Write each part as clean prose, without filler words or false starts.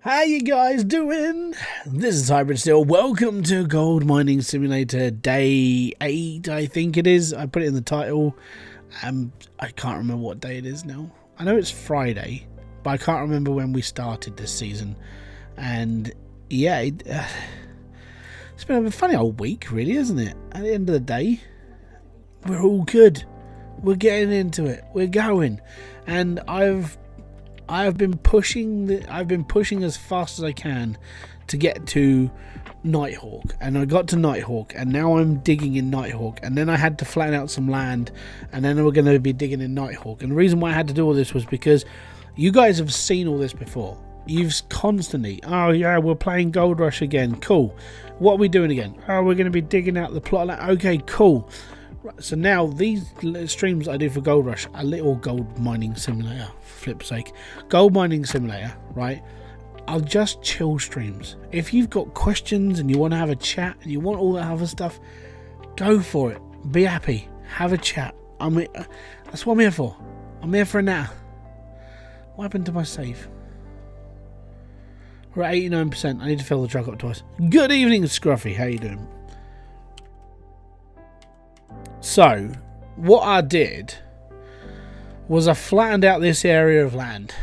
How you guys doing? This is Hybridsteel. Welcome to Gold Mining Simulator Day 8, I think it is. I put it in the title. I can't remember what day it is now. I know it's Friday, but I can't remember when we started this season. And yeah, it's been a funny old week, really, isn't it? At the end of the day, we're all good. We're getting into it. We're going. And I've been pushing as fast as I can to get to Nighthawk, and I got to Nighthawk, and now I'm digging in Nighthawk, and then I had to flatten out some land, and then we're going to be digging in Nighthawk. And the reason why I had to do all this was because you guys have seen all this before. You've constantly, oh yeah, we're playing Gold Rush again, cool. What are we doing again? Oh, we're going to be digging out the plot land. Okay, cool. So now these streams I do for Gold Rush, a little gold mining simulator, for flip's sake, gold mining simulator, right? I'll just chill streams. If you've got questions and you want to have a chat and you want all that other stuff, go for it. Be happy. Have a chat. That's what I'm here for. I'm here for now. What happened to my save? We're at 89%. I need to fill the truck up twice. Good evening, Scruffy. How you doing? So, what I did was I flattened out this area of land.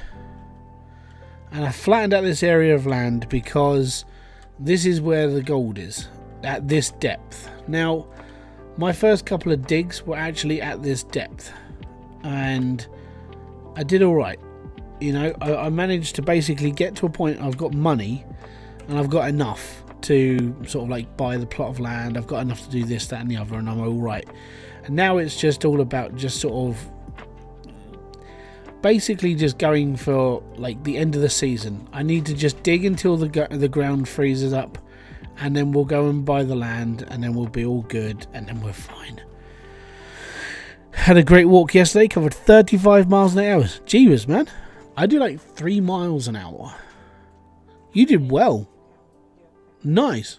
And I flattened out this area of land because this is where the gold is, at this depth. Now, my first couple of digs were actually at this depth. And I did alright. You know, I managed to basically get to a point I've got money and I've got enough to sort of like buy the plot of land. I've got enough to do this, that and the other, and I'm all right. And now it's just all about just sort of basically just going for like the end of the season. I need to just dig until the ground freezes up, and then we'll go and buy the land, and then we'll be all good, and then we're fine. Had a great walk yesterday, covered 35 miles an hour. Jeebus, man. I do like 3 miles an hour. You did well. Nice.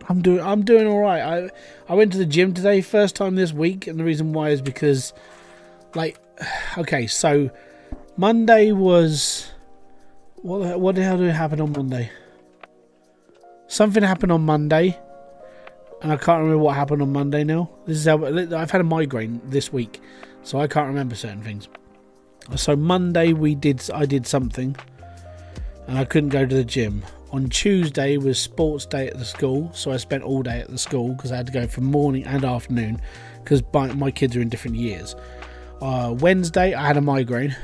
I'm doing all right. I went to the gym today, first time this week, and the reason why is because, like, okay, so Monday was what the hell did happen on Monday? Something happened on Monday, and I can't remember what happened on Monday now. This is how I've had a migraine this week, so I can't remember certain things. So Monday I did something, and I couldn't go to the gym. On Tuesday was sports day at the school, so I spent all day at the school because I had to go for morning and afternoon because my kids are in different years. Wednesday I had a migraine,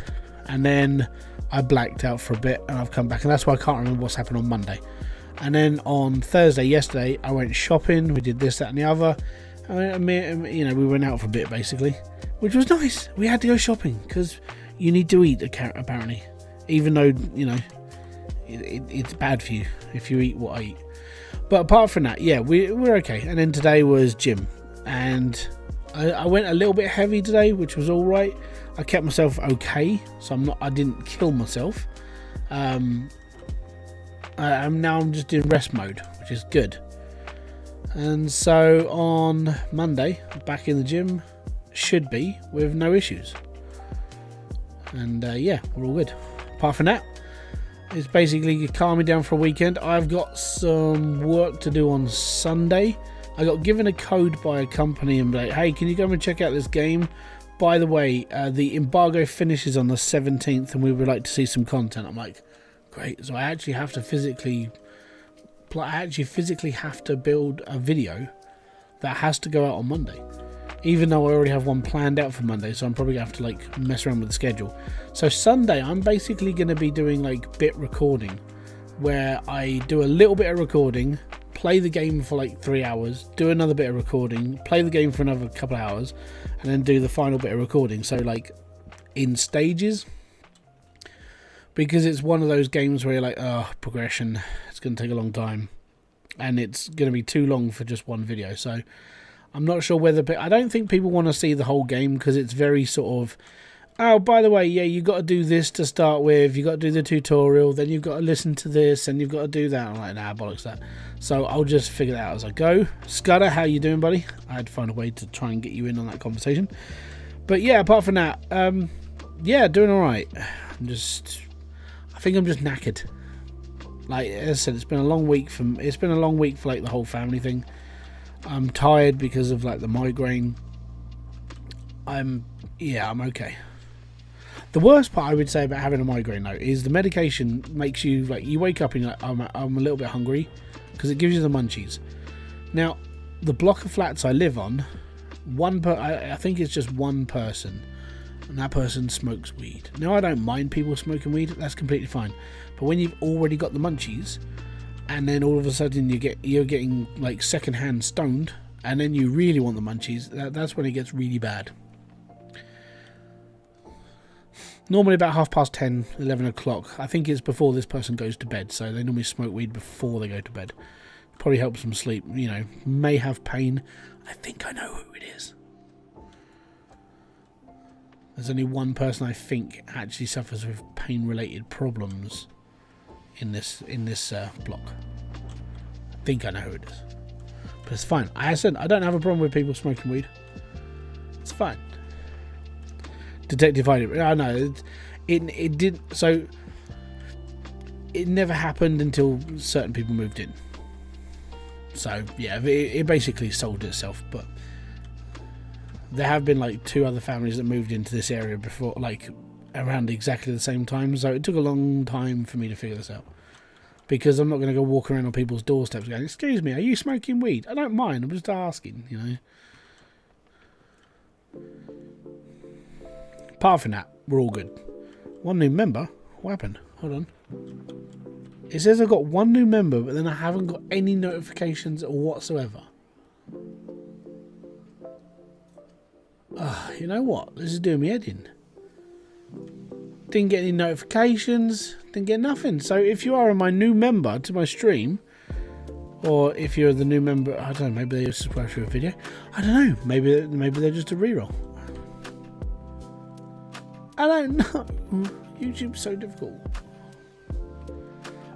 and then I blacked out for a bit, and I've come back, and that's why I can't remember what's happened on Monday. And then on Thursday, yesterday, I went shopping. We did this, that, and the other. We went out for a bit basically, which was nice. We had to go shopping because you need to eat, apparently, even though it's bad for you if you eat what I eat. But apart from that, yeah, we're okay. And then today was gym, and I went a little bit heavy today, which was all right. I kept myself okay, so I didn't kill myself. Now I'm just in rest mode, which is good. And so on Monday, back in the gym, should be with no issues. And yeah, we're all good. Apart from that, it's basically calming down for a weekend. I've got some work to do on Sunday. I got given a code by a company and like, hey, can you come and check out this game? By the way, the embargo finishes on the 17th, and we would like to see some content. I'm like, great. So I actually have to physically have to build a video that has to go out on Monday, even though I already have one planned out for Monday. So I'm probably gonna have to like mess around with the schedule. So Sunday I'm basically going to be doing like bit recording, where I do a little bit of recording, play the game for like 3 hours, do another bit of recording, play the game for another couple of hours, and then do the final bit of recording. So like in stages, because it's one of those games where you're like, oh, progression, it's going to take a long time, and it's going to be too long for just one video. So I'm not sure whether, I don't think people want to see the whole game because it's very sort of, oh, by the way, yeah, you got to do this to start with, you got to do the tutorial, then you've got to listen to this, and you've got to do that. I'm like, nah, bollocks that. So I'll just figure that out as I go. Scudder, how you doing, buddy? I had to find a way to try and get you in on that conversation. But yeah, apart from that, Yeah, doing all right. I think I'm just knackered. Like as I said, it's been a long week for like the whole family thing. I'm tired because of like the migraine. I'm okay. The worst part I would say about having a migraine though is the medication makes you like, you wake up and you're like, I'm a little bit hungry, because it gives you the munchies. Now, the block of flats I live on, I think it's just one person, and that person smokes weed. Now, I don't mind people smoking weed, that's completely fine. But when you've already got the munchies, and then all of a sudden you're getting like secondhand stoned, and then you really want the munchies, that's when it gets really bad. Normally about 10:30, 11 o'clock. I think it's before this person goes to bed, so they normally smoke weed before they go to bed. Probably helps them sleep, you know. May have pain. I think I know who it is. There's only one person I think actually suffers with pain-related problems in this block. I think I know who it is. But it's fine. I don't have a problem with people smoking weed. It's fine. Detective Hybrid. I know it did. So it never happened until certain people moved in. So yeah, it basically solved itself. But there have been like 2 other families that moved into this area before, like around exactly the same time. So it took a long time for me to figure this out, because I'm not going to go walk around on people's doorsteps going, "Excuse me, are you smoking weed?" I don't mind. I'm just asking, you know. Apart from that, we're all good. 1 new member? What happened? Hold on. It says I've got 1 new member, but then I haven't got any notifications whatsoever. You know what? This is doing me head in. Didn't get any notifications. Didn't get nothing. So if you are my new member to my stream, or if you're the new member, I don't know, maybe they subscribe to a video. I don't know. Maybe they're just a reroll. I don't know. YouTube's so difficult.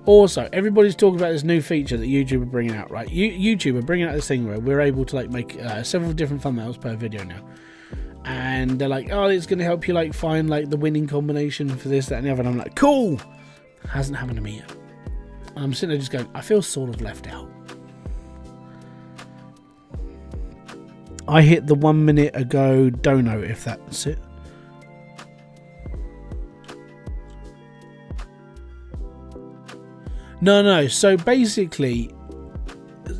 Also, everybody's talking about this new feature that YouTube are bringing out, right? YouTube are bringing out this thing where we're able to like make several different thumbnails per video now, and they're like, "Oh, it's going to help you like find like the winning combination for this, that, and the other." And I'm like, "Cool." Hasn't happened to me yet. And I'm sitting there just going, I feel sort of left out. I hit the 1 minute ago dono, if that's it. No. So basically,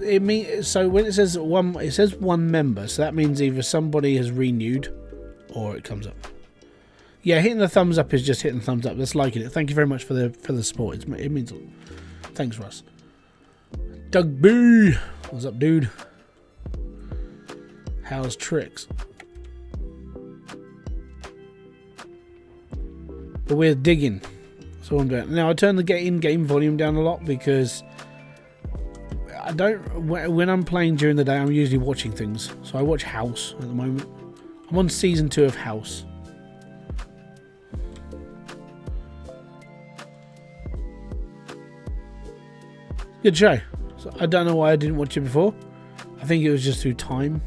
it means, so when it says 1 member, so that means either somebody has renewed, or it comes up. Yeah, hitting the thumbs up is just hitting the thumbs up. That's liking it. Thank you very much for the support. It means a lot. Thanks, Russ. Doug B, what's up, dude? How's tricks? But we're digging. That's all I'm doing. Now I turn the in-game volume down a lot, because I don't. When I'm playing during the day, I'm usually watching things. So I watch House at the moment. I'm on season 2 of House. Good show. So I don't know why I didn't watch it before. I think it was just through time,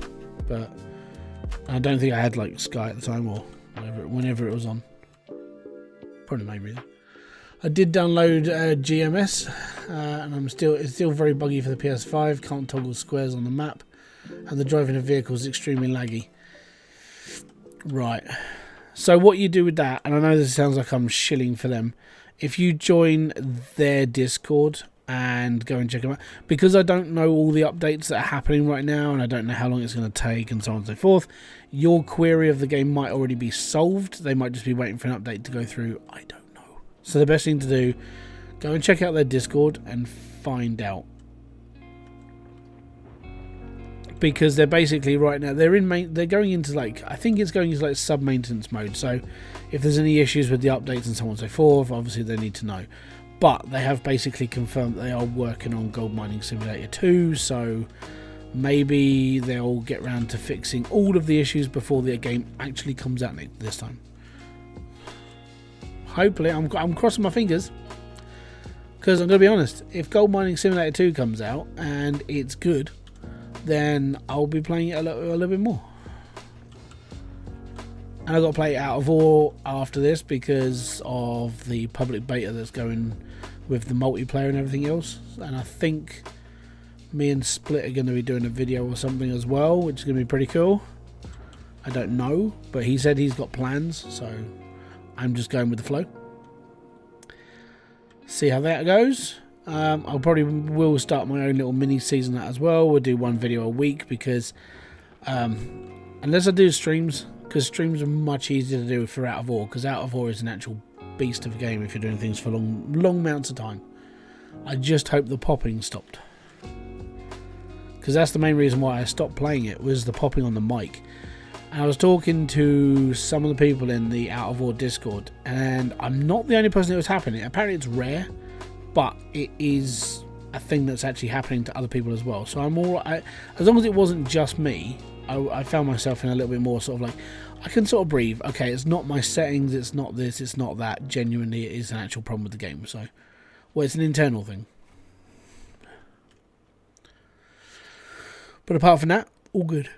but I don't think I had like Sky at the time, or whenever it was on. Probably the main reason. I did download GMS, and it's still very buggy for the PS5. Can't toggle squares on the map, and the driving of vehicles is extremely laggy. Right. So what you do with that, and I know this sounds like I'm shilling for them, if you join their Discord and go and check them out, because I don't know all the updates that are happening right now, and I don't know how long it's going to take, and so on and so forth, your query of the game might already be solved. They might just be waiting for an update to go through. I don't know. So the best thing to do, go and check out their Discord and find out, because they're basically right now they're going into like, I think it's going into like sub maintenance mode. So if there's any issues with the updates and so on and so forth, obviously they need to know. But they have basically confirmed that they are working on Gold Mining Simulator 2, so maybe they'll get around to fixing all of the issues before the game actually comes out this time. Hopefully, I'm crossing my fingers, because I'm going to be honest, if Gold Mining Simulator 2 comes out and it's good, then I'll be playing it a little bit more. And I've got to play Out of War after this because of the public beta that's going with the multiplayer and everything else. And I think me and Split are going to be doing a video or something as well, which is going to be pretty cool. I don't know, but he said he's got plans, so I'm just going with the flow. See how that goes. I'll probably will start my own little mini season that as well. We'll do one video a week because unless I do streams, because streams are much easier to do for Out of War, because Out of War is an actual beast of a game if you're doing things for long amounts of time. I just hope the popping stopped, because that's the main reason why I stopped playing it, was the popping on the mic. And I was talking to some of the people in the Out of War Discord, and I'm not the only person that was happening. Apparently it's rare, but it is a thing that's actually happening to other people as well. So I'm all right. As long as it wasn't just me, I found myself in a little bit more sort of like, I can sort of breathe. Okay, it's not my settings, it's not this, it's not that. Genuinely, it is an actual problem with the game. So, well, it's an internal thing. But apart from that, all good.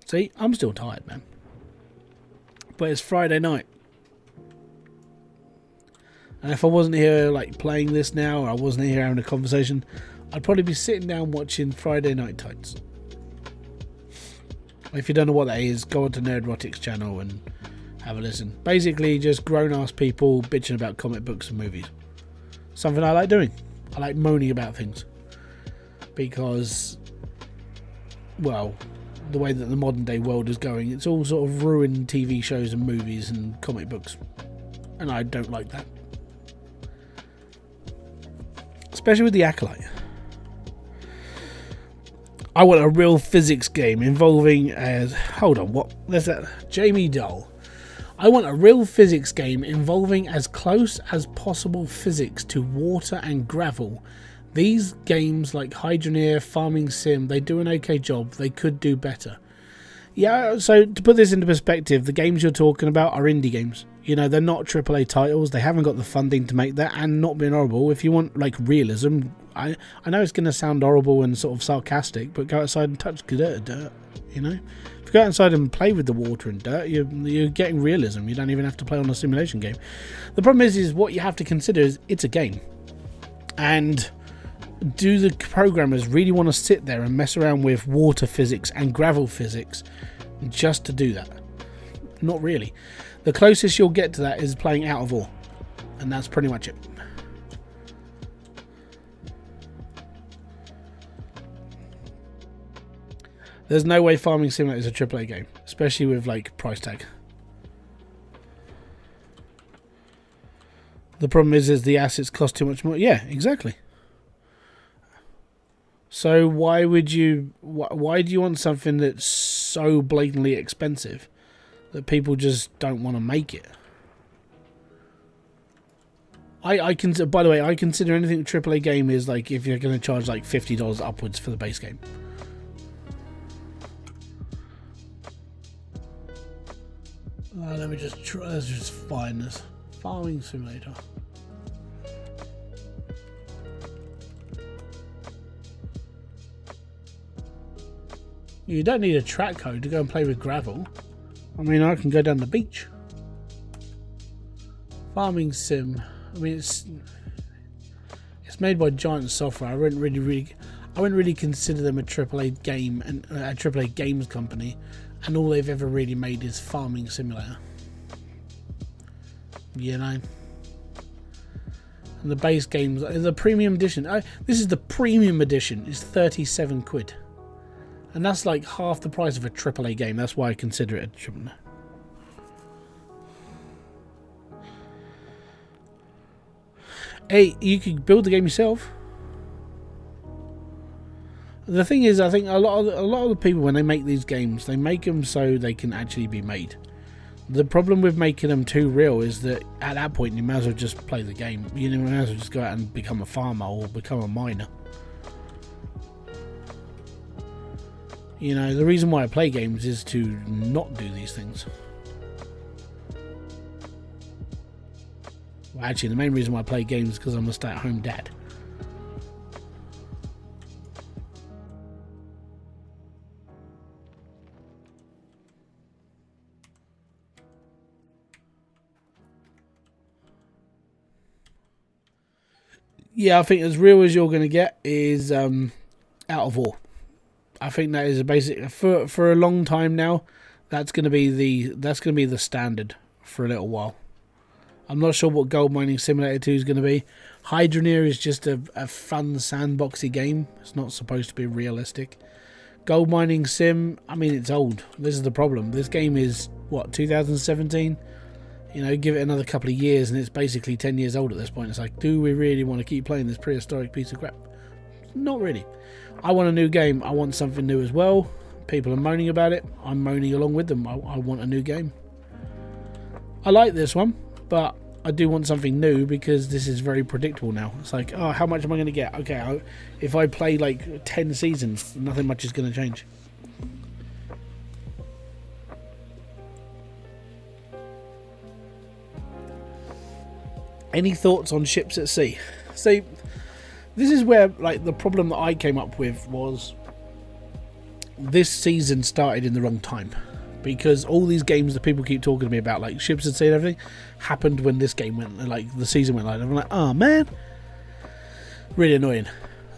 See, I'm still tired, man. But it's Friday night. And if I wasn't here like playing this now, or I wasn't here having a conversation, I'd probably be sitting down watching Friday Night Tights. If you don't know what that is, go on to Nerdrotic's channel and have a listen. Basically, just grown-ass people bitching about comic books and movies. Something I like doing. I like moaning about things. Because, well, the way that the modern day world is going, it's all sort of ruined TV shows and movies and comic books. And I don't like that. Especially with the Acolyte. I want a real physics game involving hold on, what? There's that Jamie Doll. I want a real physics game involving as close as possible physics to water and gravel. These games like Hydroneer, Farming Sim, they do an okay job. They could do better. Yeah, so to put this into perspective, the games you're talking about are indie games. You know, they're not AAA titles. They haven't got the funding to make that, and not being horrible. If you want, like, realism, I know it's going to sound horrible and sort of sarcastic, but go outside and touch dirt, you know? If you go outside and play with the water and dirt, you're getting realism. You don't even have to play on a simulation game. The problem is what you have to consider is it's a game. And do the programmers really want to sit there and mess around with water physics and gravel physics just to do that? Not really. The closest you'll get to that is playing Out of War, and that's pretty much it. There's no way Farming Simulator is a AAA game, especially with like price tag. The problem is the assets cost too much more. Yeah, exactly. So why would you? Why do you want something that's so blatantly expensive that people just don't want to make it? I consider, by the way, I consider anything a AAA game is like if you're going to charge like $50 upwards for the base game. Let me just try. Let's just find this Farming Simulator. You don't need a track code to go and play with gravel. I mean, I can go down the beach. Farming Sim. I mean, it's made by Giant Software. I wouldn't really consider them a AAA game and a AAA games company, and all they've ever really made is Farming Simulator. You know. And the base games, the premium edition. This is the premium edition. It's 37 quid. And that's like half the price of a AAA game. That's why I consider it a AAA. Hey, you could build the game yourself. The thing is, I think a lot of the people, when they make these games, they make them so they can actually be made. The problem with making them too real is that at that point you might as well just play the game. You might as well just go out and become a farmer or become a miner. You know, the reason why I play games is to not do these things. Well, actually, the main reason why I play games is because I'm a stay-at-home dad. Yeah, I think as real as you're going to get is Out of War. I think that is a basic for a long time now. That's going to be the standard for a little while. I'm not sure what Gold Mining Simulator 2 is going to be. Hydroneer is just a fun sandboxy game. It's not supposed to be realistic. Gold Mining Sim, I mean, it's old. This is the problem. This game is, what, 2017? You know, give it another couple of years and it's basically 10 years old at this point. It's like, do we really want to keep playing this prehistoric piece of crap? Not really. I want a new game. I want something new as well. People are moaning about it. I'm moaning along with them. I want a new game. I like this one, but I do want something new because this is very predictable now. It's like, oh, how much am I going to get? Okay, if I play like 10 seasons, nothing much is going to change. Any thoughts on ships at sea? See, this is where like the problem that I came up with was this season started in the wrong time. Because all these games that people keep talking to me about, like ships at sea and everything, happened when this game went, like the season went live. I'm like, oh man, really annoying.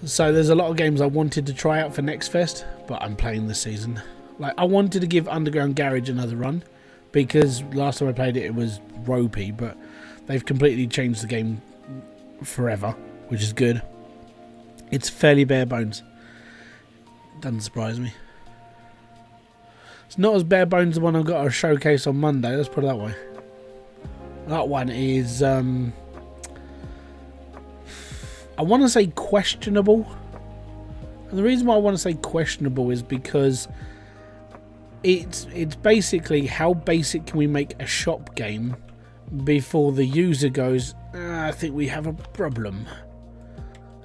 So there's a lot of games I wanted to try out for Next Fest, but I'm playing this season. Like I wanted to give Underground Garage another run, because last time I played it, it was ropey, but they've completely changed the game forever, which is good. It's fairly bare bones. Doesn't surprise me. It's not as bare bones as the one I've got to showcase on Monday, let's put it that way. That one is, I want to say questionable. And the reason why I want to say questionable is because it's basically how basic can we make a shop game before the user goes, I think we have a problem.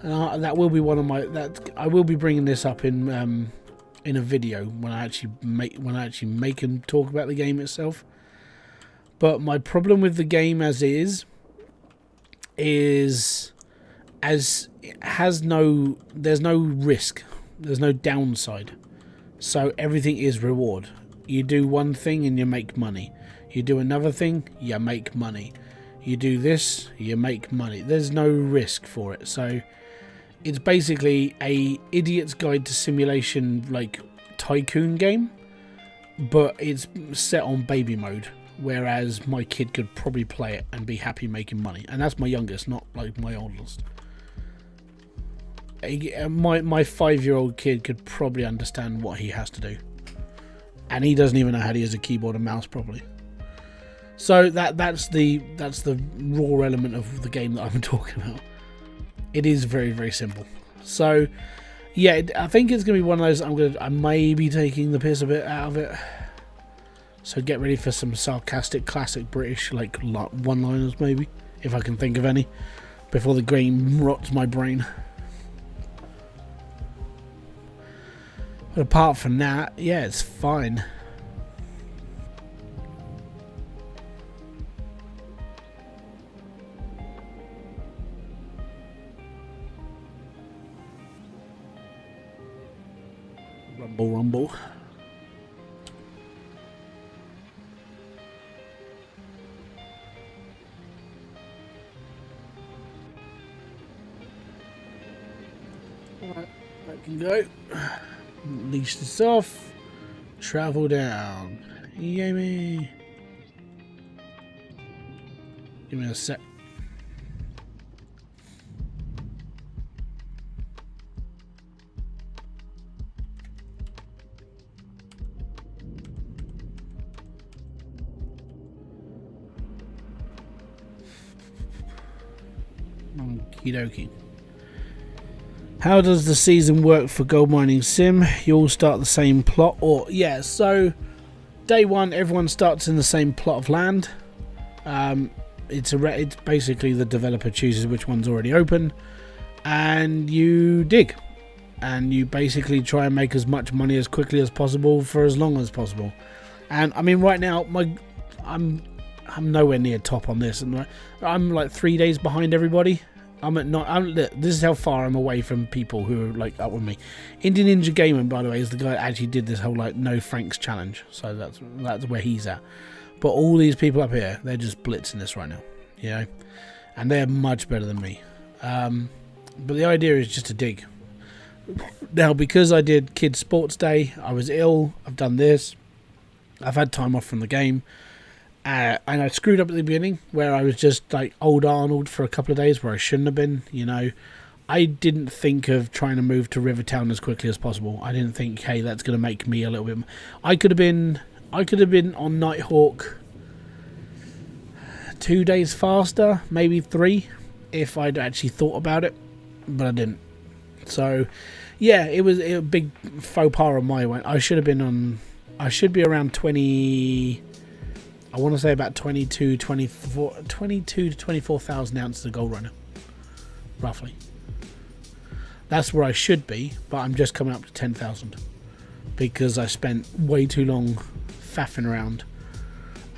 And that will be one of my, I will be bringing this up in a video when I actually make and talk about the game itself. But my problem with the game as is as it has there's no risk, there's no downside, so everything is reward. You do one thing and you make money, you do another thing, you make money, you do this, you make money. There's no risk for it. So it's basically a idiot's guide to simulation, like tycoon game, but it's set on baby mode, whereas my kid could probably play it and be happy making money. And that's my youngest, not like my oldest. My 5-year-old kid could probably understand what he has to do, and he doesn't even know how to use a keyboard and mouse properly. So that's the raw element of the game that I'm talking about. It is very, very simple. So yeah, I think it's gonna be one of those. I may be taking the piss a bit out of it. So get ready for some sarcastic, classic British like one-liners, maybe, if I can think of any, before the game rots my brain. But apart from that, yeah, it's fine. Rumble, rumble. Right, that can go. Leash this off. Travel down. Yummy. Give me a sec. Okie dokie. How does the season work for Gold Mining Sim? You all start the same plot, or yeah, so day one everyone starts in the same plot of land. It's basically the developer chooses which one's already open, and you dig, and you basically try and make as much money as quickly as possible for as long as possible. And I mean, right now I'm nowhere near top on this, and I'm like 3 days behind everybody. This is how far I'm away from people who are like up with me. Indian Ninja Gamer, by the way, is the guy that actually did this whole like no Franks challenge. So that's where he's at. But all these people up here, they're just blitzing this right now, you know, and they're much better than me. But the idea is just to dig. Now, because I did kids sports day, I was ill, I've done this, I've had time off from the game, and I screwed up at the beginning where I was just like old Arnold for a couple of days where I shouldn't have been. I didn't think of trying to move to Rivertown as quickly as possible. I didn't think, hey, that's going to make me a little bit. I could have been on Nighthawk 2 days faster, maybe 3, if I'd actually thought about it, but I didn't. So, yeah, it was a big faux pas on my way. I should be around 20. I want to say about 22 to 24,000 ounces of gold runner, roughly. That's where I should be, but I'm just coming up to 10,000 because I spent way too long faffing around,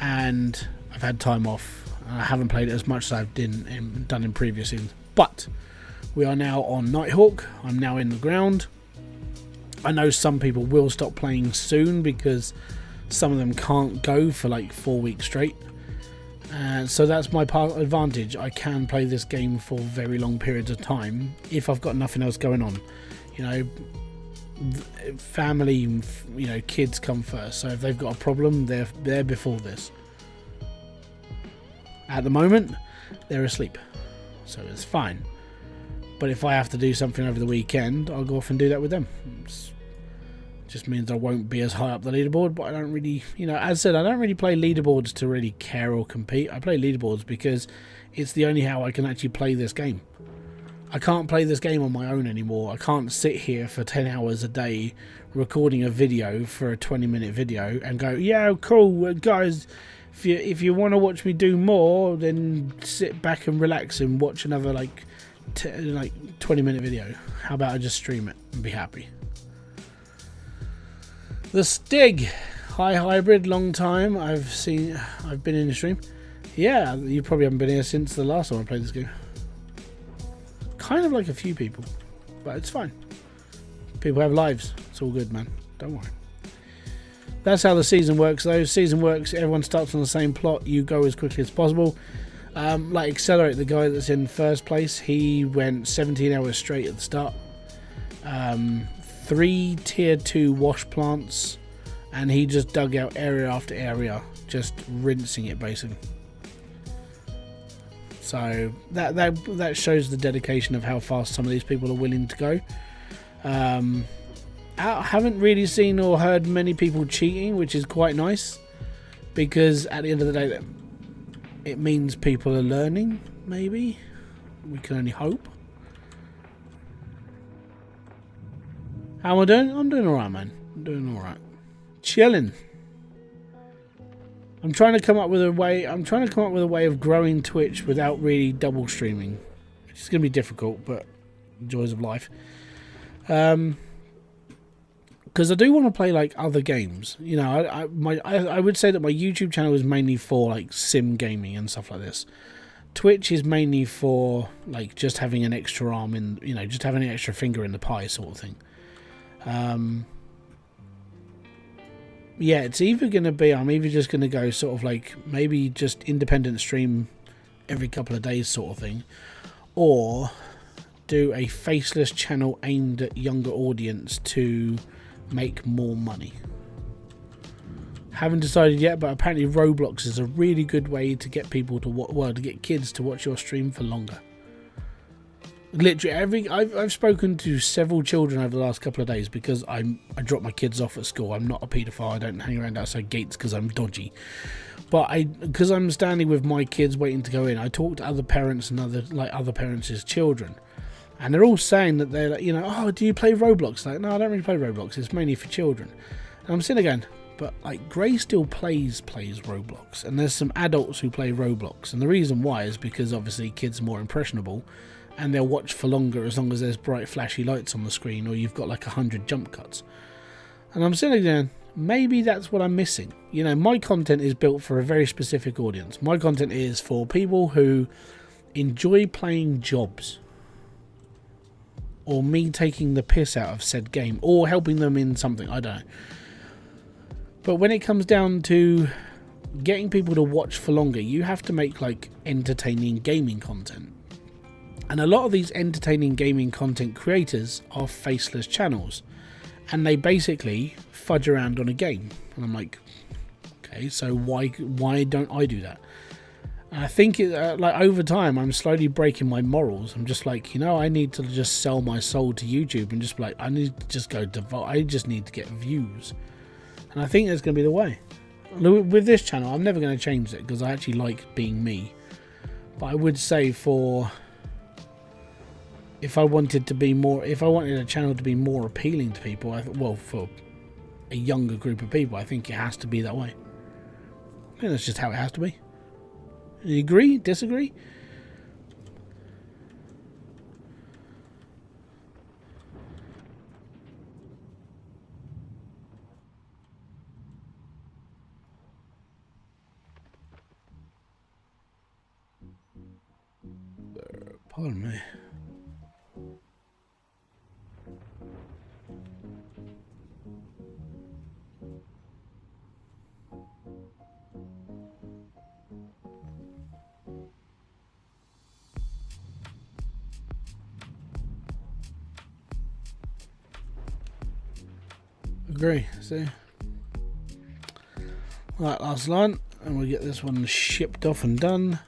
and I've had time off. I haven't played it as much as I've done in previous seasons, but we are now on Nighthawk. I'm now in the ground. I know some people will stop playing soon because some of them can't go for like 4 weeks straight. So that's my advantage. I can play this game for very long periods of time if I've got nothing else going on. Family, kids come first. So if they've got a problem, they're there before this. At the moment, they're asleep, so it's fine. But if I have to do something over the weekend, I'll go off and do that with them. Just means I won't be as high up the leaderboard, but I don't really, as I said, I don't really play leaderboards to really care or compete. I play leaderboards because it's the only how I can actually play this game. I can't play this game on my own anymore. I can't sit here for 10 hours a day recording a video for a 20-minute video and go, yeah, cool, guys, if you want to watch me do more, then sit back and relax and watch another 20-minute video. How about I just stream it and be happy? The Stig. Hi Hybrid, long time. I've been in the stream. Yeah, you probably haven't been here since the last time I played this game. Kind of like a few people, but it's fine. People have lives. It's all good, man. Don't worry. That's how the season works though. Season works, everyone starts on the same plot. You go as quickly as possible. Like Accelerate, the guy that's in first place, he went 17 hours straight at the start. 3 tier 2 wash plants, and he just dug out area after area, just rinsing it basically. So that shows the dedication of how fast some of these people are willing to go. I haven't really seen or heard many people cheating, which is quite nice, because at the end of the day it means people are learning. Maybe we can only hope. How am I doing? I'm doing alright, man. I'm doing alright. Chilling. I'm trying to come up with a way of growing Twitch without really double streaming. It's going to be difficult, but joys of life. Because I do want to play like other games. I would say that my YouTube channel is mainly for like sim gaming and stuff like this. Twitch is mainly for like just having an extra arm in, just having an extra finger in the pie sort of thing. Yeah, it's either going to be, I'm either just going to go sort of like maybe just independent stream every couple of days sort of thing, or do a faceless channel aimed at younger audience to make more money. Haven't decided yet, but apparently Roblox is a really good way to get people to to get kids to watch your stream for longer. Literally, I've spoken to several children over the last couple of days because I drop my kids off at school. I'm not a paedophile. I don't hang around outside gates because I'm dodgy. But because I'm standing with my kids waiting to go in, I talk to other parents and other parents' children, and they're all saying that they're like, oh, do you play Roblox? Like, no, I don't really play Roblox. It's mainly for children. And I'm sitting there going, but like Gray still plays Roblox, and there's some adults who play Roblox, and the reason why is because obviously kids are more impressionable. And they'll watch for longer as long as there's bright flashy lights on the screen, or you've got like 100 jump cuts. And I'm sitting there, maybe that's what I'm missing. My content is built for a very specific audience. My content is for people who enjoy playing jobs, or me taking the piss out of said game, or helping them in something, I don't know. But when it comes down to getting people to watch for longer, you have to make like entertaining gaming content. And a lot of these entertaining gaming content creators are faceless channels, and they basically fudge around on a game. And I'm like, okay, so why don't I do that? And I think like over time, I'm slowly breaking my morals. I'm just like, I need to just sell my soul to YouTube and just be like, I need to just I just need to get views. And I think that's going to be the way. With this channel, I'm never going to change it because I actually like being me. But I would say if I wanted a channel to be more appealing to people, for a younger group of people, I think it has to be that way. I think that's just how it has to be. You agree? Disagree? Pardon me. Agree. See? Right, last line, and we'll get this one shipped off and done.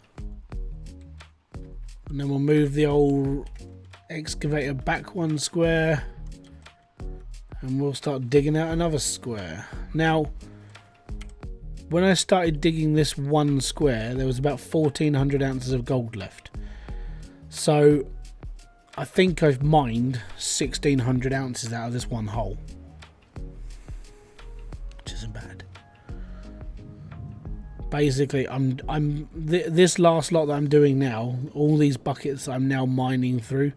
And then we'll move the old excavator back 1 square, and we'll start digging out another square. Now, when I started digging this 1 square, there was about 1,400 ounces of gold left. So I think I've mined 1,600 ounces out of this 1 hole, which isn't bad. Basically, this last lot that I'm doing now, all these buckets I'm now mining through,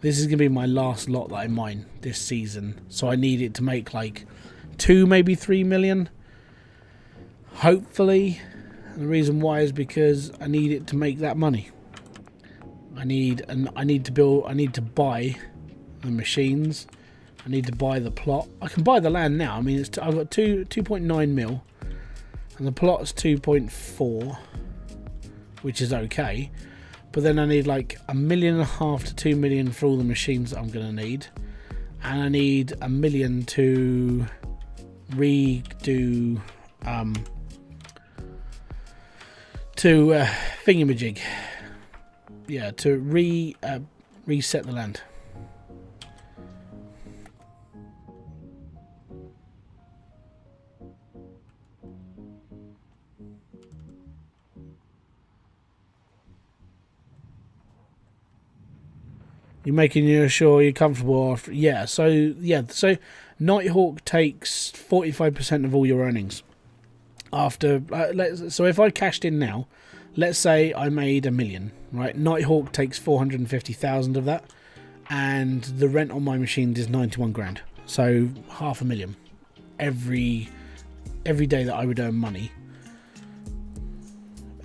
this is going to be my last lot that I mine this season. So I need it to make like 2, maybe 3 million. Hopefully. And the reason why is because I need it to make that money. I need to buy the machines. I need to buy the plot. I can buy the land now. I mean, I've got 2.9 mil. And the plot's 2.4, which is okay. But then I need like 1.5 million to 2 million for all the machines that I'm going to need. And I need 1 million to redo thingamajig. Yeah, to reset the land. You're making sure you're comfortable after. Yeah, so Nighthawk takes 45% of all your earnings. After so if I cashed in now, let's say I made 1 million, right? Nighthawk takes 450,000 of that, and the rent on my machines is 91 grand. So 500,000 every day that I would earn money,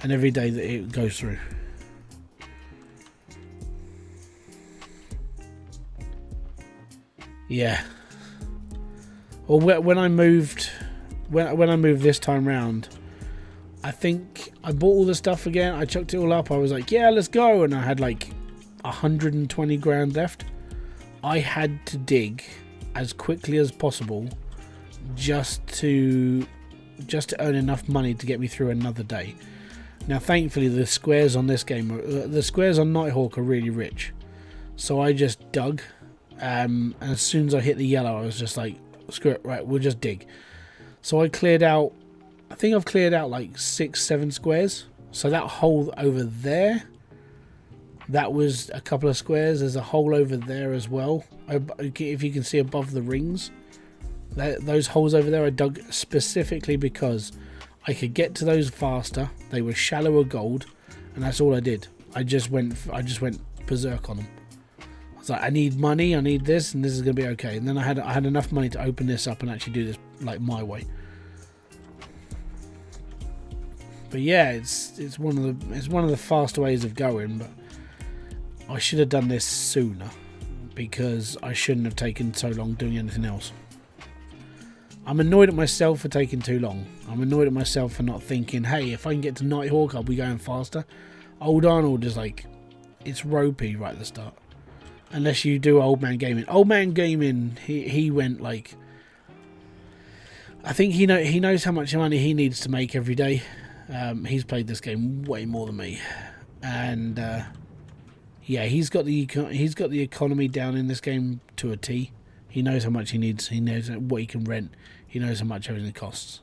and every day that it goes through. Yeah. Well, when I moved this time round, I think I bought all the stuff again. I chucked it all up. I was like, yeah, let's go. And I had like 120 grand left. I had to dig as quickly as possible just to earn enough money to get me through another day. Now, thankfully, the squares on this game, the squares on Nighthawk are really rich. So I just dug. And as soon as I hit the yellow, I was just like, screw it, right, we'll just dig. So I cleared out, I think I've cleared out like 6-7 squares. So that hole over there, that was a couple of squares. There's a hole over there as well. If you can see above the rings, those holes over there I dug specifically because I could get to those faster. They were shallower gold, and that's all I did. I just went berserk on them. I was like, I need money, I need this, and this is gonna be okay. And then I had enough money to open this up and actually do this like my way. But yeah, it's one of the faster ways of going. But I should have done this sooner because I shouldn't have taken so long doing anything else. I'm annoyed at myself for taking too long. I'm annoyed at myself for not thinking, hey, if I can get to Nighthawk, I'll be going faster. Old Arnold is like, it's ropey right at the start. Unless you do Old Man Gaming. Old Man Gaming, he went like, I think he knows how much money he needs to make every day. He's played this game way more than me, and yeah, he's got the economy down in this game to a T. He knows how much he needs. He knows what he can rent. He knows how much everything costs.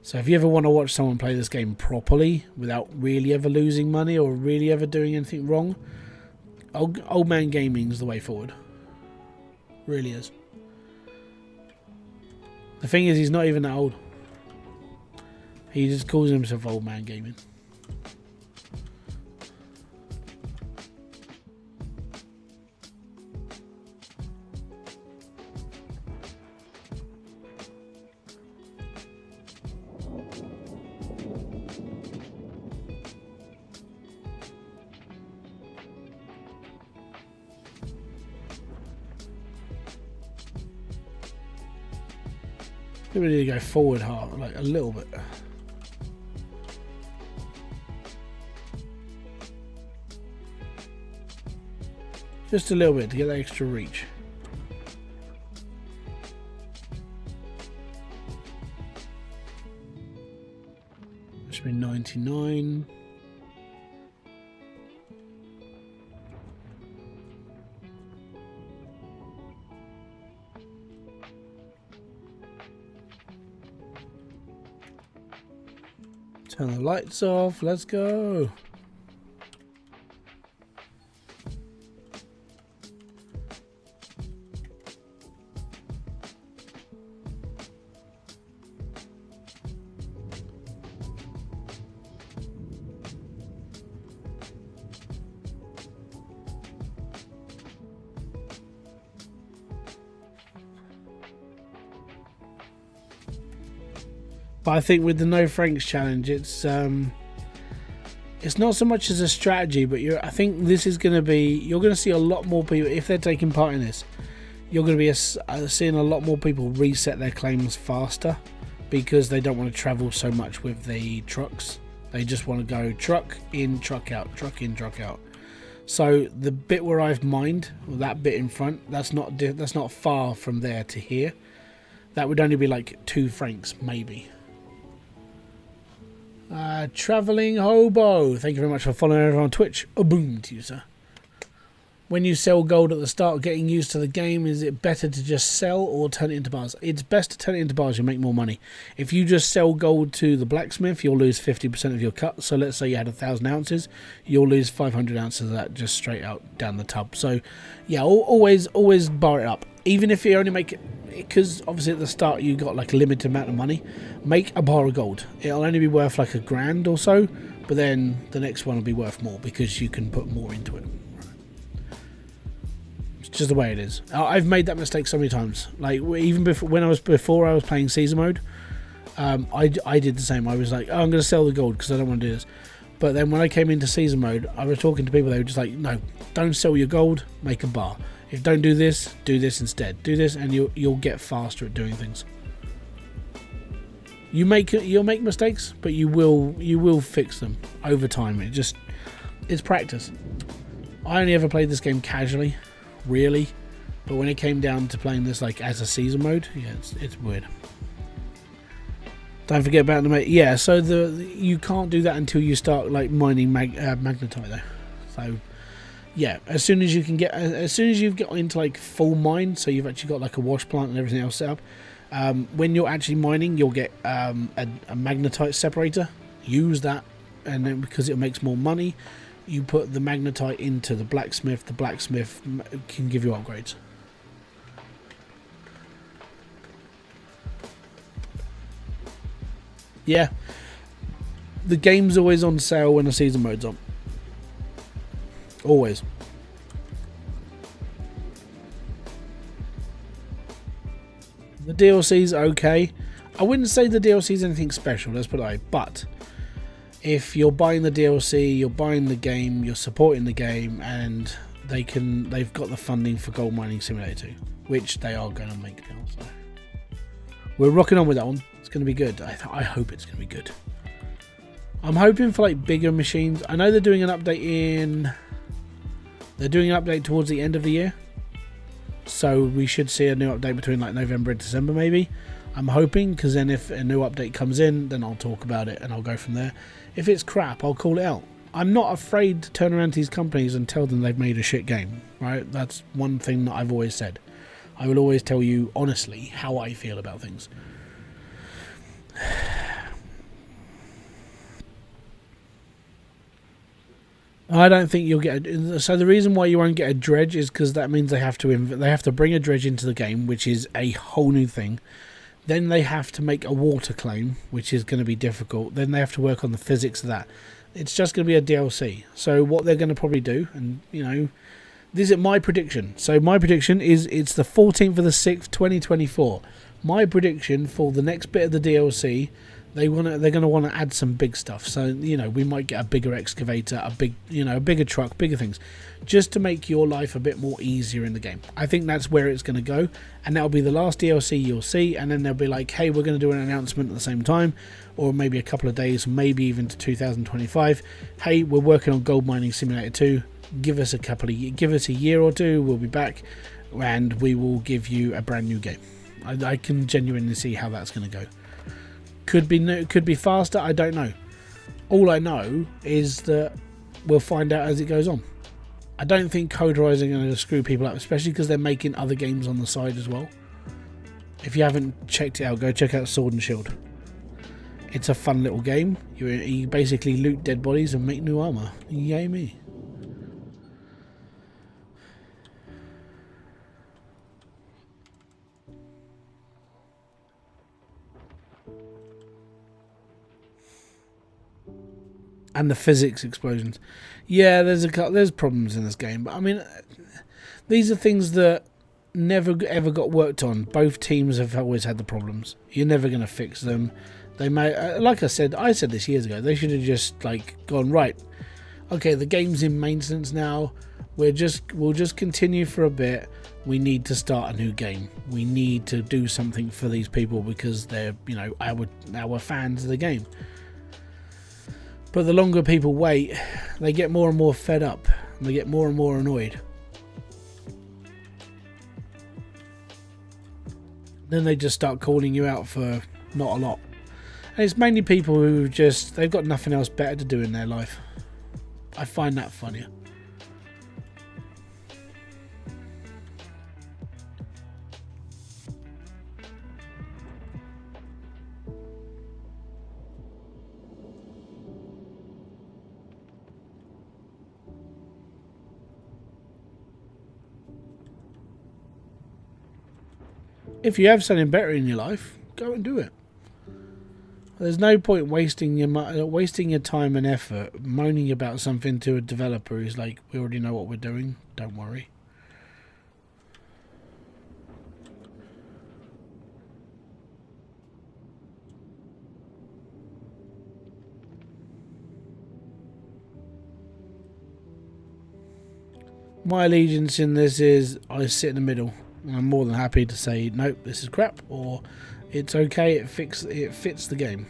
So if you ever want to watch someone play this game properly without really ever losing money or really ever doing anything wrong, Old Man Gaming is the way forward. Really is. The thing is, he's not even that old. He just calls himself Old Man Gaming. I think we need to go forward hard, like a little bit. Just a little bit to get that extra reach. Should be 99. Turn the lights off, let's go. But I think with the No Franks challenge, it's not so much as a strategy, but I think this is going to be, you're going to see a lot more people, if they're taking part in this, you're going to be seeing a lot more people reset their claims faster because they don't want to travel so much with the trucks. They just want to go truck in, truck out, truck in, truck out. So the bit where I've mined, that bit in front, that's not far from there to here. That would only be like 2 francs, maybe. Travelling Hobo, thank you very much for following over on Twitch. A boom to you, sir. When you sell gold at the start of getting used to the game, is it better to just sell or turn it into bars? It's best to turn it into bars, you'll make more money. If you just sell gold to the blacksmith, you'll lose 50% of your cut. So let's say you had 1,000 ounces, you'll lose 500 ounces of that just straight out down the tub. So yeah, always bar it up. Even if you only make it, because obviously at the start you got like a limited amount of money, make a bar of gold. It'll only be worth like $1,000 or so, but then the next one will be worth more because you can put more into it. It's just the way it is. I've made that mistake so many times. Like even before I was playing season mode, I did the same. I was like, oh, I'm going to sell the gold because I don't want to do this. But then when I came into season mode, I was talking to people. They were just like, no, don't sell your gold, make a bar. If don't do this instead. Do this, and you'll get faster at doing things. You'll make mistakes, but you will fix them over time. It's practice. I only ever played this game casually, really, but when it came down to playing this like as a season mode, yeah, it's weird. Don't forget about the yeah. So you can't do that until you start like mining magnetite though. So. Yeah, as soon as you've got into like full mine, so you've actually got like a wash plant and everything else set up, when you're actually mining, you'll get a magnetite separator. Use that, and then because it makes more money, you put the magnetite into the blacksmith. The blacksmith can give you upgrades. Yeah, the game's always on sale when the season mode's on. Always. The DLC's okay. I wouldn't say the DLC's anything special, let's put it that way. But if you're buying the DLC, you're buying the game, you're supporting the game, and they've got the funding for Gold Mining Simulator 2, which they are going to make now. So we're rocking on with that one. It's going to be good. I hope it's going to be good. I'm hoping for like bigger machines. I know they're doing an update in They're doing an update towards the end of the year, so we should see a new update between like November and December maybe. I'm hoping, because then if a new update comes in, then I'll talk about it and I'll go from there. If it's crap, I'll call it out. I'm not afraid to turn around to these companies and tell them they've made a shit game, right? That's one thing that I've always said. I will always tell you honestly how I feel about things. I don't think you'll get so the reason why you won't get a dredge is because that means they have to bring a dredge into the game, which is a whole new thing. Then they have to make a water claim, which is going to be difficult. Then they have to work on the physics of that. It's just going to be a DLC. So what they're going to probably do, and this is my prediction. So my prediction is it's the 14th of the 6th, 2024. My prediction for the next bit of the DLC, they're going to want to add some big stuff. So we might get a bigger excavator, a bigger truck, bigger things, just to make your life a bit more easier in the game. I think that's where it's going to go, and that'll be the last DLC you'll see. And then they'll be like, hey, we're going to do an announcement at the same time, or maybe a couple of days, maybe even to 2025. Hey, we're working on Gold Mining Simulator 2. Give us a year or two. We'll be back, and we will give you a brand new game. I can genuinely see how that's going to go. Could be faster. I don't know. All I know is that we'll find out as it goes on. I don't think Code Horizon are going to screw people up, especially because they're making other games on the side as well. If you haven't checked it out, go check out Sword and Shield. It's a fun little game. You basically loot dead bodies and make new armor. Yay me. And the physics explosions. Yeah, there's problems in this game, but I mean, these are things that never ever got worked on. Both teams have always had the problems. You're never going to fix them. They may, like I said this years ago. They should have just gone right. Okay, the game's in maintenance now. We'll just continue for a bit. We need to start a new game. We need to do something for these people because they're our fans of the game. But the longer people wait, they get more and more fed up. And they get more and more annoyed. Then they just start calling you out for not a lot. And it's mainly people who they've got nothing else better to do in their life. I find that funnier. If you have something better in your life, go and do it. There's no point wasting your time and effort moaning about something to a developer who's like, we already know what we're doing, don't worry. My allegiance in this is I sit in the middle. I'm more than happy to say, nope, this is crap, or it's okay, it fits the game.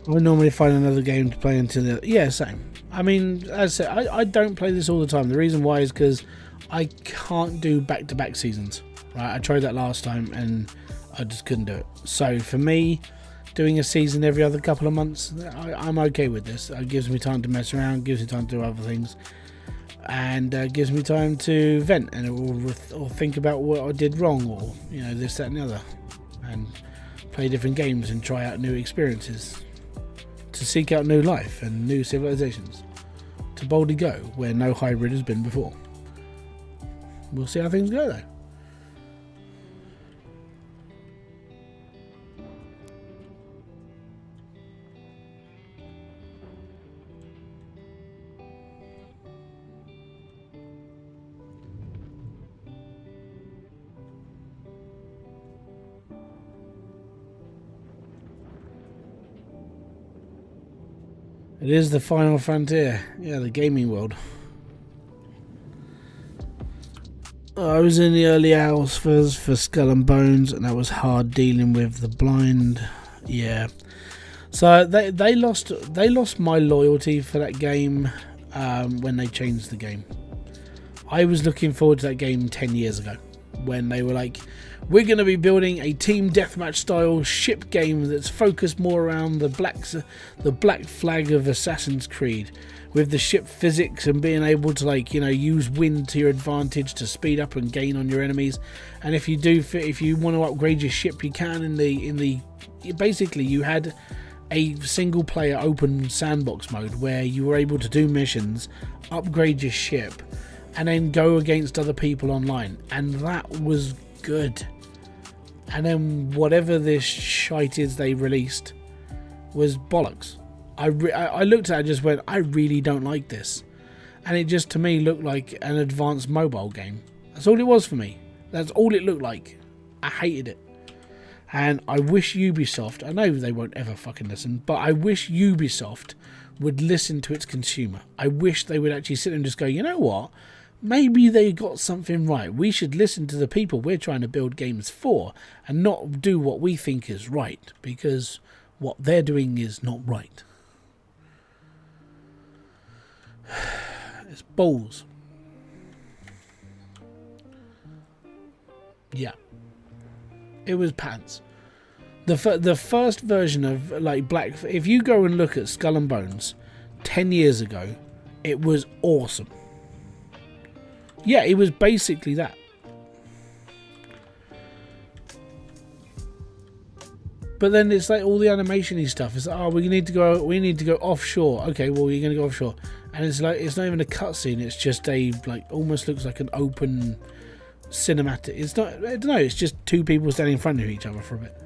I normally find another game to play until same. I mean, as I said, I don't play this all the time. The reason why is because I can't do back-to-back seasons. Right, I tried that last time and I just couldn't do it. So for me, doing a season every other couple of months, I'm okay with this. It gives me time to mess around, gives me time to do other things, and gives me time to vent or think about what I did wrong, or this, that, and the other, and play different games and try out new experiences. To seek out new life and new civilizations. To boldly go where no hybrid has been before. We'll see how things go though. It is the final frontier. Yeah, the gaming world. I was in the early hours for Skull and Bones, and that was hard dealing with the blind. Yeah. So they lost my loyalty for that game when they changed the game. I was looking forward to that game 10 years ago when they were like, we're going to be building a team deathmatch style ship game that's focused more around the black flag of Assassin's Creed, with the ship physics and being able to, like, you know, use wind to your advantage to speed up and gain on your enemies. And if you want to upgrade your ship, you can in the basically you had a single player open sandbox mode where you were able to do missions, upgrade your ship, and then go against other people online, and that was good. And then whatever this shite is they released was bollocks. I looked at it and just went, I really don't like this. And it just, to me, looked like an advanced mobile game. That's all it was for me. That's all it looked like. I hated it. And I wish Ubisoft, I know they won't ever fucking listen, but I wish Ubisoft would listen to its consumer. I wish they would actually sit and just go, you know what? Maybe they got something right. We should listen to the people we're trying to build games for and not do what we think is right, because what they're doing is not right. It's balls. Yeah. It was pants. The first version of, like, Black... If you go and look at Skull and Bones 10 years ago, it was awesome. Yeah, it was basically that. But then it's like all the animation-y stuff. It's like, oh, we need to go offshore. Okay, well, you're going to go offshore. And it's like, it's not even a cutscene. It's just a, like, almost looks like an open cinematic. It's not, I don't know, it's just two people standing in front of each other for a bit.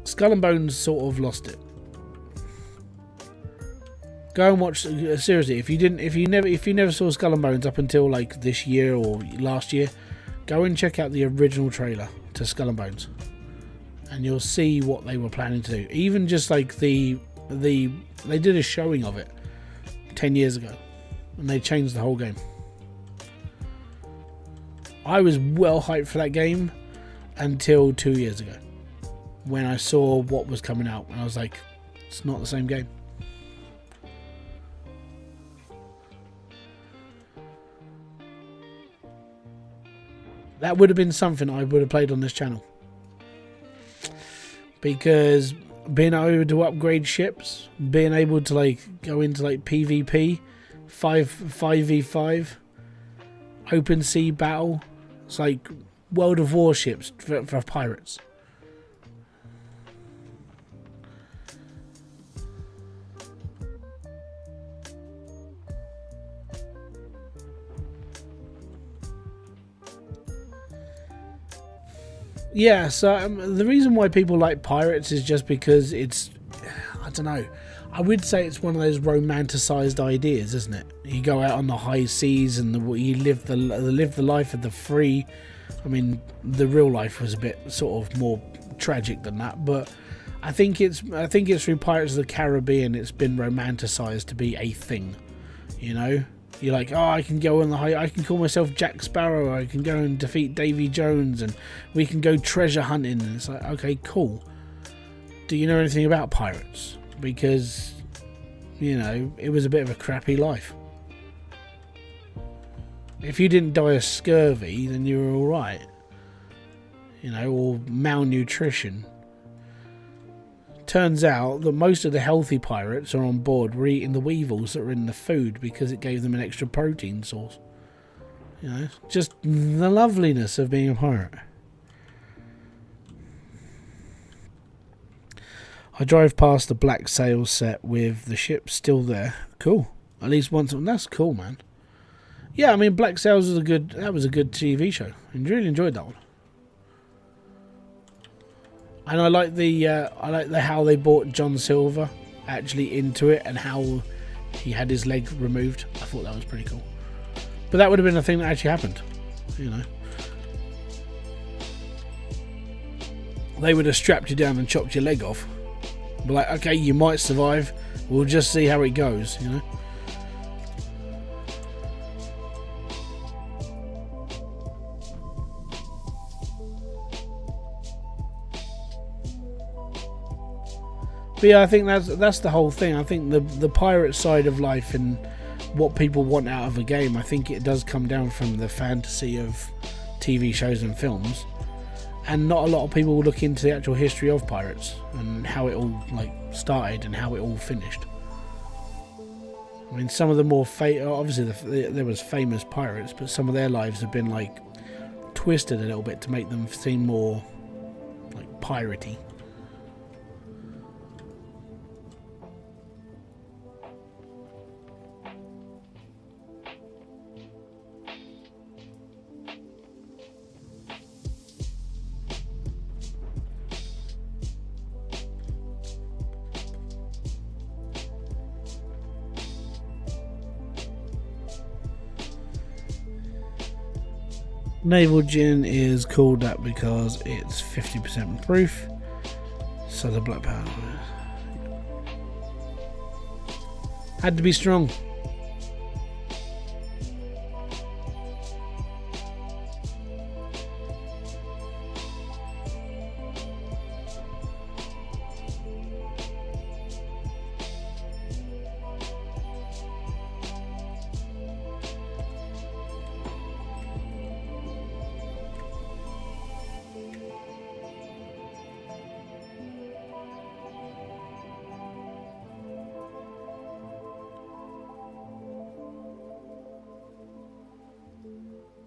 Skull and Bones sort of lost it. Go and watch, seriously, if you never saw Skull and Bones up until like this year or last year, go and check out the original trailer to Skull and Bones, and you'll see what they were planning to do. Even just like they did a showing of it 10 years ago, and they changed the whole game. I was well hyped for that game until 2 years ago, when I saw what was coming out, and I was like, it's not the same game. That would have been something I would have played on this channel, because being able to upgrade ships, being able to like go into like PvP, 5v5, open sea battle, it's like World of Warships for pirates. Yeah, so the reason why people like pirates is just because it's, I don't know, I would say it's one of those romanticized ideas, isn't it? You go out on the high seas and you live the life of the free. I mean, the real life was a bit sort of more tragic than that, but I think it's through Pirates of the Caribbean it's been romanticized to be a thing, you know? You're like, oh, I can go on the high, I can call myself Jack Sparrow, I can go and defeat Davy Jones, and we can go treasure hunting. And it's like, okay, cool. Do you know anything about pirates? Because, you know, it was a bit of a crappy life. If you didn't die of scurvy, then you were alright. You know, or malnutrition. Turns out that most of the healthy pirates are on board were eating the weevils that were in the food because it gave them an extra protein source. You know, just the loveliness of being a pirate. I drive past the black sail set with the ship still there. Cool. At least once. That's cool, man. Yeah, I mean, Black Sails was a good TV show. I really enjoyed that one. And I like the how they brought John Silver actually into it, and how he had his leg removed. I thought that was pretty cool. But that would have been a thing that actually happened, you know. They would have strapped you down and chopped your leg off. But like, okay, you might survive. We'll just see how it goes, you know. But yeah, I think that's the whole thing. I think the pirate side of life and what people want out of a game, I think it does come down from the fantasy of TV shows and films, and not a lot of people look into the actual history of pirates and how it all like started and how it all finished. I mean, some of the more obviously there was famous pirates, but some of their lives have been like twisted a little bit to make them seem more like piratey. Naval Gin is called that because it's 50% proof. So the black powder had to be strong.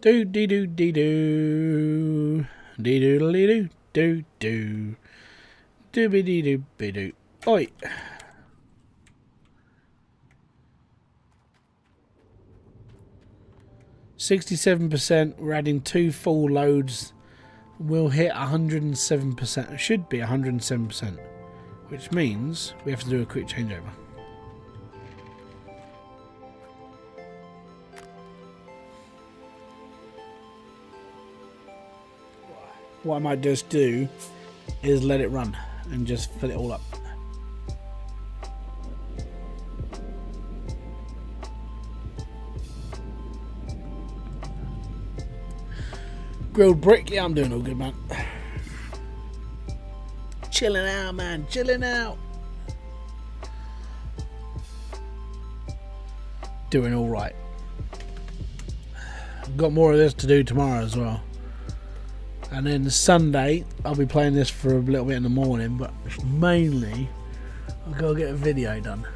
Do dee doo dee doo dee doo dee doo doo doo dooby dee doo be doo. Oi. 67%. We're adding 2 full loads. We'll hit 107%. It should be 107%, which means we have to do a quick changeover. What I might just do is let it run and just fill it all up. Grilled brick, yeah, I'm doing all good, man. Chilling out, man, chilling out. Doing all right. I've got more of this to do tomorrow as well. And then Sunday, I'll be playing this for a little bit in the morning, but mainly I've got to get a video done.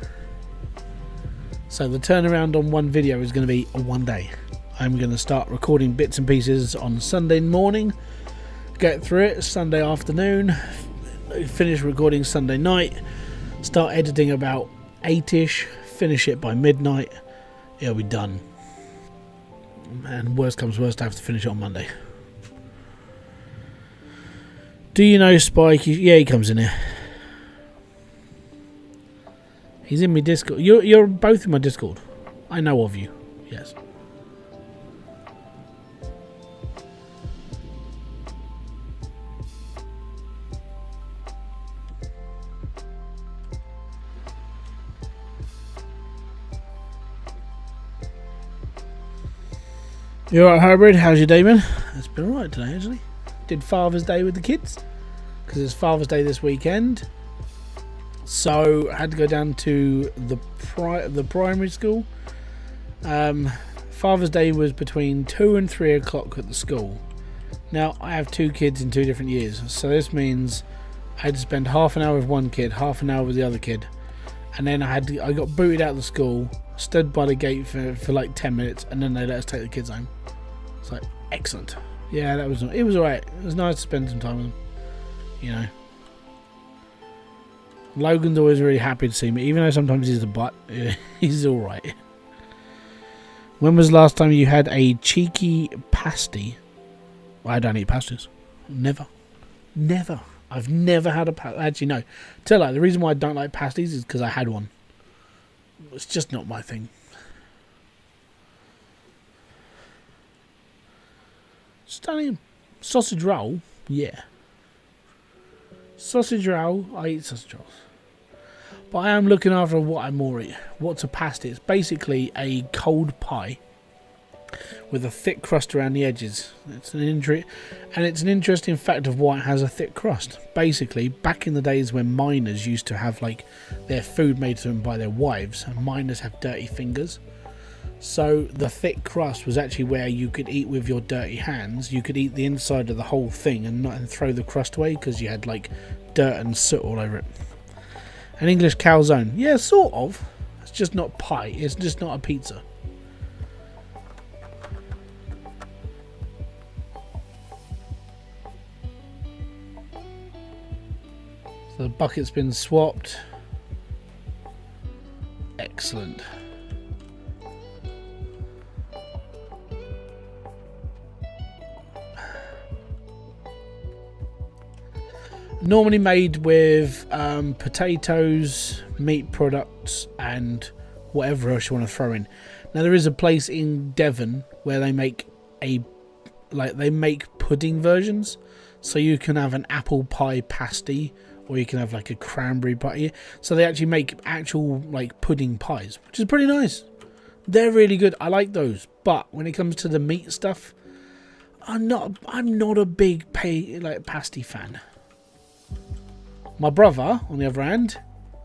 So the turnaround on one video is going to be one day. I'm going to start recording bits and pieces on Sunday morning, get through it Sunday afternoon, finish recording Sunday night, start editing about 8ish, finish it by midnight, it'll be done. And worst comes worst, I have to finish it on Monday. Do you know Spike? Yeah, he comes in here. He's in my Discord. You're both in my Discord. I know of you. Yes. You alright, Hybrid? How's your day been? It's been alright today, actually. Did Father's Day with the kids because it's Father's Day this weekend, so I had to go down to the primary school. Father's Day was between 2 and 3 o'clock at the school. Now I have 2 kids in 2 different years, so this means I had to spend half an hour with one kid, half an hour with the other kid, and then I got booted out of the school, stood by the gate for like 10 minutes, and then they let us take the kids home. It's like excellent. Yeah, it was alright. It was nice to spend some time with him. You know. Logan's always really happy to see me, even though sometimes he's a butt. He's alright. When was the last time you had a cheeky pasty? Well, I don't eat pasties. Never. I've never had a pasty. Actually, no. Tell you, the reason why I don't like pasties is because I had one. It's just not my thing. Stunning. Sausage roll? Yeah. Sausage roll? I eat sausage rolls. But I am looking after what I'm more eating. What's a pasty? It's basically a cold pie with a thick crust around the edges. It's an interesting fact of why it has a thick crust. Basically, back in the days when miners used to have like their food made to them by their wives, and miners have dirty fingers. So the thick crust was actually where you could eat with your dirty hands. You could eat the inside of the whole thing and throw the crust away because you had like dirt and soot all over it. An English calzone. Yeah, sort of. It's just not pie. It's just not a pizza. So the bucket's been swapped. Excellent. Normally made with potatoes, meat products, and whatever else you want to throw in. Now there is a place in Devon where they make pudding versions, so you can have an apple pie pasty, or you can have like a cranberry pie. So they actually make actual like pudding pies, which is pretty nice. They're really good. I like those. But when it comes to the meat stuff, I'm not a big pasty fan. My brother, on the other hand,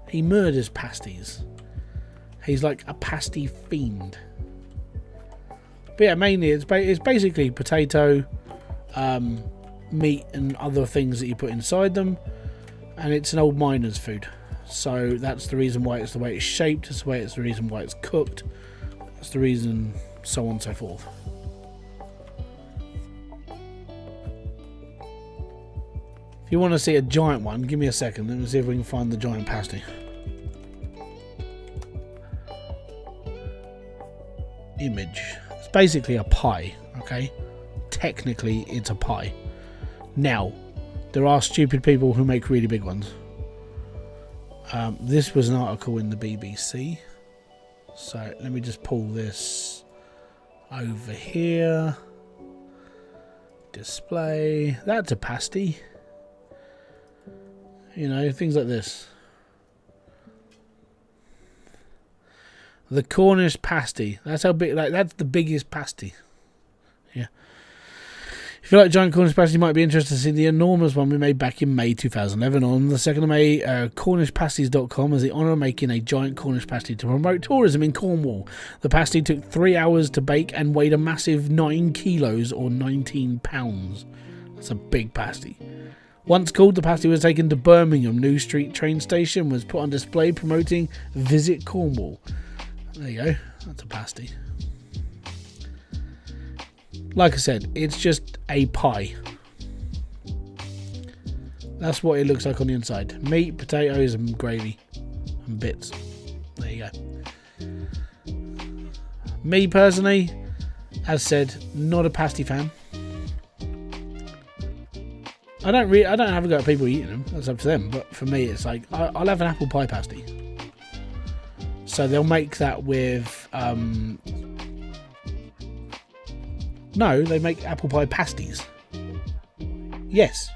he murders pasties. He's like a pasty fiend. But yeah, mainly it's basically potato, meat and other things that you put inside them. And it's an old miner's food. So that's the reason why it's the way it's shaped. It's the reason why it's cooked. That's the reason, so on and so forth. If you want to see a giant one, give me a second. Let me see if we can find the giant pasty. Image. It's basically a pie, okay? Technically, it's a pie. Now, there are stupid people who make really big ones. This was an article in the BBC. So, let me just pull this over here. Display. That's a pasty. You know, things like this. The Cornish pasty. That's how big. That's the biggest pasty. Yeah. If you like giant Cornish pasty, you might be interested to see the enormous one we made back in May 2011. On the 2nd of May, CornishPasties.com has the honour of making a giant Cornish pasty to promote tourism in Cornwall. The pasty took 3 hours to bake and weighed a massive 9 kilos or 19 pounds. That's a big pasty. Once cooled, the pasty was taken to Birmingham New Street train station, was put on display promoting Visit Cornwall. There you go, that's a pasty. Like I said, it's just a pie. That's what it looks like on the inside. Meat, potatoes and gravy and bits. There you go. Me personally, as said, not a pasty fan. I don't have a go at people eating them. That's up to them. But for me, it's like I'll have an apple pie pasty. So they'll make that with no, they make apple pie pasties. Yes.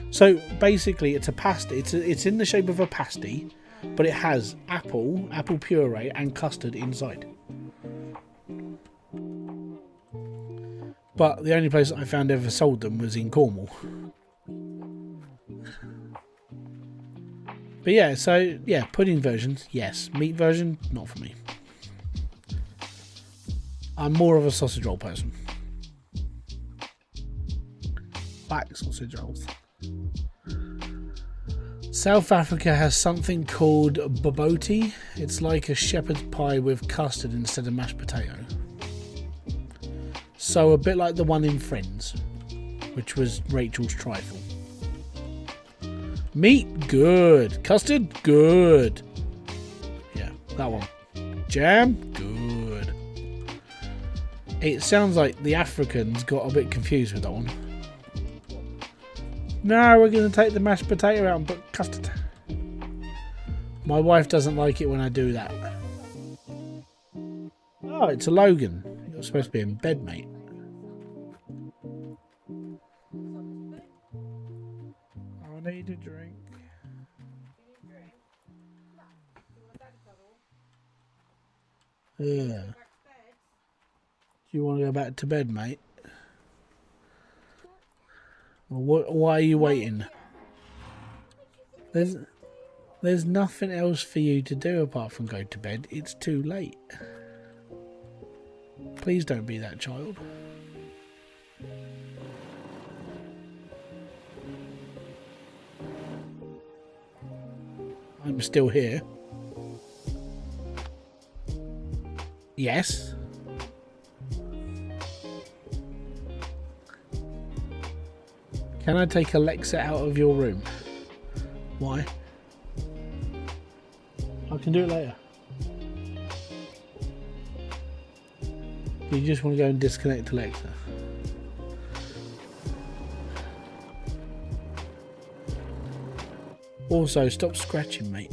So basically, it's a pasty. It's in the shape of a pasty, but it has apple puree, and custard inside. But the only place I found ever sold them was in Cornwall. But yeah, so yeah, pudding versions, yes. Meat version, not for me. I'm more of a sausage roll person. Like sausage rolls. South Africa has something called bobotie. It's like a shepherd's pie with custard instead of mashed potato. So a bit like the one in Friends, which was Rachel's trifle. Meat, good. Custard, good. Yeah, that one. Jam, good. It sounds like the Africans got a bit confused with that one. No, we're going to take the mashed potato out and put custard. My wife doesn't like it when I do that. Oh, it's a Logan. You're supposed to be in bed, mate. I need a drink. Yeah. Do you want to go back to bed, mate? Well, why are you waiting? There's nothing else for you to do apart from go to bed. It's too late. Please don't be that child. I'm still here. Yes. Can I take Alexa out of your room? Why? I can do it later. You just want to go and disconnect Alexa. Also, stop scratching, mate.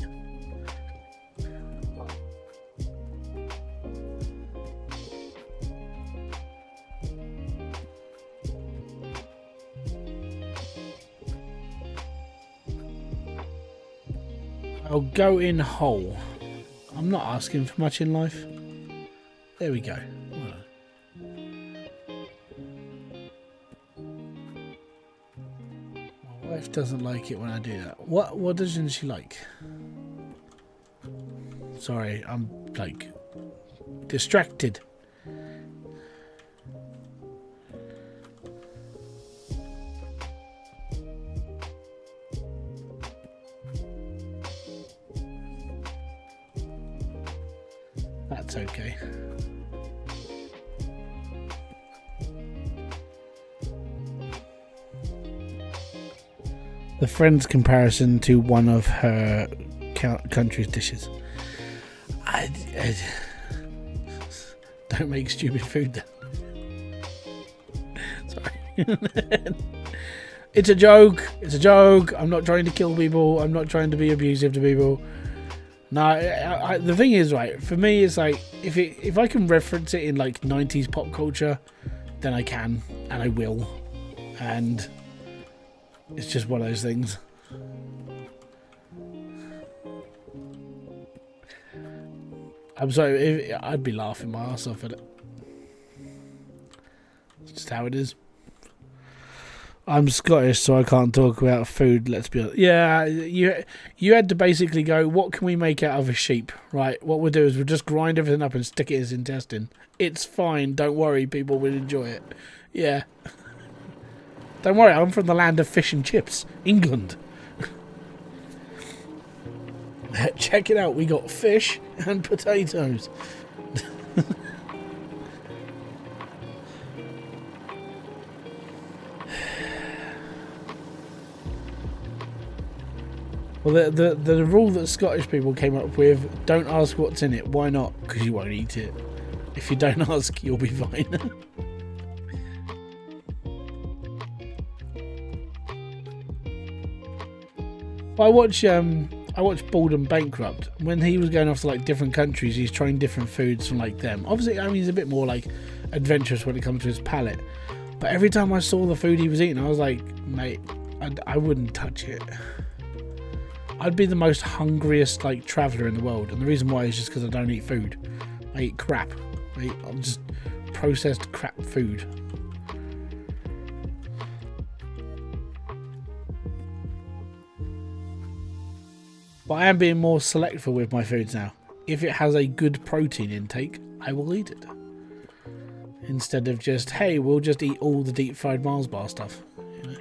I'll go in whole. I'm not asking for much in life. There we go. My wife doesn't like it when I do that. What doesn't she like? Sorry, I'm like distracted. That's okay. The Friends comparison to one of her country's dishes. I don't make stupid food then. Sorry. It's a joke. It's a joke. I'm not trying to kill people. I'm not trying to be abusive to people. No, the thing is, right, for me, it's like, if I can reference it in, like, 90s pop culture, then I can, and I will. And it's just one of those things. I'm sorry, I'd be laughing my ass off at it. It's just how it is. I'm Scottish, so I can't talk about food, let's be honest. Yeah, you had to basically go, what can we make out of a sheep? Right, what we'll do is we'll just grind everything up and stick it as intestine. It's fine, don't worry, people will enjoy it. Yeah. Don't worry, I'm from the land of fish and chips, England. Check it out, we got fish and potatoes. Well, the rule that Scottish people came up with, don't ask what's in it. Why not? Because you won't eat it. If you don't ask, you'll be fine. I watched Bald and Bankrupt. When he was going off to like different countries, he's trying different foods from like them. Obviously, I mean, he's a bit more like adventurous when it comes to his palate. But every time I saw the food he was eating, I was like, mate, I wouldn't touch it. I'd be the most hungriest like traveller in the world, and the reason why is just because I don't eat food. I eat crap. I'm just processed crap food. But I am being more selective with my foods now. If it has a good protein intake, I will eat it. Instead of just, hey, we'll just eat all the deep fried Mars bar stuff. You know?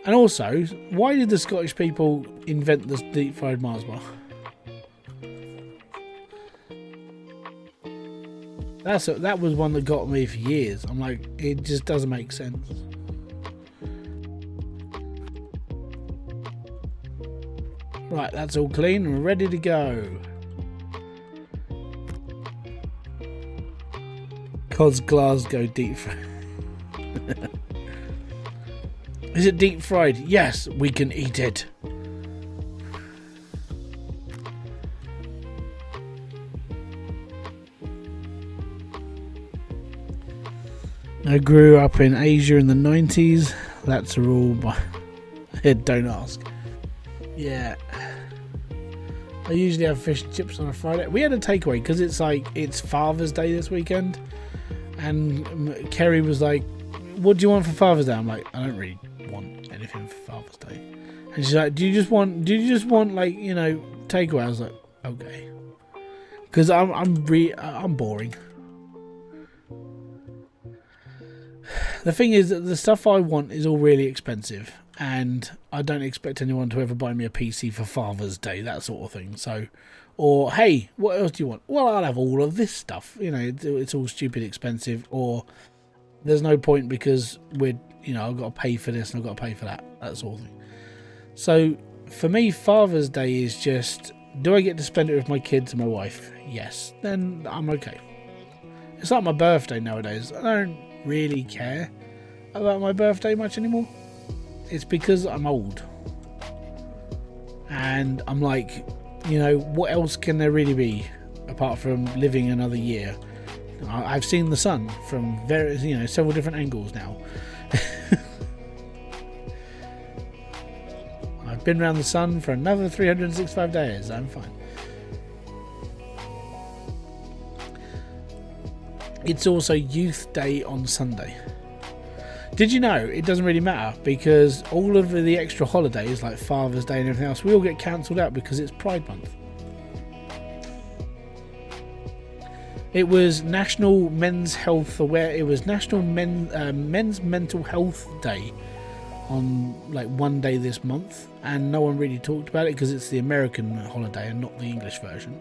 And also, why did the Scottish people invent this deep fried Mars bar? That was one that got me for years. I'm like, it just doesn't make sense. Right, that's all clean and we're ready to go. Cos Glasgow deep fried. Is it deep fried? Yes, we can eat it. I grew up in Asia in the 90s. That's a rule, but don't ask. Yeah. I usually have fish and chips on a Friday. We had a takeaway because it's Father's Day this weekend, and Kerry was like, "What do you want for Father's Day?" I'm like, "I don't really want anything for Father's Day." And she's like, "Do you just want like, you know, takeaway?" I was like, "Okay," because I'm boring. The thing is that the stuff I want is all really expensive, and I don't expect anyone to ever buy me a PC for Father's Day, that sort of thing. So, or hey, what else do you want? Well, I'll have all of this stuff. You know, it's all stupid expensive, or there's no point because I've got to pay for this and I've got to pay for that sort of thing. So for me, Father's Day is just, do I get to spend it with my kids and my wife? Yes, then I'm okay. It's like my birthday nowadays. I don't really care about my birthday much anymore. It's because I'm old, and I'm like, what else can there really be apart from living another year? I've seen the sun from several different angles now. I've been around the sun for another 365 days. I'm fine. It's also Youth Day on Sunday. Did you know it doesn't really matter, because all of the extra holidays like Father's Day and everything else, we all get cancelled out because it's Pride Month. It was National Men's Health Aware. It was National Men's Mental Health Day on like one day this month, and no one really talked about it because it's the American holiday and not the English version.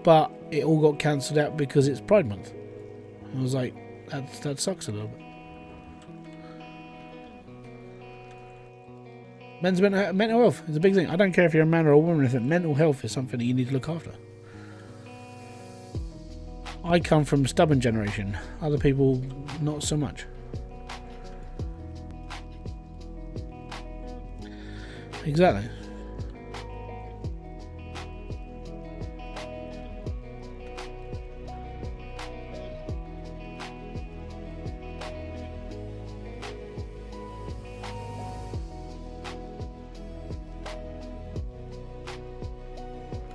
But it all got cancelled out because it's Pride Month. I was like, that sucks a little bit. Men's mental health is a big thing. I don't care if you're a man or a woman, if mental health is something that you need to look after. I come from stubborn generation. Other people, not so much. Exactly.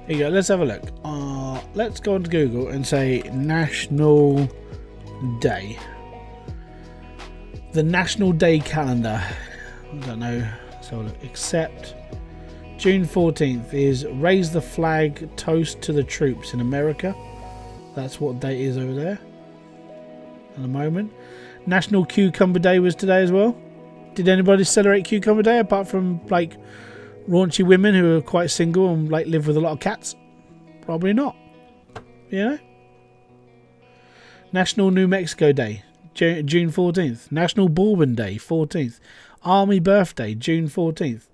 Here you go, let's have a look. Let's go on to Google and say National Day. The National Day calendar. I don't know. Let's have a look. Except June 14th is Raise the Flag, Toast to the Troops in America. That's what date is over there at the moment. National Cucumber Day was today as well. Did anybody celebrate Cucumber Day apart from like raunchy women who are quite single and like live with a lot of cats? Probably not. National New Mexico Day, June 14th. National Bourbon Day, 14th. Army Birthday, June 14th.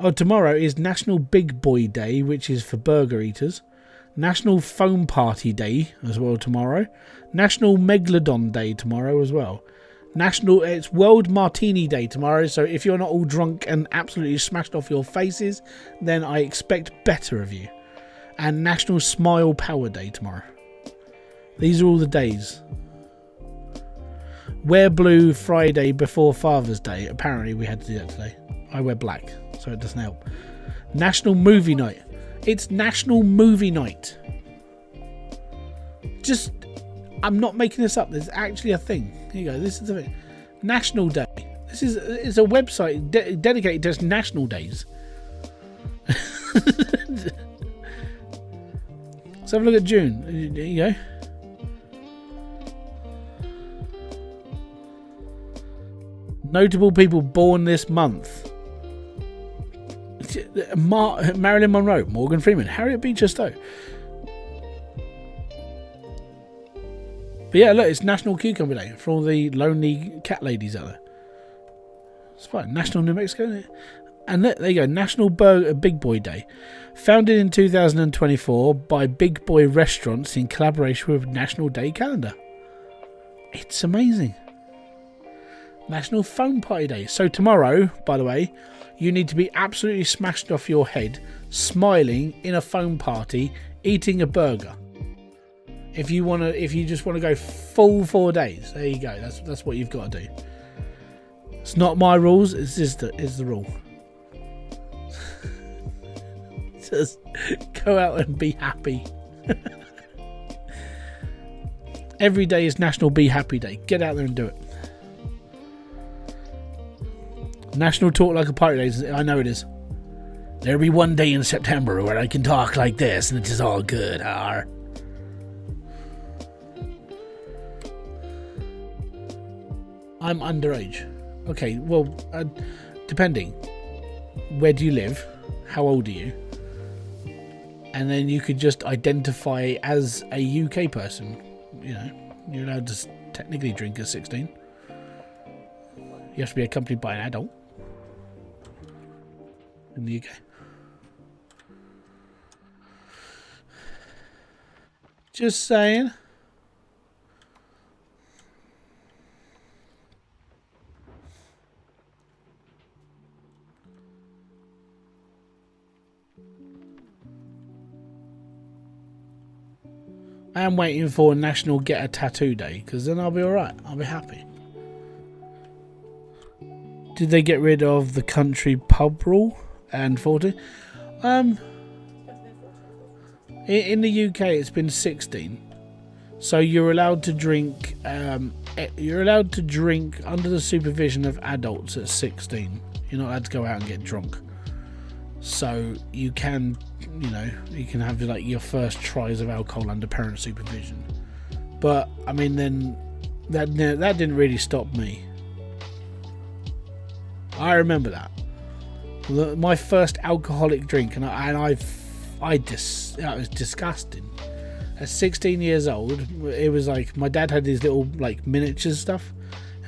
Oh, tomorrow is National Big Boy Day, which is for burger eaters. National Foam Party Day as well tomorrow. National Megalodon Day tomorrow as well. It's World Martini Day tomorrow, so if you're not all drunk and absolutely smashed off your faces, then I expect better of you. And National Smile Power Day tomorrow. These are all the days. Wear blue Friday before Father's Day. Apparently we had to do that today. I wear black, so it doesn't help. National Movie Night. It's National Movie Night. I'm not making this up. There's actually a thing. Here you go. This is the thing. National Day. It's a website dedicated to national days. Let's have a look at June. There you go. Notable people born this month. Marilyn Monroe, Morgan Freeman, Harriet Beecher Stowe. But yeah, look, it's National Cucumber Day for all the lonely cat ladies out there. It's fine. National New Mexico. And there you go, National Big Boy Day. Founded in 2024 by Big Boy Restaurants in collaboration with National Day Calendar. It's amazing. National Foam Party Day. So tomorrow, by the way, you need to be absolutely smashed off your head, smiling in a foam party, eating a burger. If you just want to go full 4 days, there you go. That's what you've got to do. It's not my rules. It's the rule. Just go out and be happy. Every day is National Be Happy Day. Get out there and do it. National Talk Like a Pirate Day. I know it is. There'll be one day in September where I can talk like this and it is all good. I'm underage. Okay, well, depending. Where do you live? How old are you? And then you could just identify as a UK person. You know, you're allowed to technically drink at 16. You have to be accompanied by an adult in the UK. Just saying. I am waiting for National Get a Tattoo Day, because then I'll be alright. I'll be happy. Did they get rid of the country pub rule and 40? In the UK it's been 16. So you're allowed to drink you're allowed to drink under the supervision of adults at 16. You're not allowed to go out and get drunk. So you can, you know, you can have like your first tries of alcohol under parent supervision. But I mean, then that didn't really stop me. I remember that. My first alcoholic drink, and that was disgusting. At 16 years old, it was like my dad had these little like miniatures stuff.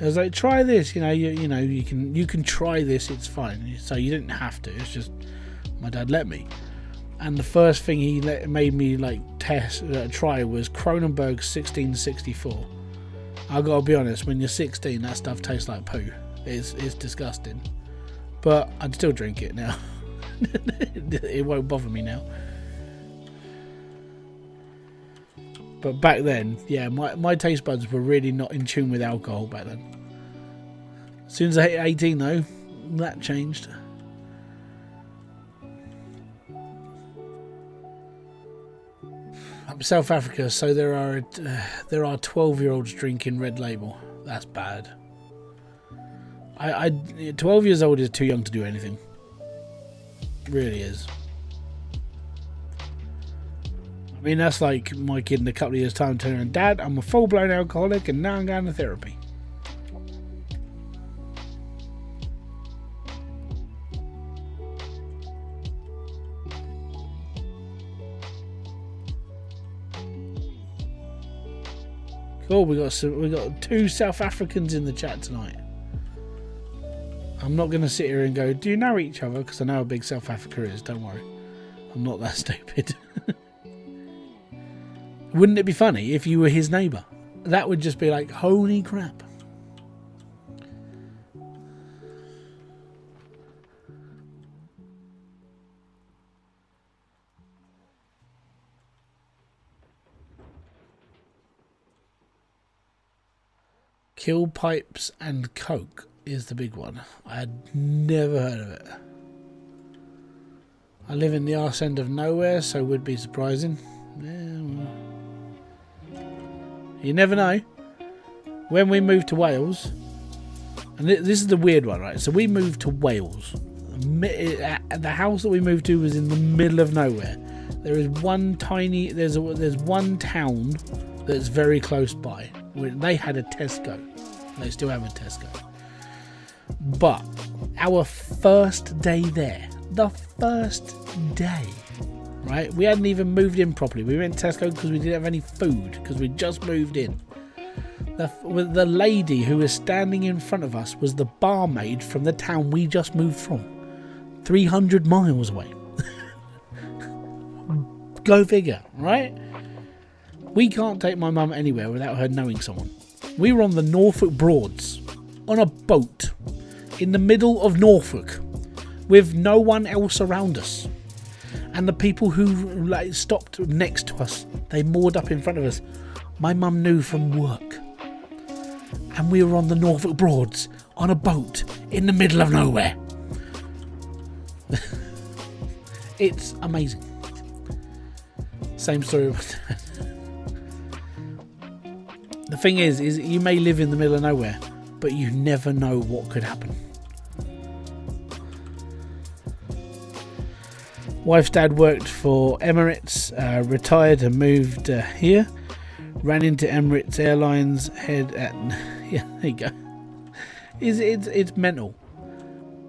I was like, try this, you know, you can try this, it's fine. So you didn't have to. It's just my dad let me. And the first thing he made me like try was Kronenbourg 1664. I gotta be honest, when you're 16, that stuff tastes like poo. It's disgusting. But I'd still drink it now. It won't bother me now. But back then, yeah, my taste buds were really not in tune with alcohol back then. As soon as I hit 18 though, that changed. Up South Africa, so there are 12-year-olds drinking Red Label. That's bad. 12 years old is too young to do anything. Really is. I mean, that's like my kid in a couple of years' time telling him, Dad, I'm a full-blown alcoholic and now I'm going to therapy. Cool, we got 2 South Africans in the chat tonight. I'm not going to sit here and go, do you know each other? Because I know how big South Africa is, don't worry. I'm not that stupid. Wouldn't it be funny if you were his neighbour? That would just be like, holy crap. Kill pipes and coke is the big one. I had never heard of it. I live in the arse end of nowhere, so it would be surprising. Yeah, well. You never know. When we moved to Wales, and this is the weird one, right? So we moved to Wales. The house that we moved to was in the middle of nowhere. There is one tiny. There's one town that's very close by. They had a Tesco. They still have a Tesco. But our first day there, the first day, right? We hadn't even moved in properly. We went to Tesco because we didn't have any food because we just moved in. The lady who was standing in front of us was the barmaid from the town we just moved from. 300 miles away. Go figure, right? We can't take my mum anywhere without her knowing someone. We were on the Norfolk Broads on a boat in the middle of Norfolk with no one else around us. And the people who stopped next to us, they moored up in front of us. My mum knew from work. And we were on the Norfolk Broads on a boat in the middle of nowhere. It's amazing. Same story with the thing is you may live in the middle of nowhere, but you never know what could happen. Wife's dad worked for Emirates, retired and moved here. Ran into Emirates Airlines head at yeah, there you go. It's mental.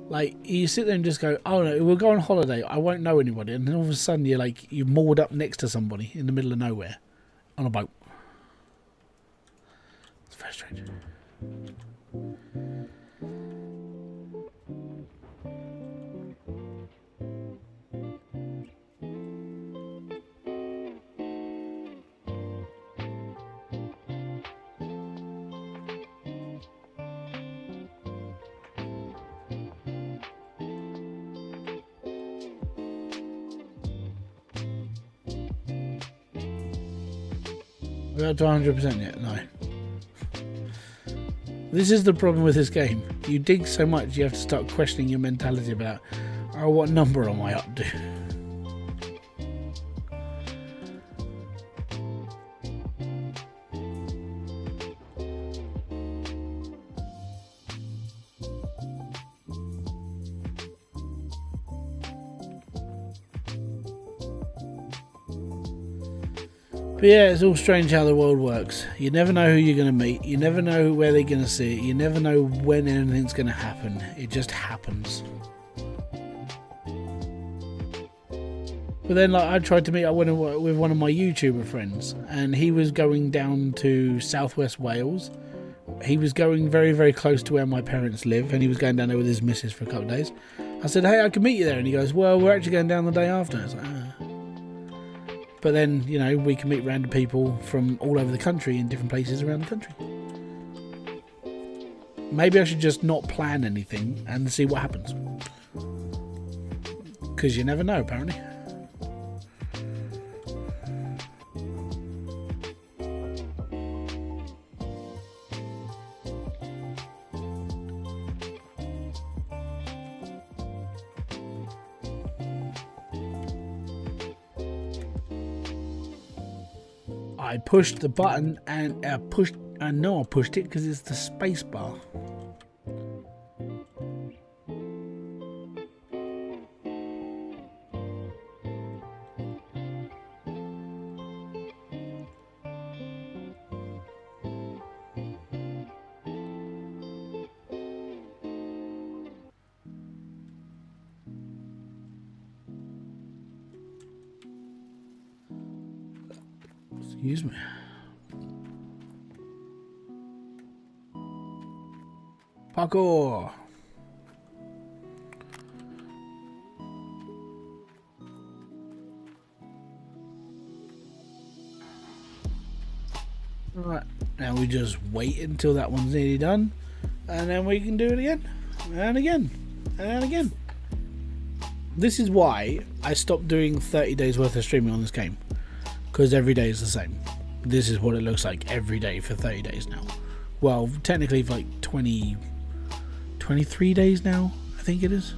Like, you sit there and just go, oh no, we'll go on holiday, I won't know anybody, and then all of a sudden you're moored up next to somebody in the middle of nowhere on a boat. It's very strange. We're up to 100% yet? No. This is the problem with this game. You dig so much, you have to start questioning your mentality about, oh, what number am I up to? But yeah, it's all strange how the world works. You never know who you're going to meet. You never know where they're going to see it. You never know when anything's going to happen. It just happens. But then, like, I tried to meet up with one of my YouTuber friends, and he was going down to southwest Wales. He was going very, very close to where my parents live, and he was going down there with his missus for a couple of days. I said, hey, I can meet you there. And he goes, well, we're actually going down the day after. I was like, But then, you know, we can meet random people from all over the country in different places around the country. Maybe I should just not plan anything and see what happens. Because you never know, apparently. I pushed the button and I know I pushed it because it's the space bar. Excuse me. Parkour. Right, now we just wait until that one's nearly done, and then we can do it again, and again, and again. This is why I stopped doing 30 days worth of streaming on this game. Because every day is the same. This is what it looks like every day for 30 days now. Well, technically for like 23 days now, I think it is.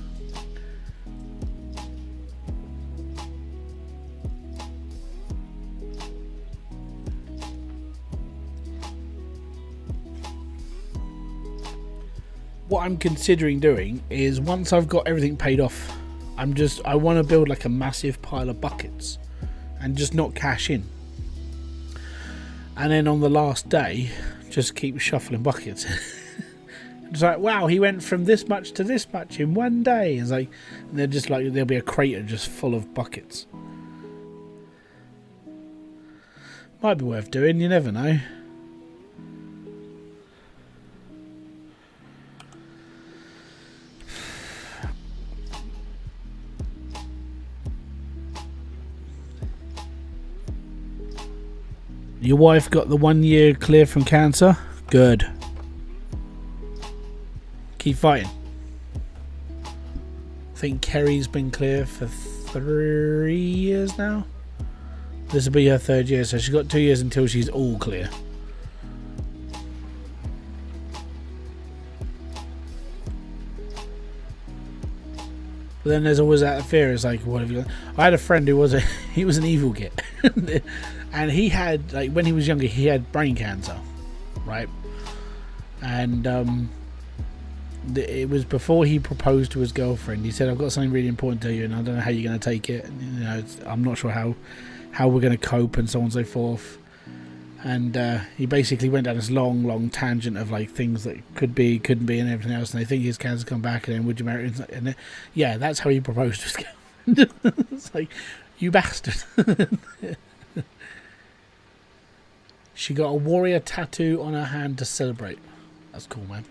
What I'm considering doing is, once I've got everything paid off, I want to build like a massive pile of buckets and just not cash in, and then on the last day just keep shuffling buckets. It's like, wow, he went from this much to this much in one day. It's like, and they're just like, there'll be a crater just full of buckets. Might be worth doing, you never know. Your wife got the 1 year clear from cancer? Good. Keep fighting. I think Kerry's been clear for 3 years now. This will be her 3rd year, so she's got 2 years until she's all clear. But then there's always that fear. It's like, what have you done? I had a friend who was he was an evil git, and he had, like, when he was younger, he had brain cancer, right? And it was before he proposed to his girlfriend. He said, "I've got something really important to tell you, and I don't know how you're going to take it. And, I'm not sure how we're going to cope, and so on and so forth." And he basically went down this long tangent of like things that could be, couldn't be, and everything else. And they think his cancer's come back, and then would you marry? And yeah, that's how he proposed to his girlfriend. It's like, you bastard. She got a warrior tattoo on her hand to celebrate. That's cool, man.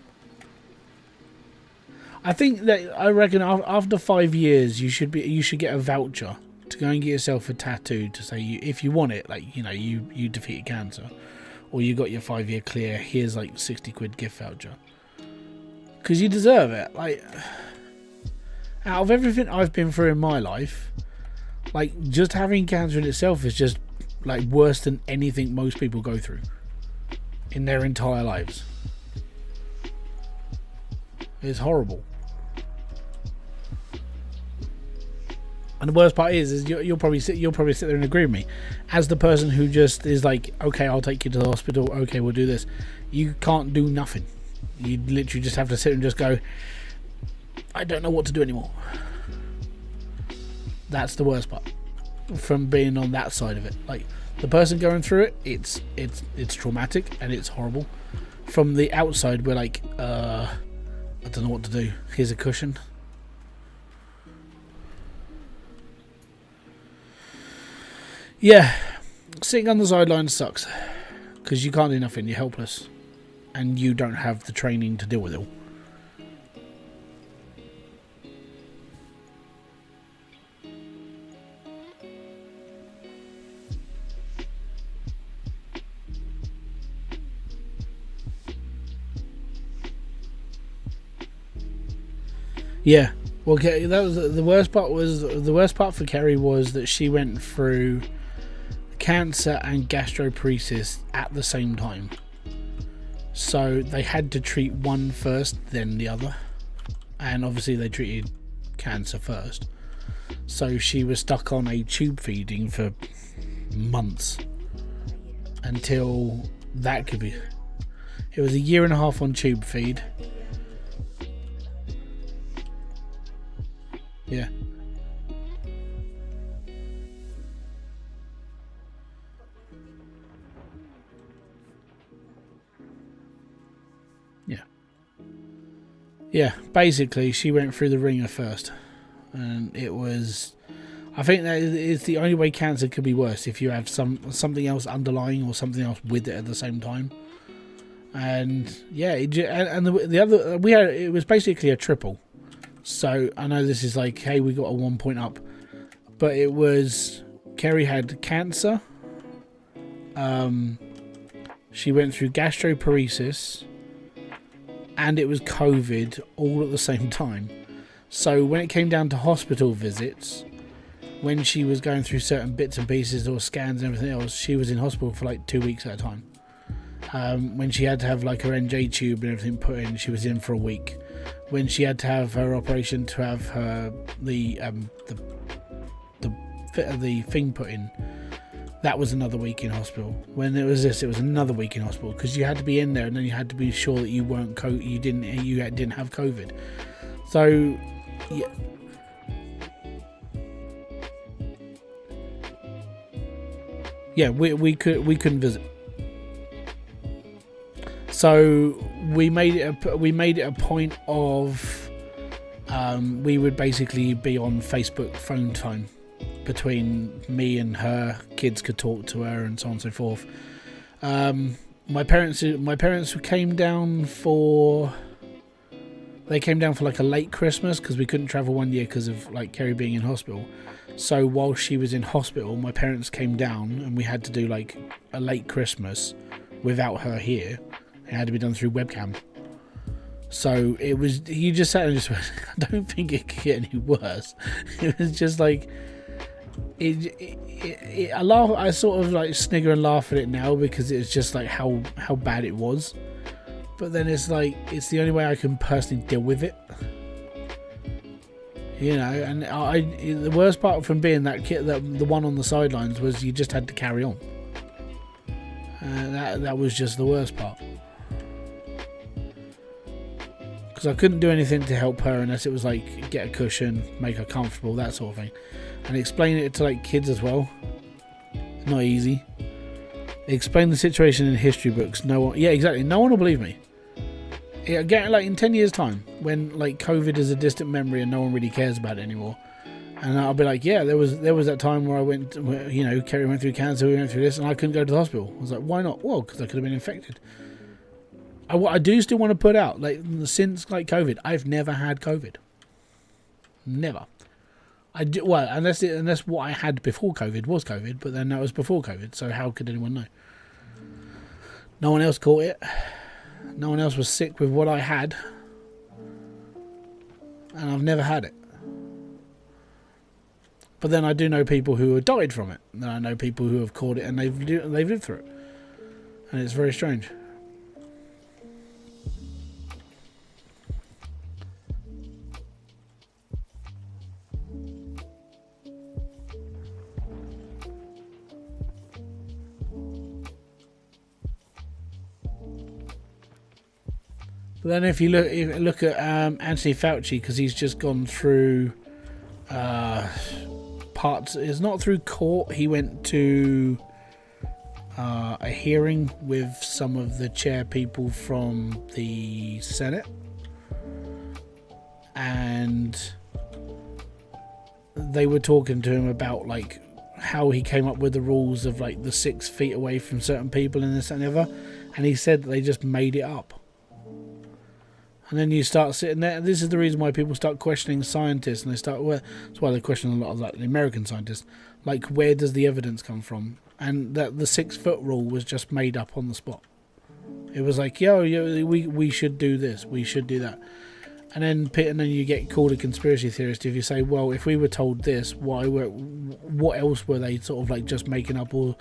I reckon after 5 years you should get a voucher to go and get yourself a tattoo to say if you want it, like, you defeated cancer, or you got your 5-year clear. Here's like 60 quid gift voucher, because you deserve it. Like, out of everything I've been through in my life, like, just having cancer in itself is just like worse than anything most people go through in their entire lives. It's horrible. And the worst part is you'll probably sit there and agree with me, as the person who just is like, okay, I'll take you to the hospital, okay, we'll do this. You can't do nothing. You literally just have to sit and just go, I don't know what to do anymore. That's the worst part from being on that side of it. Like, the person going through it, it's traumatic and it's horrible. From the outside, we're like, I don't know what to do. Here's a cushion. Yeah, sitting on the sideline sucks, because you can't do nothing. You're helpless, and you don't have the training to deal with it all. Yeah, well, okay, that was the worst part. The worst part for Kerry was that she went through cancer and gastroparesis at the same time, so they had to treat one first, then the other, and obviously they treated cancer first. So she was stuck on a tube feeding for months until that could be. It was a year and a half on tube feed. Yeah. Yeah, basically she went through the ringer first, and it was, I think that is the only way cancer could be worse, if you have something else underlying or something else with it at the same time. And yeah, the other, it was basically a triple. So I know this is like, hey, we got a 1 point up, but it was, Kerry had cancer, she went through gastroparesis, and it was COVID all at the same time. So when it came down to hospital visits, when she was going through certain bits and pieces or scans and everything else, she was in hospital for like 2 weeks at a time. When she had to have like her NJ tube and everything put in, she was in for a week. When she had to have her operation to have her the thing put in, that was another week in hospital. When it was another week in hospital, because you had to be in there, and then you had to be sure that you weren't you didn't have COVID. So yeah, we couldn't visit. So we made it a point of we would basically be on Facebook phone time between me and her. Kids could talk to her and so on and so forth. My parents came down for like a late Christmas, because we couldn't travel one year because of like Kerry being in hospital. So while she was in hospital, my parents came down and we had to do like a late Christmas without her here. It had to be done through webcam. So it was, you just sat and just went, I don't think it could get any worse. It was just like, I laugh. I sort of like snigger and laugh at it now, because it's just like how bad it was. But then it's like, it's the only way I can personally deal with it. You know, and the worst part from being that kid, the one on the sidelines, was you just had to carry on. That was just the worst part. Because I couldn't do anything to help her unless it was like get a cushion, make her comfortable, that sort of thing. And explain it to like kids as well. Not easy. Explain the situation in history books. No one, yeah, exactly. No one will believe me. Again, like in 10 years' time, when like COVID is a distant memory and no one really cares about it anymore, and I'll be like, yeah, there was that time where I went, you know, Kerry went through cancer, we went through this, and I couldn't go to the hospital. I was like, why not? Well, because I could have been infected. I do still want to put out, like, since like COVID, I've never had COVID. Never. I do, well, unless what I had before COVID was COVID, but then that was before COVID. So how could anyone know? No one else caught it. No one else was sick with what I had, and I've never had it. But then I do know people who have died from it. And I know people who have caught it and they've lived through it, and it's very strange. But then if you look at Anthony Fauci, because he's just gone through parts. It's not through court. He went to a hearing with some of the chair people from the Senate, and they were talking to him about like how he came up with the rules of like the 6 feet away from certain people and this and the other, and he said that they just made it up. And then you start sitting there. This is the reason why people start questioning scientists, and they start. Well, that's why they question a lot of like the American scientists. Like, where does the evidence come from? And that the 6 foot rule was just made up on the spot. It was like, we should do this, we should do that, and then you get called a conspiracy theorist if you say, well, if we were told this, what else were they sort of like just making up or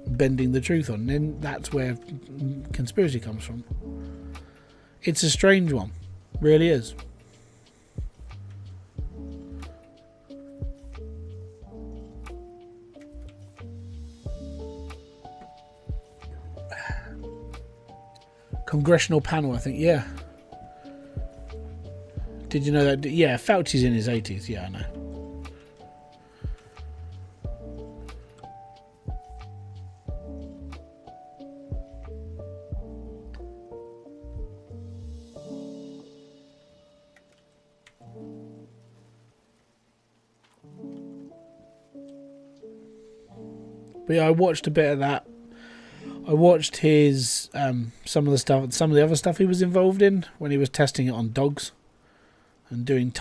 bending the truth on? And then that's where conspiracy comes from. It's a strange one, really is. Congressional panel, I think, yeah. Did you know that? Yeah, Fauci's in his 80s, yeah, I know. But yeah, I watched a bit of that. I watched his some of the other stuff he was involved in when he was testing it on dogs, and doing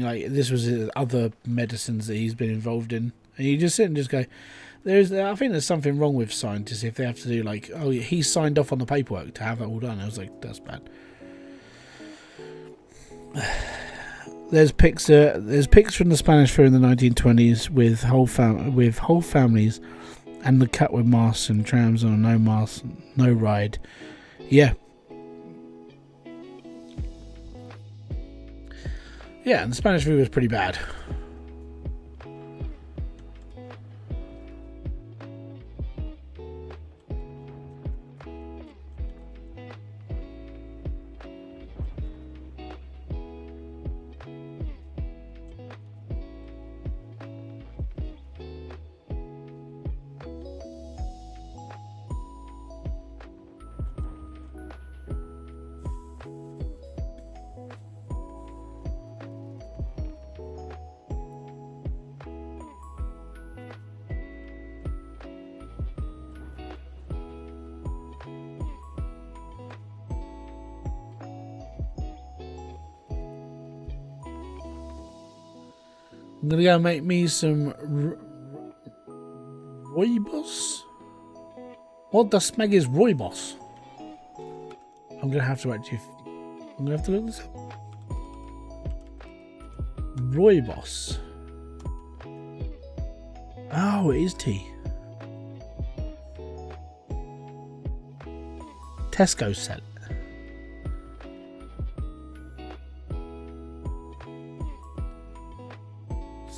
like this was his other medicines that he's been involved in. And you just sit and just go, I think there's something wrong with scientists if they have to do like, oh, he signed off on the paperwork to have that all done. I was like, that's bad. There's pics from the Spanish flu in the 1920s with whole families, and the cut with masks and trams on no mask, no ride. Yeah. Yeah, and the Spanish flu was pretty bad. I'm gonna go make me some rooibos. What the smeg is rooibos? I'm gonna have to look this up. Rooibos. Oh, it is tea. Tesco sell it.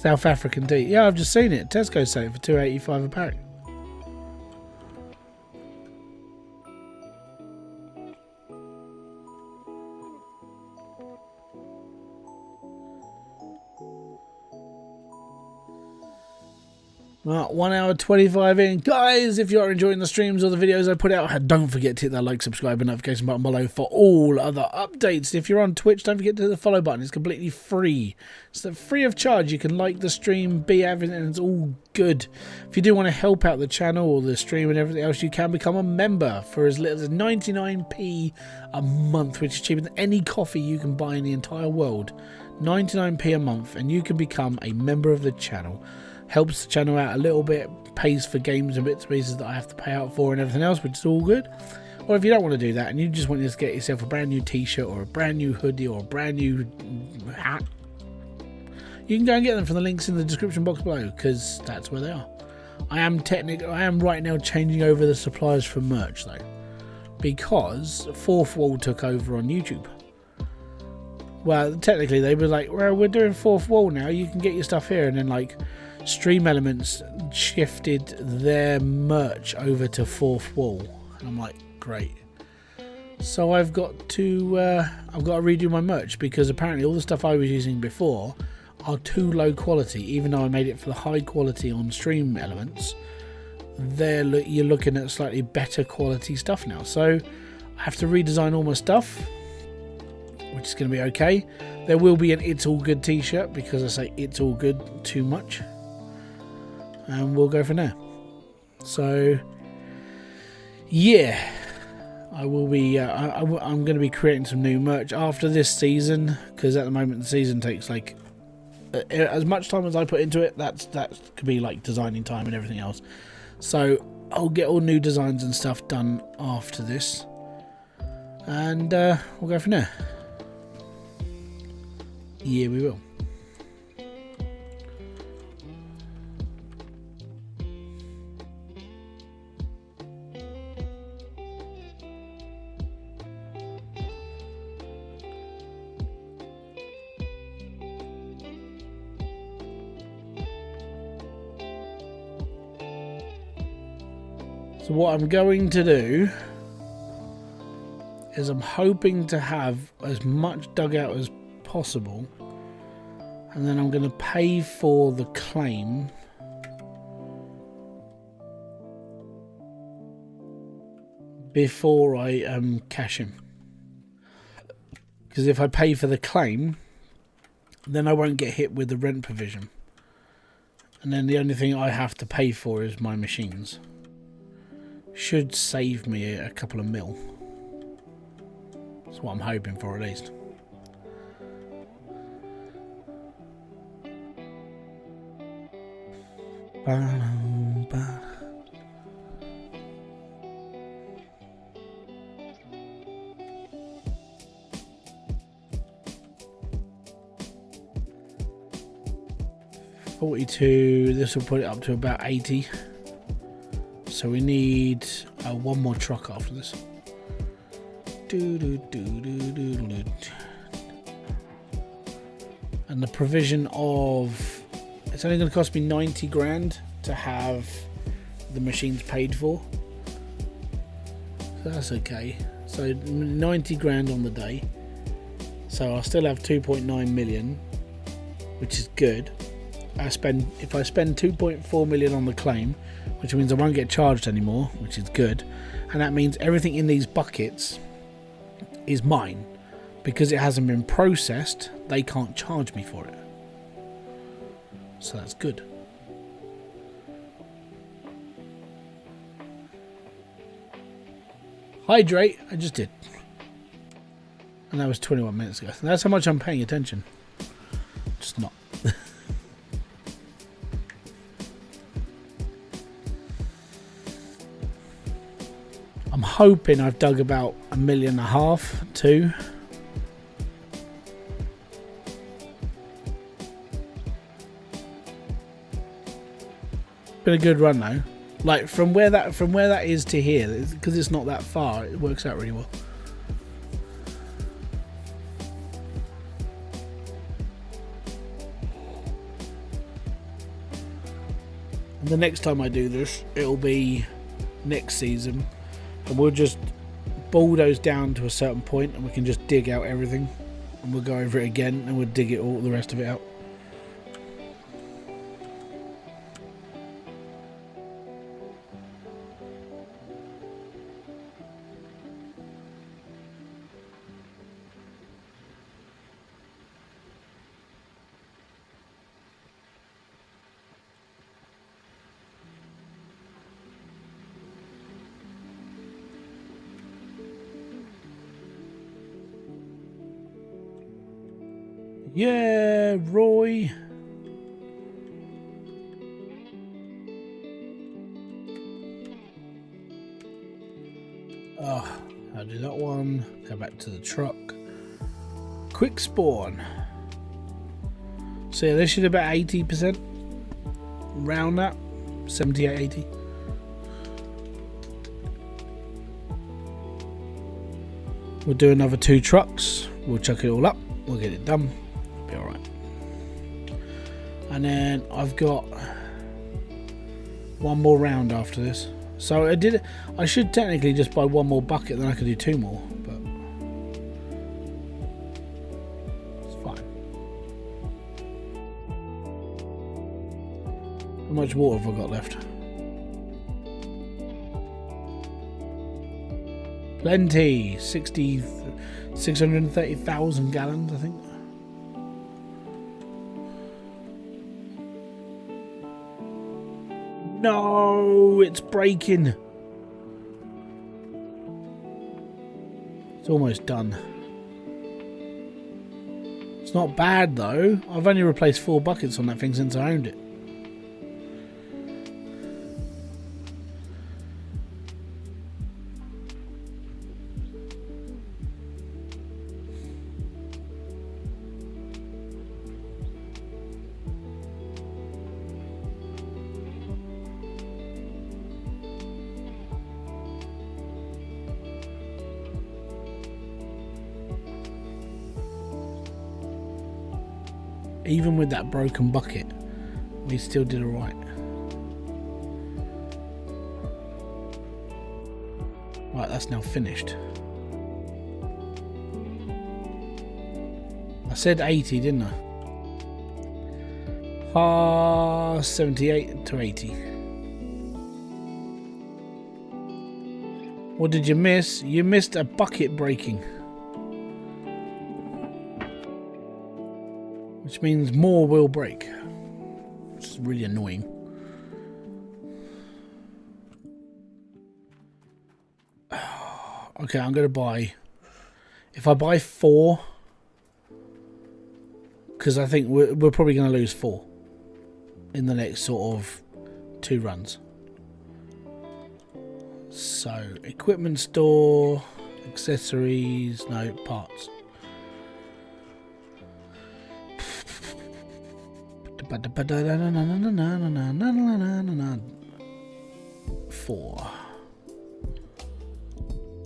South African tea. Yeah, I've just seen it. Tesco's selling it for $2.85 a pack. Well, 1 hour 25 in. Guys, if you're enjoying the streams or the videos I put out, don't forget to hit that like, subscribe and notification button below for all other updates. If you're on Twitch, don't forget to hit the follow button. It's completely free. It's free of charge. You can like the stream, be everything, and it's all good. If you do want to help out the channel or the stream and everything else, you can become a member for as little as 99p a month, which is cheaper than any coffee you can buy in the entire world. 99p a month, and you can become a member of the channel. Helps the channel out a little bit, pays for games and bits and pieces that I have to pay out for and everything else, which is all good. Or if you don't want to do that and you just want to get yourself a brand new t-shirt or a brand new hoodie or a brand new hat, you can go and get them from the links in the description box below, because that's where they are. I am right now changing over the suppliers for merch though, because Fourth Wall took over on YouTube. Well, technically they were like, well, we're doing Fourth Wall now, you can get your stuff here, and then like Stream Elements shifted their merch over to Fourth Wall, and I'm like, great. So I've got to redo my merch, because apparently all the stuff I was using before are too low quality. Even though I made it for the high quality on Stream Elements, you're looking at slightly better quality stuff now. So I have to redesign all my stuff, which is going to be okay. There will be an It's All Good t-shirt, because I say it's all good too much, and we'll go from there. So yeah, I will be I'm going to be creating some new merch after this season, because at the moment the season takes like as much time as I put into it. That could be like designing time and everything else. So I'll get all new designs and stuff done after this, and we'll go from there. Yeah, we will. So what I'm going to do is I'm hoping to have as much dug out as possible, and then I'm going to pay for the claim before I cash in, because if I pay for the claim, then I won't get hit with the rent provision, and then the only thing I have to pay for is my machines. Should save me a couple of mil. That's what I'm hoping for, at least. $42. This will put it up to about 80. So we need one more truck after this. And the provision of, it's only going to cost me 90 grand to have the machines paid for. So that's okay. So 90 grand on the day. So I'll still have 2.9 million, which is good. If I spend 2.4 million on the claim, which means I won't get charged anymore, which is good, and that means everything in these buckets is mine. Because it hasn't been processed, they can't charge me for it. So that's good. Hydrate, I just did. And that was 21 minutes ago. That's how much I'm paying attention. Just not. I'm hoping I've dug about 1.5 million, 2. Been a good run though. Like from where that is to here, because it's not that far, it works out really well. the next time I do this, it'll be next season, and we'll just bulldoze down to a certain point and we can just dig out everything, and we'll go over it again and we'll dig it all the rest of it out. Yeah, Roy. Oh, I'll do that one. Go back to the truck. Quick spawn. So yeah, this should be about 80%. Round that. 78, 80. We'll do another 2 trucks. We'll chuck it all up. We'll get it done. Be alright. And then I've got one more round after this. So I should technically just buy one more bucket, then I could do 2 more, but it's fine. How much water have I got left? Plenty. 630,000 gallons, I think. No, it's breaking. It's almost done. It's not bad though. I've only replaced 4 buckets on that thing since I owned it. Even with that broken bucket, we still did alright. Right, that's now finished. I said 80, didn't I? 78 to 80. What did you miss? You missed a bucket breaking. Which means more will break. Which is really annoying. Okay, I'm going to buy... If I buy 4... Because I think we're probably going to lose 4. In the next sort of 2 runs. So, equipment store... Accessories... No, parts. 4.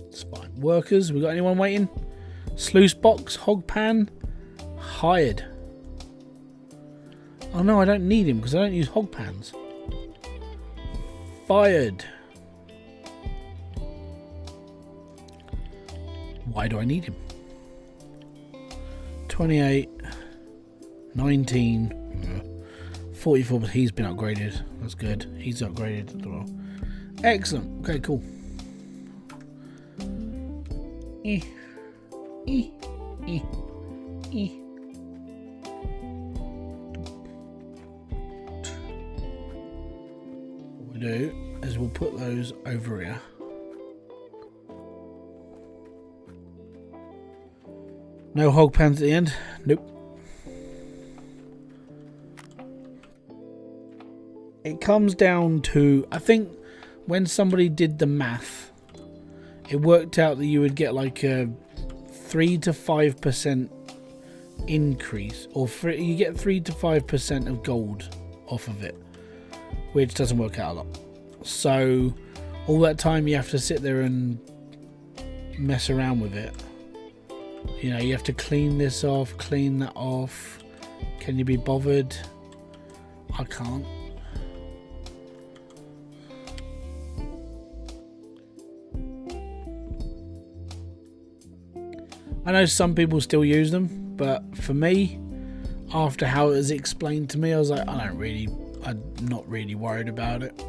It's fine. Workers, we got anyone waiting? Sluice box, hog pan, hired. Oh no, I don't need him because I don't use hog pans. Fired. Why do I need him? 28, 19. 44, but he's been upgraded. That's good. He's upgraded as well. Excellent. Okay, cool. What we'll do is we'll put those over here. No hog pans at the end? Nope. It comes down to, I think when somebody did the math, it worked out that you would get like a 3 to 5% increase, or you get 3 to 5% of gold off of it, which doesn't work out a lot. So all that time you have to sit there and mess around with it. You know, you have to clean this off, clean that off. Can you be bothered? I can't. I know some people still use them, but for me, after how it was explained to me, I was like, I'm not really worried about it.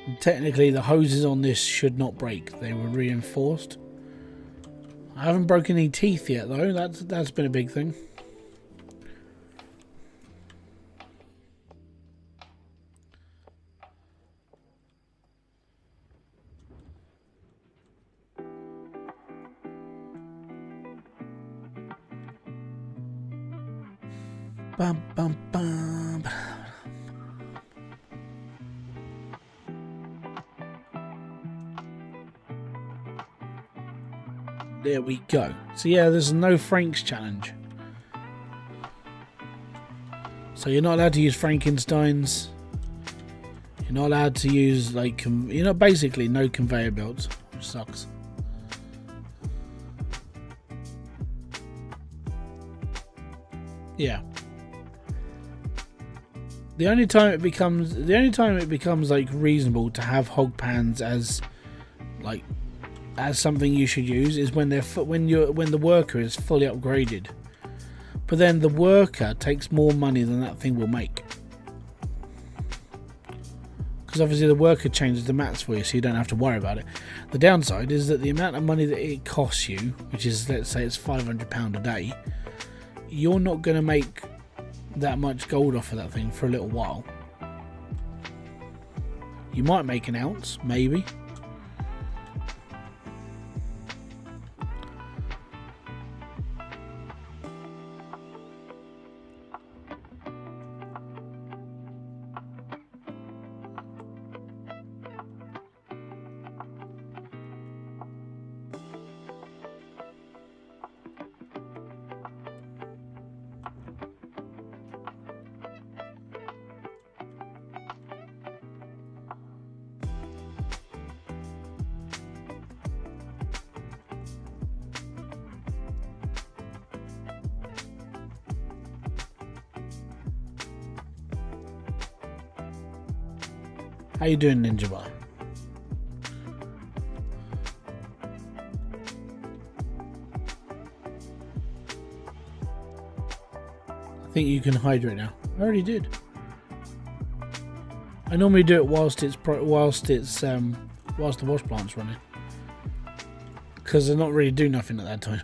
And technically, the hoses on this should not break. They were reinforced. I haven't broken any teeth yet, though. That's been a big thing. Bum, bum, bum. There we go. So yeah, there's no Frank's challenge. So you're not allowed to use Frankensteins. You're not allowed to use basically no conveyor belts, which sucks. Yeah. The only time it becomes like reasonable to have hog pans as something you should use is when the worker is fully upgraded. But then the worker takes more money than that thing will make. Because obviously the worker changes the mats for you, so you don't have to worry about it. The downside is that the amount of money that it costs you, which is, let's say it's £500 a day, you're not going to make that much gold off of that thing for a little while. You might make an ounce, maybe. How you doing, Ninja Bar? I think you can hydrate now. I already did. I normally do it whilst the wash plant's running, because they're not really doing nothing at that time.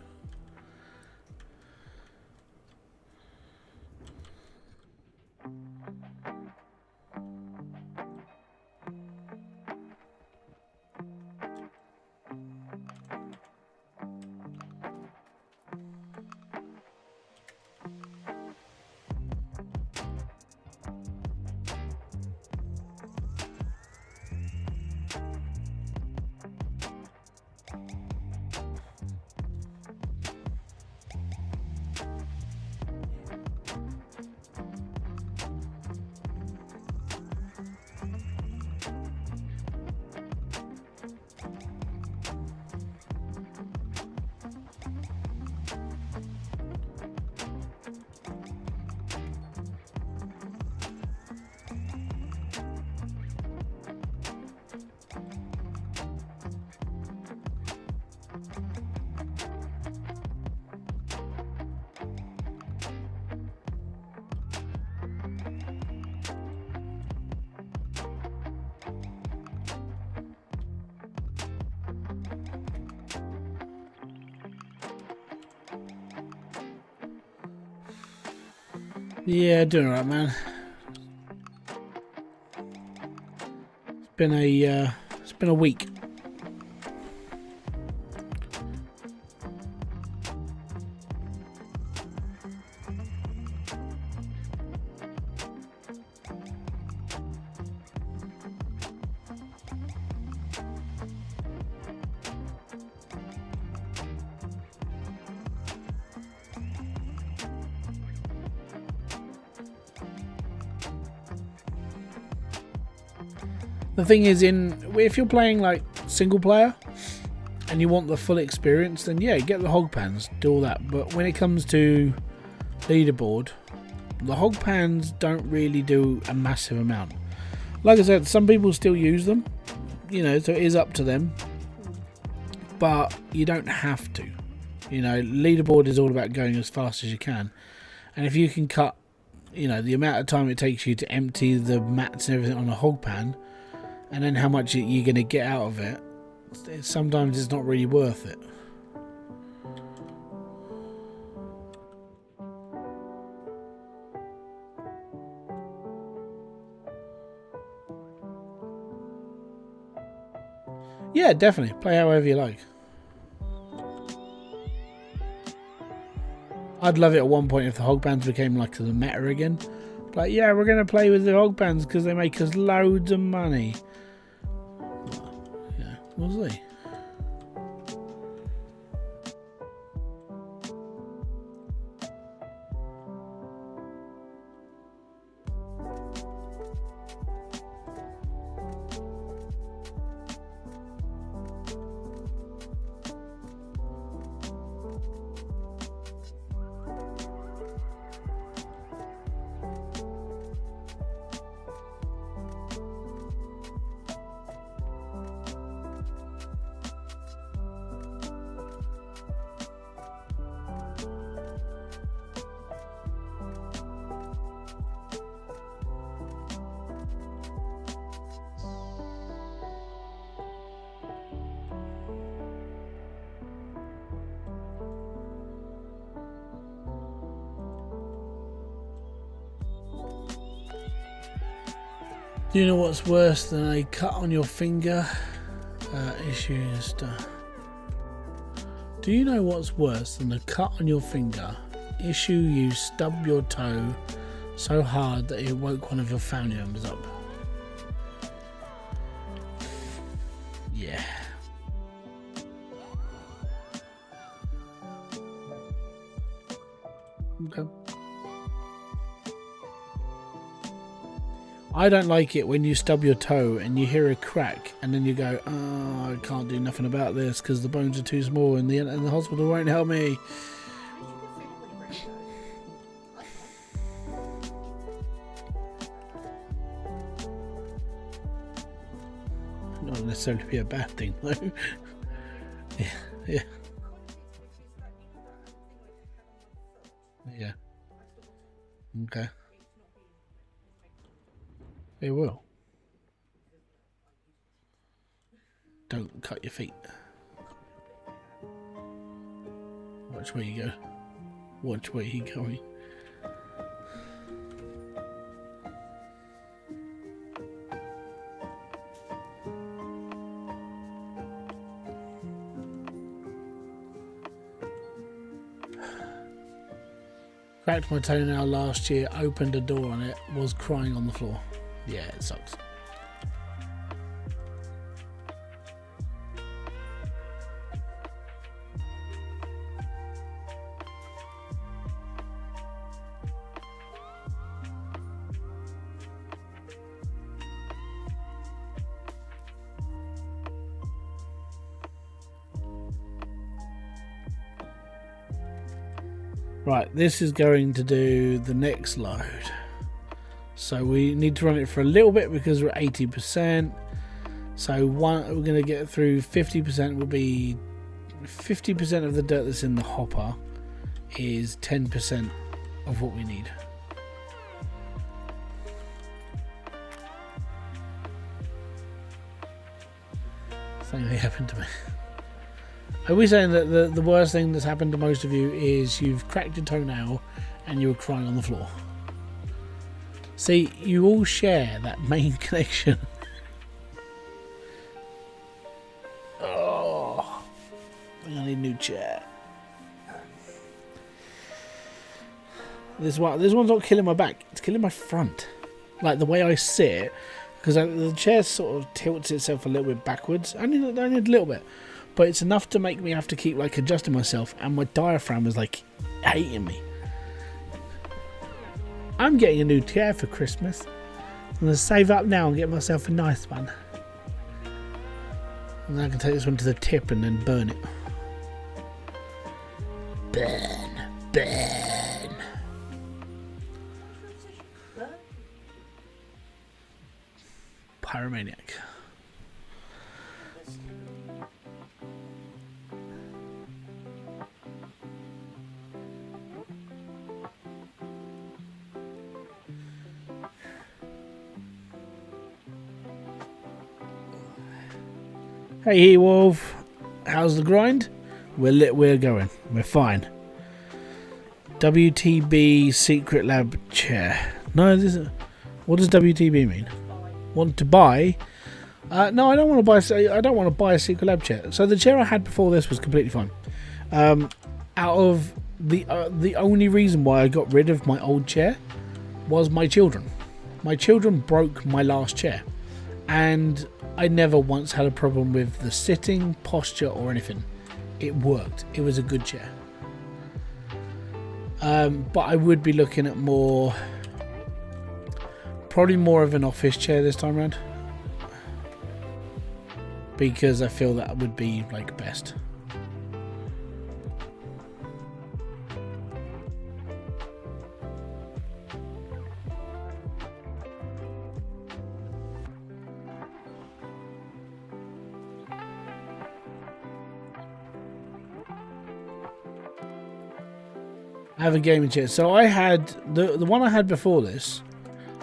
Yeah, doing alright, man. It's been a week. The thing is, if you're playing like single player, and you want the full experience, then yeah, get the hog pans, do all that. But when it comes to leaderboard, the hog pans don't really do a massive amount. Like I said, some people still use them, you know, so it is up to them, but you don't have to. You know, leaderboard is all about going as fast as you can, and if you can cut, you know, the amount of time it takes you to empty the mats and everything on a hog pan, and then how much you're going to get out of it, sometimes it's not really worth it. Yeah, definitely. Play however you like. I'd love it at one point if the hog bands became like the meta again. Like, yeah, we're going to play with the hog bands because they make us loads of money. Yeah, we'll see. Do you know what's worse than a cut on your finger? Issues. Do you know what's worse than a cut on your finger? Issue you stub your toe so hard that it woke one of your family members up. Yeah. Okay. I don't like it when you stub your toe and you hear a crack and then you go, oh, I can't do nothing about this because the bones are too small and the hospital won't help me. Not necessarily be a bad thing though. Yeah. Yeah. Okay. It will. Don't cut your feet. Watch where you go. Watch where you're going. Cracked my toenail last year, opened a door on it, was crying on the floor. Yeah, it sucks. Right, this is going to do the next load. So we need to run it for a little bit because we're at 80%. So we're going to get through 50% will be 50% of the dirt that's in the hopper is 10% of what we need. Something happened to me. Are we saying that the worst thing that's happened to most of you is you've cracked your toenail and you were crying on the floor? See, you all share that main connection. Oh, I need a new chair. This one's not killing my back, it's killing my front. Like the way I sit, because the chair sort of tilts itself a little bit backwards. Only a little bit. But it's enough to make me have to keep like adjusting myself, and my diaphragm is like hating me. I'm getting a new chair for Christmas. I'm going to save up now and get myself a nice one. And then I can take this one to the tip and then burn it. Burn. Pyromaniac. Hey Wolf, how's the grind? We're going. We're fine. WTB Secret Lab chair. No, this is. What does WTB mean? Want to buy? No, I don't want to buy. I don't want to buy a Secret Lab chair. So the chair I had before this was completely fine. Out of the only reason why I got rid of my old chair was my children. My children broke my last chair, and I never once had a problem with the sitting, posture, or anything. It worked. It was a good chair. But I would be looking at probably more of an office chair this time around, because I feel that would be like best. I have a gaming chair. So I had the one I had before this.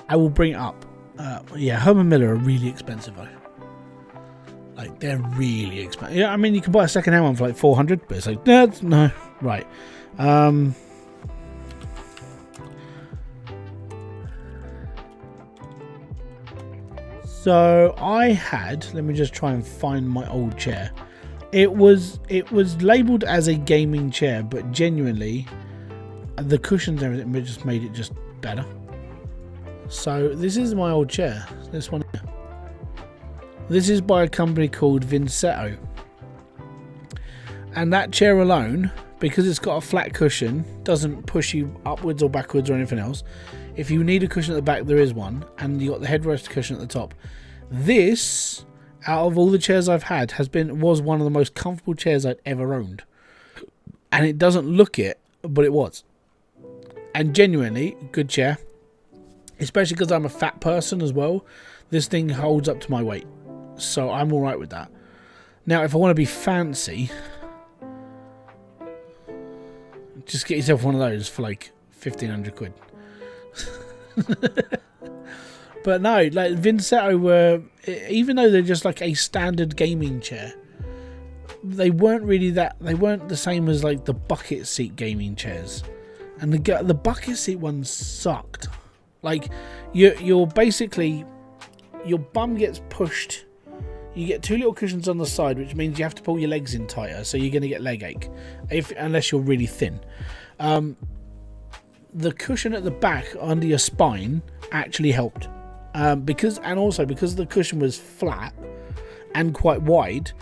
I will bring it up. Yeah, Herman Miller are really expensive though. Like they're really expensive. Yeah, I mean you can buy a second-hand one for like 400, but it's like no, right. So I had. Let me just try and find my old chair. It was labelled as a gaming chair, but genuinely, the cushions and everything just made it just better. So this is my old chair. This one here. This is by a company called Vinsetto. And that chair alone, because it's got a flat cushion, doesn't push you upwards or backwards or anything else. If you need a cushion at the back, there is one. And you got the headrest cushion at the top. This, out of all the chairs I've had, was one of the most comfortable chairs I'd ever owned. And it doesn't look it, but it was. And genuinely, good chair. Especially because I'm a fat person as well. This thing holds up to my weight. So I'm alright with that. Now, if I want to be fancy, just get yourself one of those for like 1,500 quid. But no, like Vinsetto were, even though they're just like a standard gaming chair, they weren't the same as like the bucket seat gaming chairs. And the bucket seat ones sucked. Like you're basically, your bum gets pushed. You get two little cushions on the side, which means you have to pull your legs in tighter, so you're going to get leg ache, unless you're really thin. The cushion at the back under your spine actually helped, because the cushion was flat and quite wide.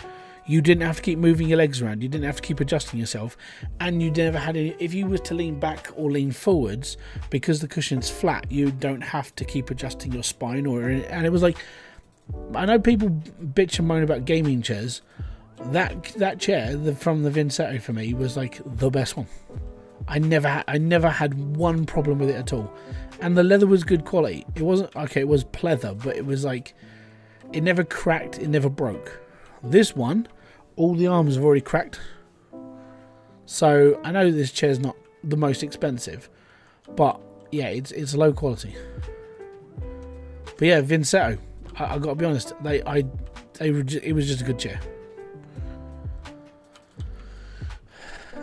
You didn't have to keep moving your legs around. You didn't have to keep adjusting yourself. And you never had any... If you were to lean back or lean forwards, because the cushion's flat, you don't have to keep adjusting your spine. And it was like... I know people bitch and moan about gaming chairs. That chair from the Vinsetto for me was like the best one. I never had one problem with it at all. And the leather was good quality. It wasn't... Okay, it was pleather, but it was like... It never cracked. It never broke. This one, all the arms have already cracked. So I know this chair's not the most expensive, but yeah, it's low quality. But yeah, Vinsetto, I got to be honest, it was just a good chair.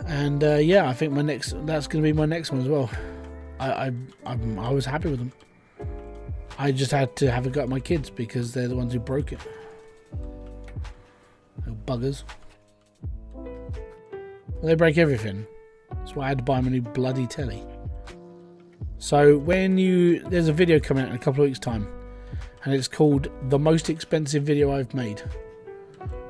And yeah, I think that's going to be my next one as well. I was happy with them. I just had to have a go at my kids because they're the ones who broke it. Buggers. They break everything. That's why I had to buy them a new bloody telly. So there's a video coming out in a couple of weeks' time, and it's called The Most Expensive Video I've Made.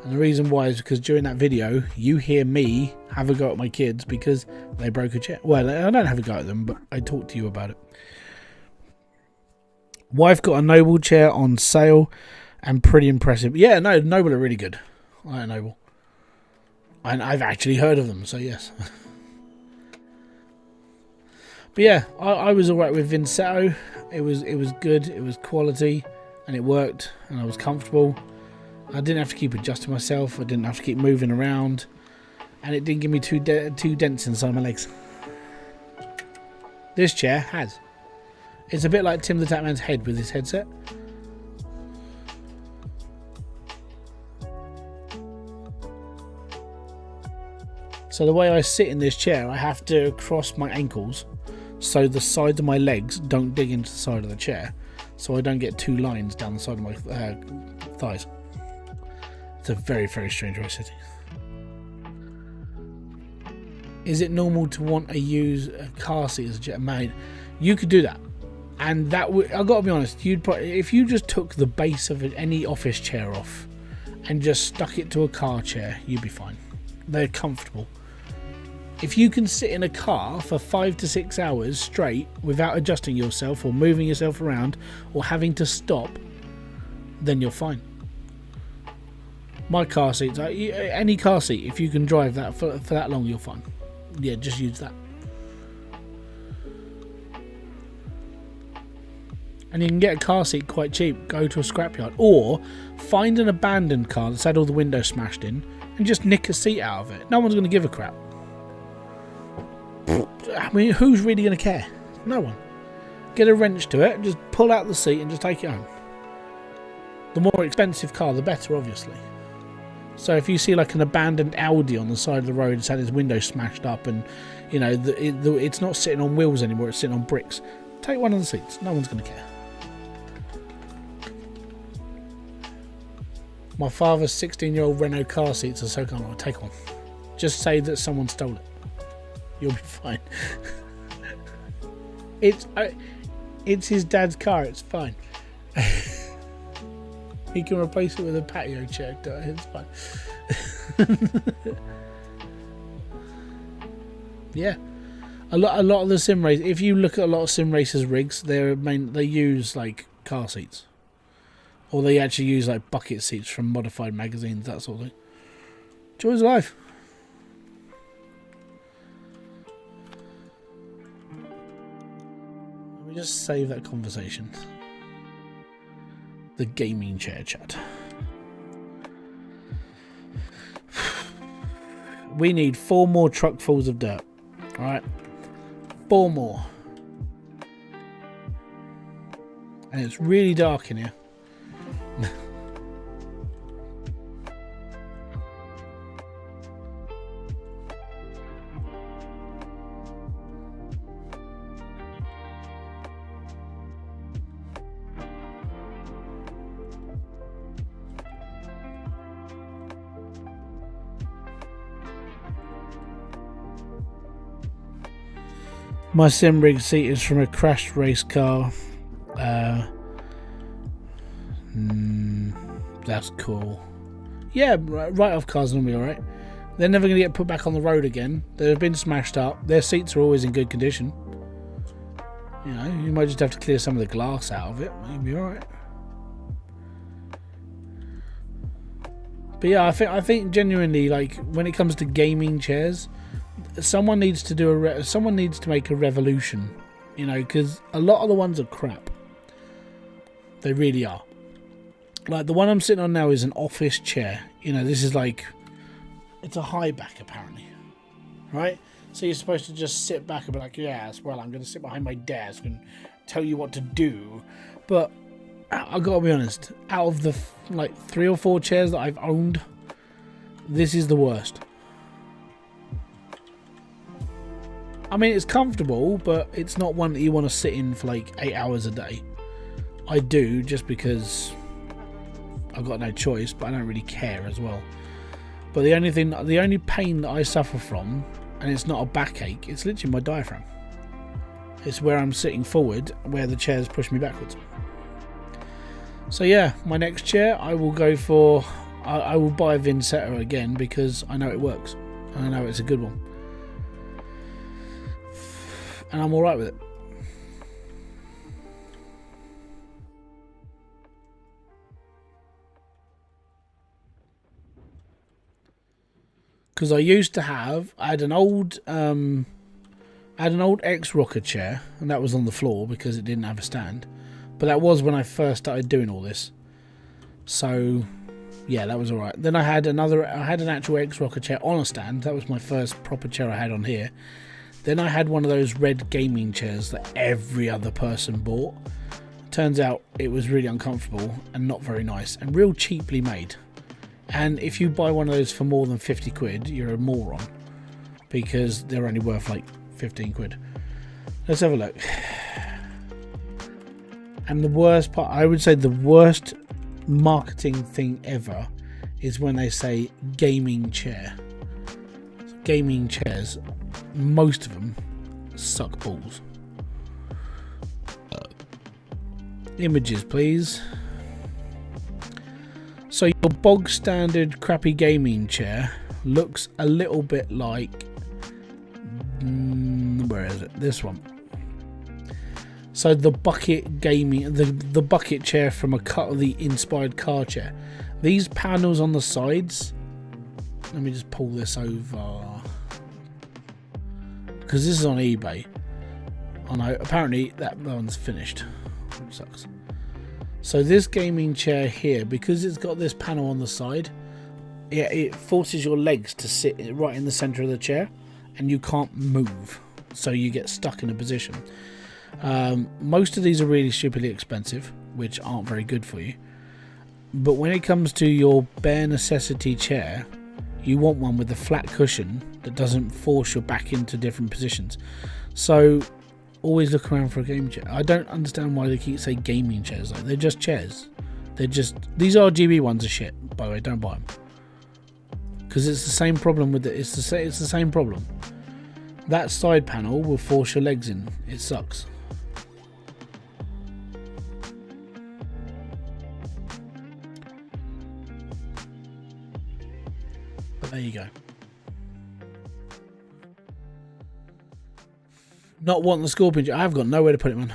And the reason why is because during that video, you hear me have a go at my kids because they broke a chair. Well, I don't have a go at them, but I talk to you about it. Wife got a Noble chair on sale and pretty impressive. Yeah, no, Noble are really good. I don't know. And I've actually heard of them, so yes. But yeah, I was alright with Vinsetto. It was good, it was quality, and it worked, and I was comfortable. I didn't have to keep adjusting myself, I didn't have to keep moving around, and it didn't give me two dents inside my legs. This chair has. It's a bit like Tim the Tatman's head with his headset. So the way I sit in this chair, I have to cross my ankles so the sides of my legs don't dig into the side of the chair, so I don't get two lines down the side of my thighs. It's a very, very strange way of sitting. Is it normal to want to use a car seat as a chair? Mate, you could do that, and that would, I've got to be honest, you'd probably, if you just took the base of any office chair off and just stuck it to a car chair, you'd be fine. They're comfortable. If you can sit in a car for 5 to 6 hours straight without adjusting yourself or moving yourself around or having to stop, then you're fine. My car seats, any car seat, if you can drive that for that long, you're fine. Yeah, just use that. And you can get a car seat quite cheap. Go to a scrapyard or find an abandoned car that's had all the windows smashed in and just nick a seat out of it. No one's going to give a crap. I mean, who's really going to care? No one. Get a wrench to it, just pull out the seat and just take it home. The more expensive car, the better, obviously. So if you see like an abandoned Audi on the side of the road, it's had its window smashed up and, you know, it's not sitting on wheels anymore, it's sitting on bricks. Take one of the seats. No one's going to care. My father's 16-year-old Renault car seats are so comfortable. Take one. Just say that someone stole it. You'll be fine. It's his dad's car. It's fine. He can replace it with a patio chair. It's fine. Yeah, a lot of the sim race. If you look at a lot of sim racers' rigs, they use like car seats, or they actually use like bucket seats from modified magazines, that sort of thing. Joys of life. Let me just save that conversation. The gaming chair chat. We need 4 more truckfuls of dirt. Alright? 4 more. And it's really dark in here. My sim rig seat is from a crashed race car. That's cool. Yeah, write-off cars are normally alright. They're never going to get put back on the road again. They've been smashed up. Their seats are always in good condition. You know, you might just have to clear some of the glass out of it. You'll be alright. But yeah, I think genuinely, like, when it comes to gaming chairs, someone needs to make a revolution, you know, because a lot of the ones are crap. They really are. Like the one I'm sitting on now is an office chair. You know, this is like, it's a high back apparently, right? So you're supposed to just sit back and be like, yes, well, I'm going to sit behind my desk and tell you what to do. But I've got to be honest, out of the like 3 or 4 chairs that I've owned, this is the worst. I mean, it's comfortable, but it's not one that you want to sit in for like 8 hours a day. I do, just because I've got no choice, but I don't really care as well. But the only pain that I suffer from, and it's not a backache, it's literally my diaphragm. It's where I'm sitting forward, where the chairs push me backwards. So yeah, my next chair, I will go for, I will buy a Vinsetto again, because I know it works, and I know it's a good one. And I'm alright with it. Because I used to have, I had an old X-Rocker chair, and that was on the floor because it didn't have a stand. But that was when I first started doing all this. So, yeah, that was alright. Then I had an actual X-Rocker chair on a stand. That was my first proper chair I had on here. Then I had one of those red gaming chairs that every other person bought. Turns out it was really uncomfortable and not very nice and real cheaply made. And if you buy one of those for more than 50 quid, you're a moron. Because they're only worth like 15 quid. Let's have a look. And the worst part, I would say the worst marketing thing ever is when they say gaming chair. So gaming chairs, most of them suck balls. Images, please. So your bog standard crappy gaming chair looks a little bit like where is it? This one. So the bucket gaming, the bucket chair from the inspired car chair. These panels on the sides. Let me just pull this over because this is on eBay. I know. Apparently that one's finished. Which sucks. So this gaming chair here, because it's got this panel on the side, it forces your legs to sit right in the center of the chair, and you can't move. So you get stuck in a position. Most of these are really stupidly expensive, which aren't very good for you. But when it comes to your bare necessity chair, you want one with a flat cushion that doesn't force your back into different positions. So always look around for a gaming chair. I don't understand why they keep saying gaming chairs. Like, they're just chairs. These RGB ones are shit. By the way, don't buy them because it's the same problem with it. It's the same problem. That side panel will force your legs in. It sucks. But there you go. Not wanting the scorpion chair. I've got nowhere to put it, man.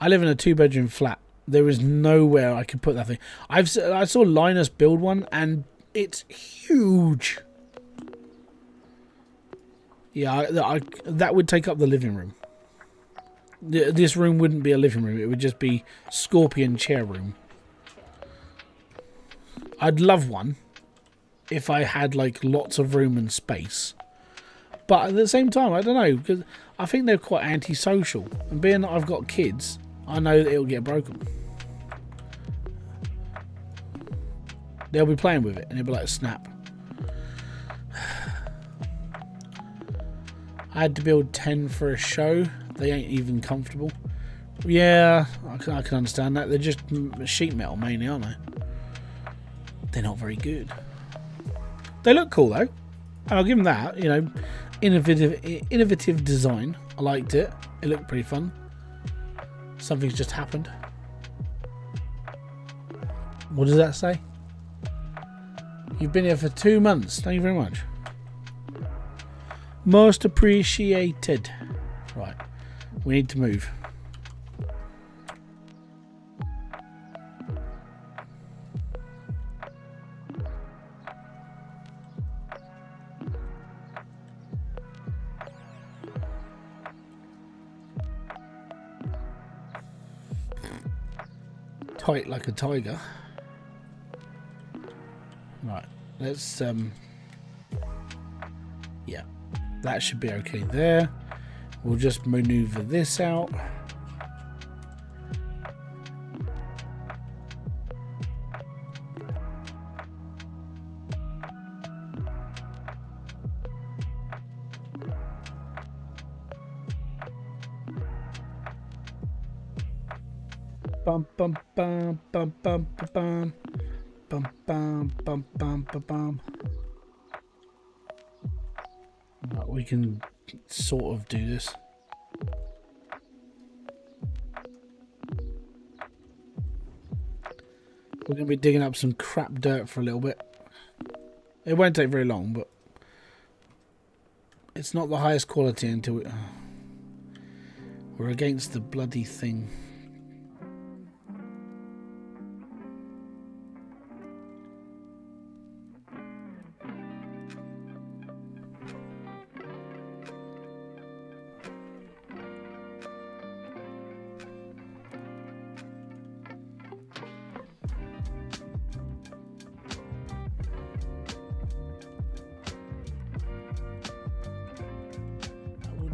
I live in a 2-bedroom flat. There is nowhere I could put that thing. I saw Linus build one, and it's huge. Yeah, that would take up the living room. This room wouldn't be a living room. It would just be scorpion chair room. I'd love one if I had like lots of room and space. But at the same time, I don't know, because I think they're quite antisocial. And being that I've got kids, I know that it'll get broken. They'll be playing with it and it'll be like snap. I had to build 10 for a show. They ain't even comfortable. Yeah, I can understand that. They're just sheet metal mainly, aren't they? They're not very good. They look cool though. I'll give them that. You know, innovative design. I liked it. It looked pretty fun. Something's just happened. What does that say? You've been here for 2 months. Thank you very much. Most appreciated. Right. We need to move. Tight like a tiger. Right. Let's yeah. That should be okay there. We'll just maneuver this out. Bum bum bum bum bum bum bum bum bum bum bum bum. Right, we can sort of do this. We're going to be digging up some crap dirt for a little bit. It won't take very long, but it's not the highest quality until we're against the bloody thing.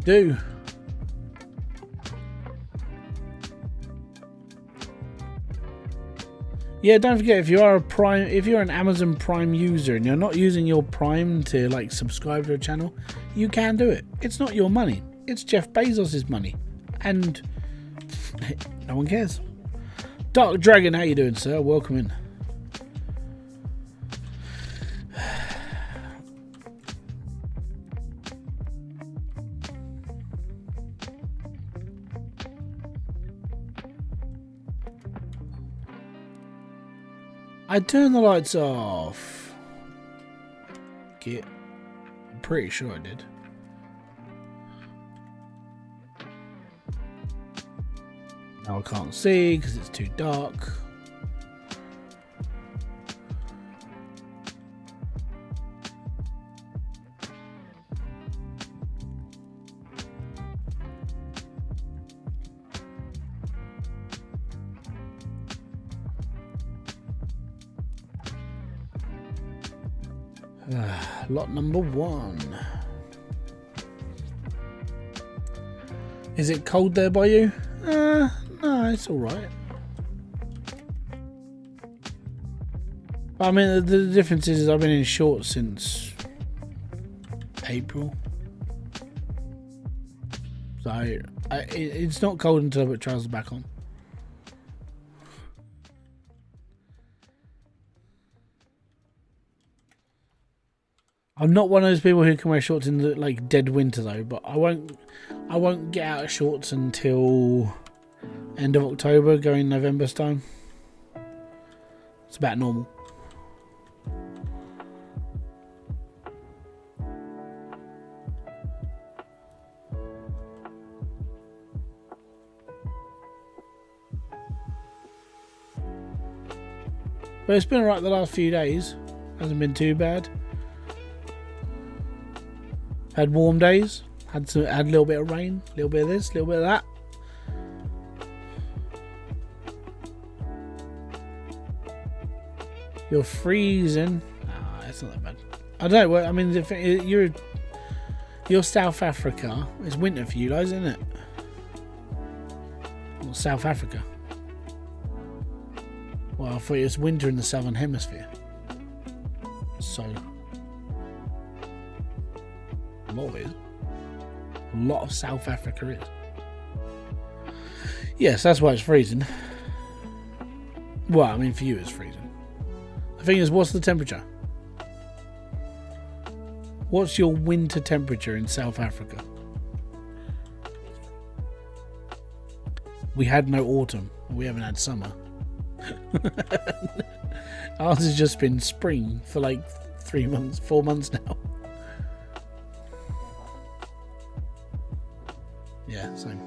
Do. Yeah, don't forget, if you're an Amazon Prime user and you're not using your Prime to like subscribe to a channel, you can do it. It's not your money. It's Jeff Bezos's money. And no one cares. Dark Dragon, how you doing, sir? Welcome in. I turned the lights off. I'm pretty sure I did. Now I can't see because it's too dark. Lot number 1. Is it cold there by you? No, it's alright. I mean, the difference is I've been in shorts since April. So, it's not cold until I put trousers back on. I'm not one of those people who can wear shorts in the like dead winter though, but I won't get out of shorts until end of October, going November's time. It's about normal. But it's been alright the last few days. Hasn't been too bad. Had warm days, had a little bit of rain, a little bit of this, a little bit of that. You're freezing. Ah, it's not that bad. I don't know. I mean, if you're South Africa. It's winter for you guys, isn't it? Well, South Africa. Well, I thought it was winter in the Southern Hemisphere. So. A lot of it is. A lot of South Africa is. Yes, that's why it's freezing. Well, I mean, for you it's freezing. The thing is, what's the temperature? What's your winter temperature in South Africa? We had no autumn. We haven't had summer. Ours has just been spring for like 3 months, 4 months now. Yeah, same.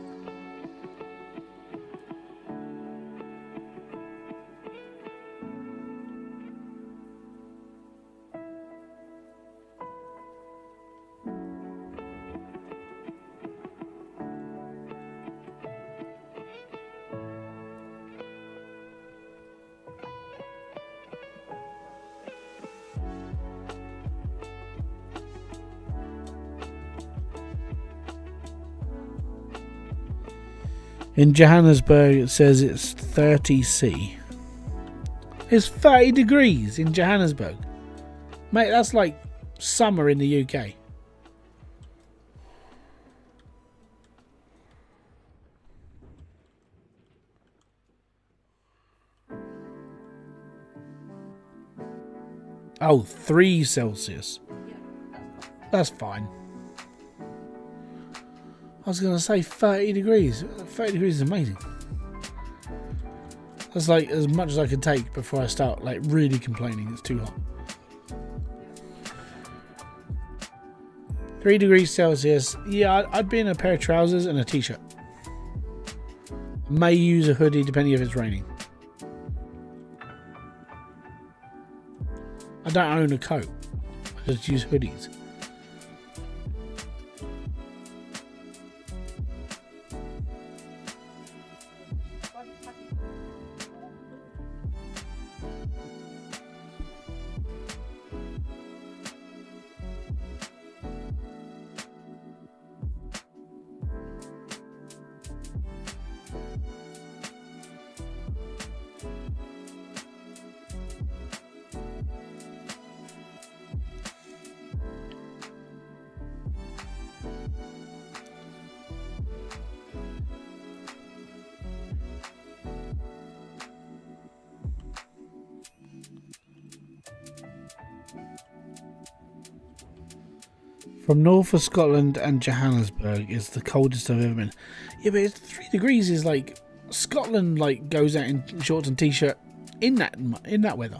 In Johannesburg, it says it's 30°C. It's 30 degrees in Johannesburg. Mate, that's like summer in the UK. Oh, 3 Celsius. That's fine. I was going to say 30 degrees. 30 degrees is amazing. That's like as much as I can take before I start like really complaining it's too hot. 3 degrees Celsius. Yeah, I'd be in a pair of trousers and a t-shirt. May use a hoodie depending if it's raining. I don't own a coat. I just use hoodies. From north of Scotland and Johannesburg is the coldest I've ever been. Yeah, but it's 3 degrees is like Scotland like goes out in shorts and t-shirt in that weather.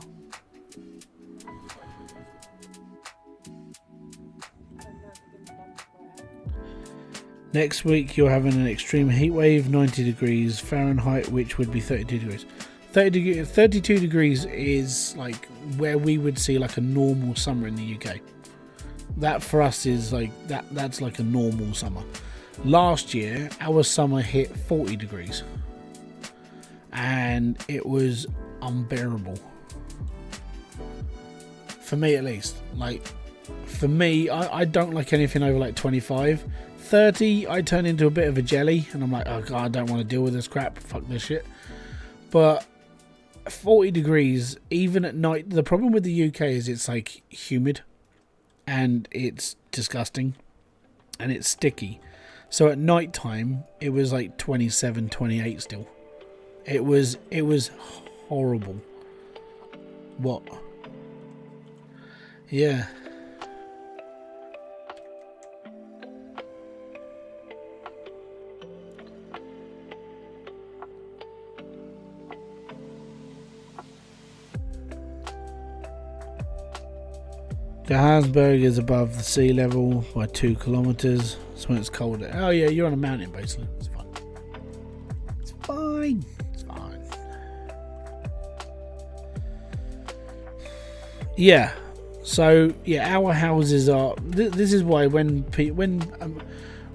Next week you're having an extreme heat wave, 90 degrees Fahrenheit, which would be 32 degrees. 32 degrees is like where we would see like a normal summer in the UK. That for us is like that's like a normal summer. Last year our summer hit 40 degrees and it was unbearable for me, at least. Like for me, I don't like anything over like 25. 30 I turn into a bit of a jelly and I'm like, oh god, I don't want to deal with this crap, fuck this shit. But 40 degrees even at night, the problem with the UK is it's like humid and it's disgusting and it's sticky. So at night time it was like 27, 28 still. It was horrible. What? Yeah. Johannesburg is above the sea level by 2 kilometers. That's when it's colder. Oh yeah, you're on a mountain basically. It's fine. It's fine. It's fine. Yeah. So yeah, our houses are. This is why when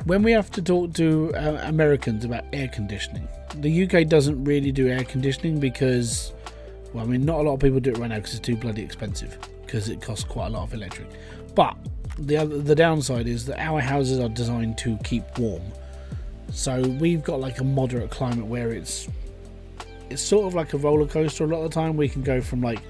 we have to talk to Americans about air conditioning, the UK doesn't really do air conditioning because, well, I mean, not a lot of people do it right now because it's too bloody expensive. Because it costs quite a lot of electric. But the downside is that our houses are designed to keep warm. So we've got like a moderate climate where it's sort of like a roller coaster. A lot of the time we can go from like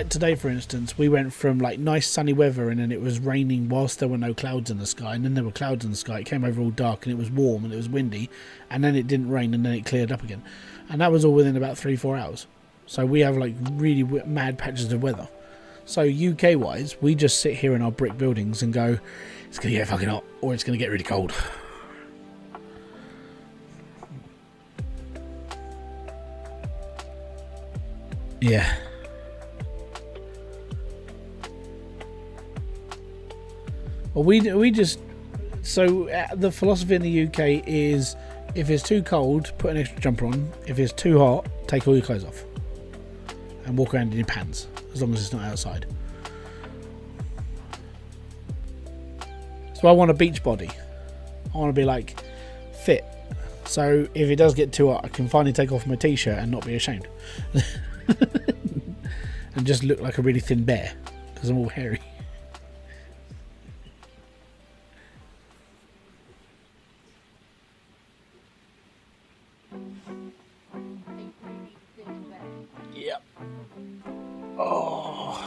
today, for instance, we went from like nice sunny weather and then it was raining whilst there were no clouds in the sky, and then there were clouds in the sky. It came over all dark and it was warm and it was windy, and then it didn't rain and then it cleared up again. And that was all within about 3-4 hours. So we have like really mad patches of weather. So UK wise, we just sit here in our brick buildings and go, it's going to get fucking hot or it's going to get really cold. Yeah. Well, we just, so the philosophy in the UK is if it's too cold, put an extra jumper on. If it's too hot, take all your clothes off and walk around in your pants. As long as it's not outside. So I want a beach body. I want to be like fit. So if it does get too hot, I can finally take off my t-shirt and not be ashamed. And just look like a really thin bear because I'm all hairy. Yep. Oh.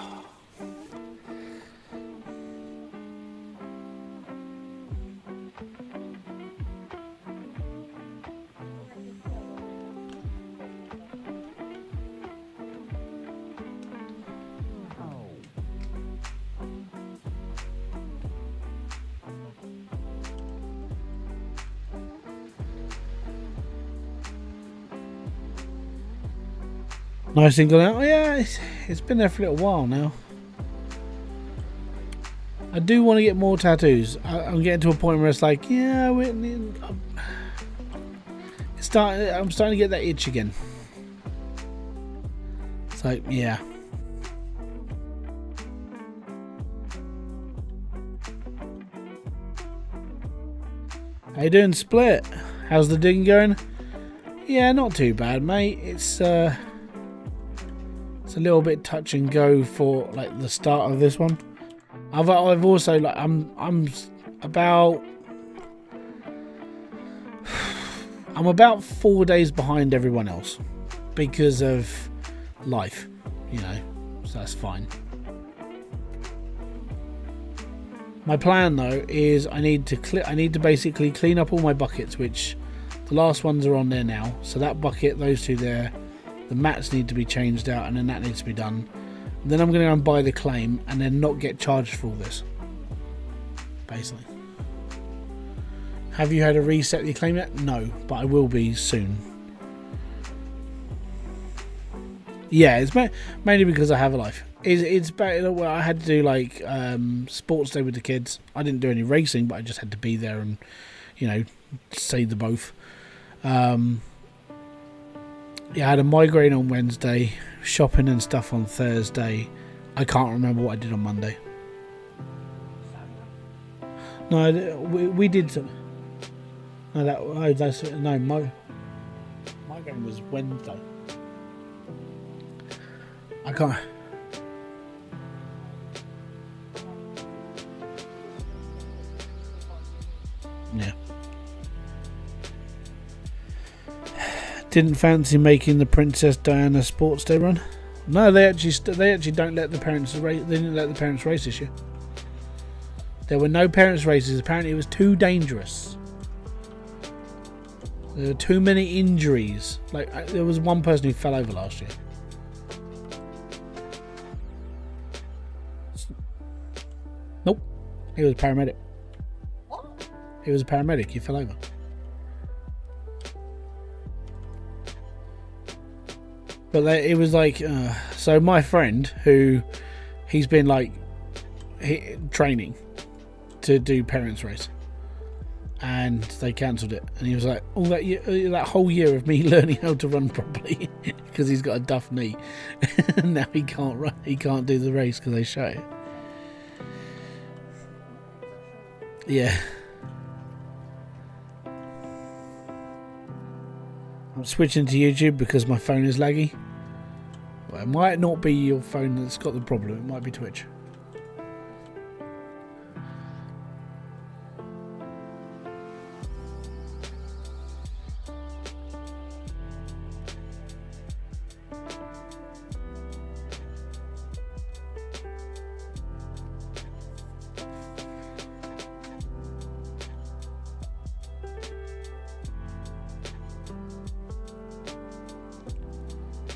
Nice thing going out. Oh yeah, it's been there for a little while now. I do want to get more tattoos. I'm getting to a point where it's like, yeah, I'm starting to get that itch again. It's like, yeah. How you doing, Split? How's the digging going? Yeah, not too bad, mate. It's a little bit touch and go for like the start of this one. I've also like I'm about 4 days behind everyone else because of life, you know. So that's fine. My plan though is I need to basically clean up all my buckets, which the last ones are on there now. So that bucket, those two there. The mats need to be changed out and then that needs to be done. Then I'm going to go and buy the claim and then not get charged for all this. basically. Have you had a reset of your claim yet? No, but I will be soon. Yeah, it's mainly because I have a life. It's better. Well, I had to do like sports day with the kids. I didn't do any racing, but I just had to be there and, you know, see the both. Yeah, I had a migraine on Wednesday, shopping and stuff on Thursday. I can't remember what I did on Monday. No, we did some. No, migraine was Wednesday. I can't. Yeah. Didn't fancy making the Princess Diana Sports Day run. No, they actually don't let the parents race. They didn't let the parents race this year. There were no parents races. Apparently, it was too dangerous. There were too many injuries. Like there was one person who fell over last year. Nope, he was a paramedic. What? He was a paramedic. He fell over. But it was like, so my friend who, he's been like training to do parents race, and they cancelled it. And he was like, all that whole year of me learning how to run properly because he's got a duff knee, and now he can't run. He can't do the race because they shut it. Yeah. I'm switching to YouTube because my phone is laggy. Well, it might not be your phone that's got the problem. It might be Twitch.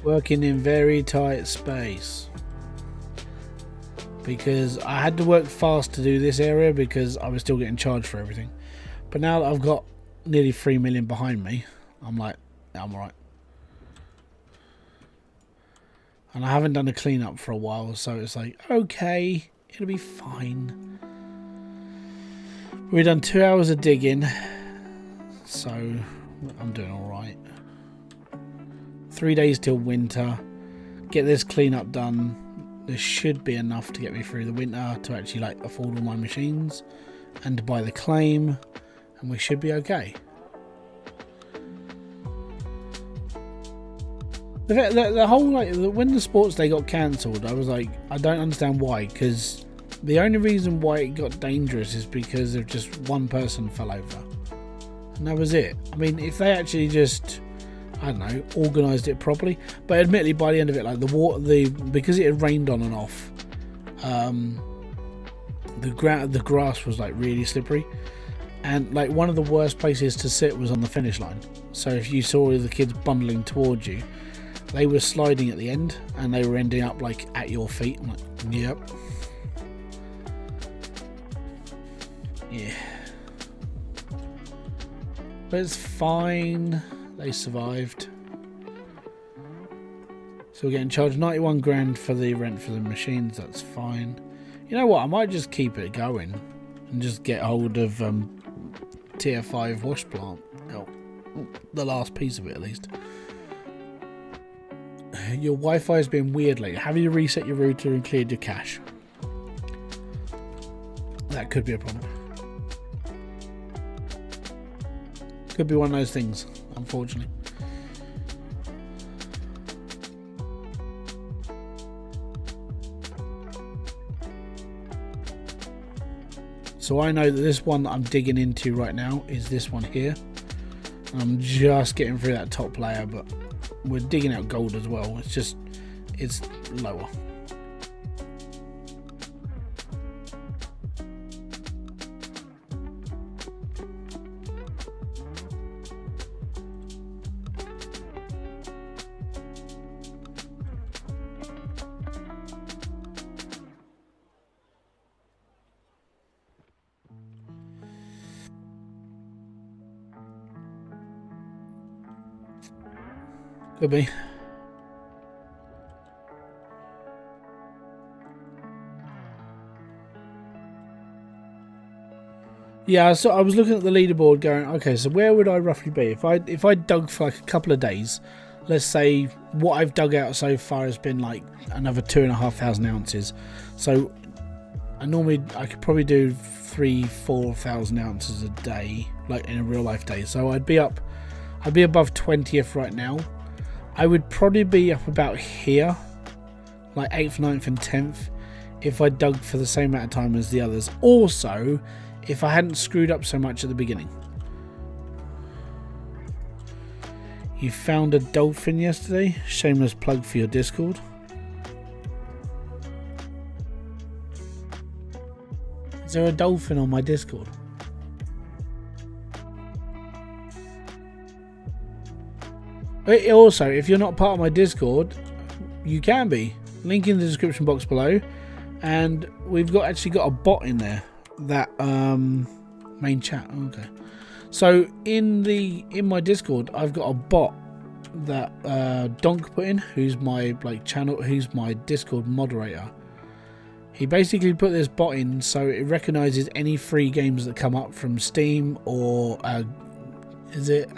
Working in very tight space because I had to work fast to do this area because I was still getting charged for everything. But now that I've got nearly 3 million behind me, I'm like, yeah, I'm alright. And I haven't done a cleanup for a while, so it's like, okay, it'll be fine. We've done 2 hours of digging, so I'm doing alright. 3 days till winter. Get this cleanup done. This should be enough to get me through the winter to actually like afford all my machines and to buy the claim, and we should be okay. The whole like when the sports day got cancelled, I was like, I don't understand why, because the only reason why it got dangerous is because of just one person fell over, and that was it. I mean, if they actually just, I don't know, organised it properly. But admittedly, by the end of it, like because it had rained on and off, the grass was like really slippery, and like one of the worst places to sit was on the finish line. So if you saw the kids bundling towards you, they were sliding at the end, and they were ending up like at your feet. I'm like, yep, yeah, but it's fine. They survived. So we're getting charged 91 grand for the rent for the machines. That's fine. You know what? I might just keep it going and just get hold of tier 5 wash plant. Oh, the last piece of it at least. Your Wi-Fi has been weird lately. Have you reset your router and cleared your cache? That could be a problem. Could be one of those things, unfortunately. So I know that this one that I'm digging into right now is this one here. I'm just getting through that top layer, but we're digging out gold as well. It's lower. Could be. Yeah, so I was looking at the leaderboard going, okay, so where would I roughly be? If I dug for like a couple of days, let's say what I've dug out so far has been like another 2,500 ounces. So I could probably do 3,000-4,000 ounces a day, like in a real life day. So I'd be above 20th right now. I would probably be up about here, like 8th, 9th and 10th, if I dug for the same amount of time as the others. Also, if I hadn't screwed up so much at the beginning. You found a dolphin yesterday? Shameless plug for your Discord. Is there a dolphin on my Discord? Also, if you're not part of my Discord, you can be. Link in the description box below. And we've actually got a bot in there. That main chat. Okay, so in my Discord I've got a bot that Donk put in, who's my who's my Discord moderator. He basically put this bot in so it recognizes any free games that come up from Steam or it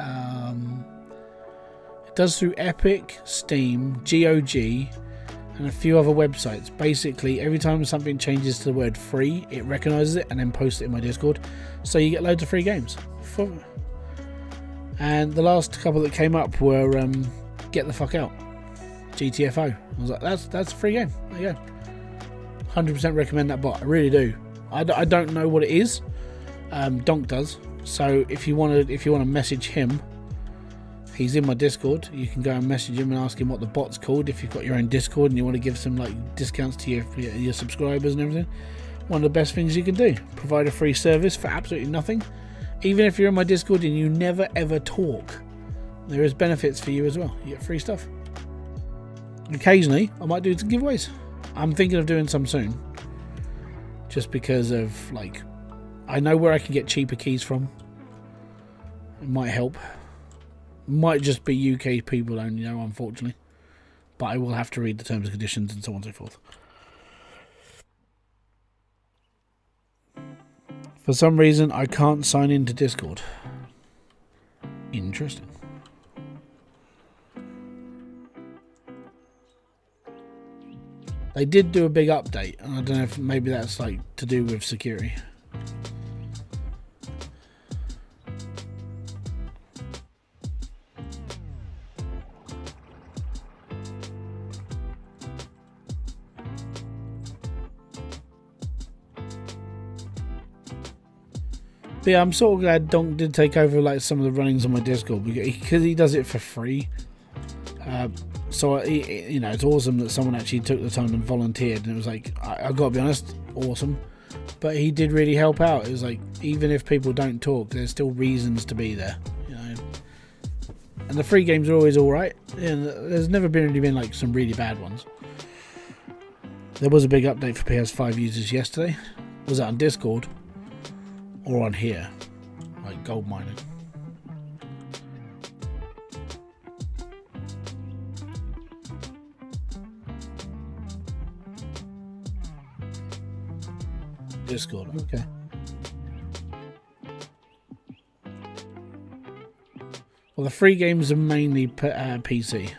does through Epic, Steam, GOG and a few other websites. Basically, every time something changes to the word free, it recognizes it and then posts it in my Discord. So you get loads of free games. And the last couple that came up were Get the Fuck Out, GTFO. I was like, that's a free game. There you go. 100% recommend that bot. I really do. I don't know what it is. Donk does. So if you want to message him, he's in my Discord. You can go and message him and ask him what the bot's called if you've got your own Discord and you want to give some like discounts to your subscribers and everything. One of the best things you can do. Provide a free service for absolutely nothing. Even if you're in my Discord and you never ever talk, there is benefits for you as well. You get free stuff. Occasionally, I might do some giveaways. I'm thinking of doing some soon. Just because of like, I know where I can get cheaper keys from. It might help. Might just be UK people only, unfortunately. But I will have to read the terms and conditions and so on and so forth. For some reason, I can't sign into Discord. Interesting. They did do a big update, and I don't know if maybe that's like to do with security. But yeah, I'm sort of glad Donk did take over like some of the runnings on my Discord because he does it for free. So it's awesome that someone actually took the time and volunteered, and it was like, I gotta be honest, awesome. But he did really help out. It was like, even if people don't talk, there's still reasons to be there, And the free games are always all right. And there's never really been like some really bad ones. There was a big update for PS5 users yesterday. Was that on Discord? Or on here, like gold mining. Discord, okay. Well, the free games are mainly PC.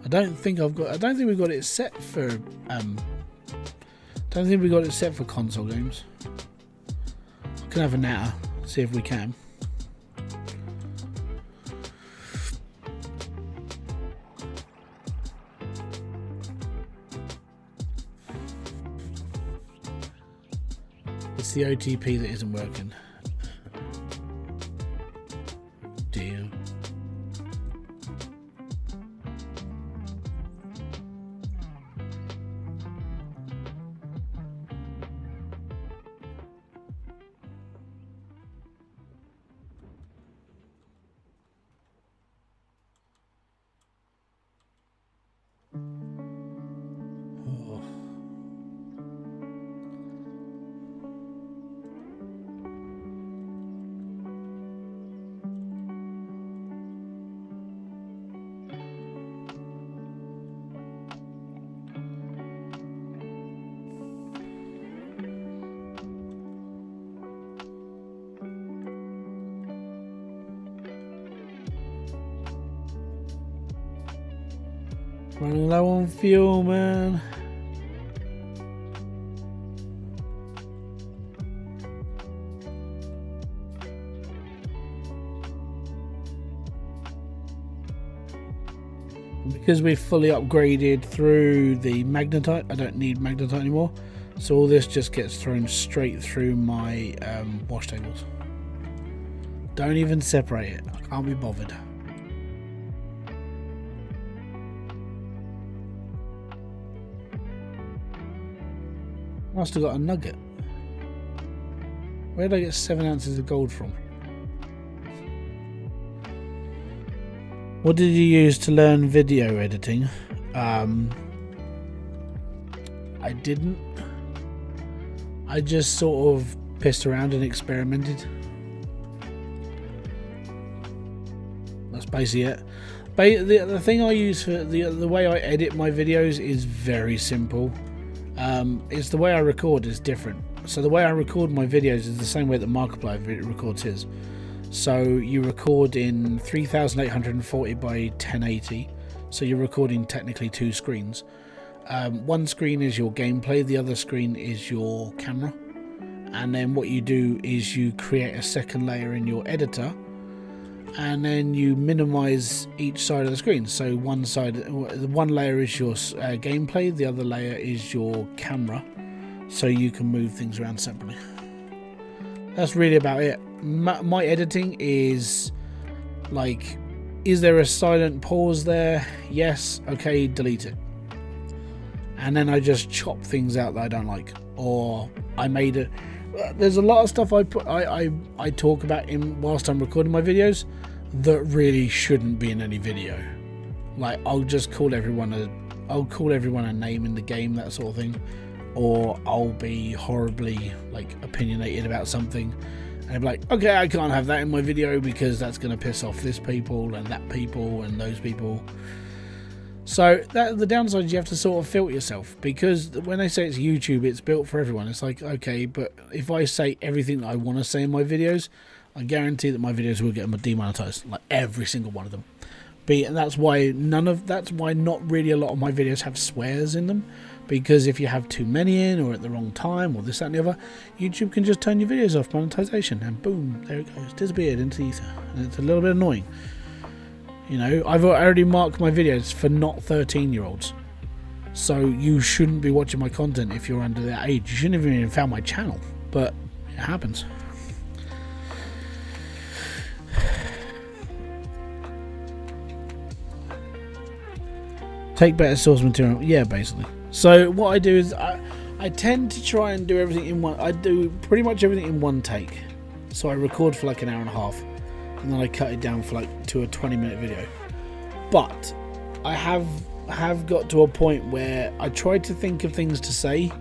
I don't think we've got it set for. Don't think we got it set for console games. Can have a natter, see if we can. It's the OTP that isn't working. Dear. Running low on fuel, man. Because we've fully upgraded through the magnetite, I don't need magnetite anymore. So all this just gets thrown straight through my wash tables. Don't even separate it. I can't be bothered. Must have got a nugget. Where did I get 7 ounces of gold from? What did you use to learn video editing? I didn't. I just sort of pissed around and experimented. That's basically it. The thing I use for the way I edit my videos is very simple. It's the way I record is different. So the way I record my videos is the same way that Markiplier records his. So you record in 3840 by 1080. So you're recording technically 2 screens. One screen is your gameplay, the other screen is your camera. And then what you do is you create a second layer in your editor, and then you minimize each side of the screen. So one layer is your gameplay, the other layer is your camera, so you can move things around separately. That's really about it. My editing is like, is there a silent pause there? Yes. Okay, delete it. And then I just chop things out that I don't like, or I made it. There's a lot of stuff I talk about whilst I'm recording my videos that really shouldn't be in any video. Like I'll just call everyone a name in the game, that sort of thing, or I'll be horribly like opinionated about something, and I'm like, okay, I can't have that in my video because that's going to piss off this people and that people and those people. So the downside is you have to sort of filter yourself, because when they say it's YouTube, it's built for everyone. It's like, okay, but if I say everything that I want to say in my videos, I guarantee that my videos will get demonetized, like every single one of them. And that's why not really a lot of my videos have swears in them, because if you have too many in, or at the wrong time, or this, that and the other, YouTube can just turn your videos off, monetization, and boom, there it goes, disappeared into the ether. And it's a little bit annoying. You know, I've already marked my videos for not 13-year-olds. So you shouldn't be watching my content if you're under that age. You shouldn't have even found my channel, but it happens. Take better source material. Yeah, basically. So what I do is I tend to try and do everything in one. I do pretty much everything in one take. So I record for like an hour and a half, and then I cut it down for like to a 20-minute video. But I have got to a point where I try to think of things to say.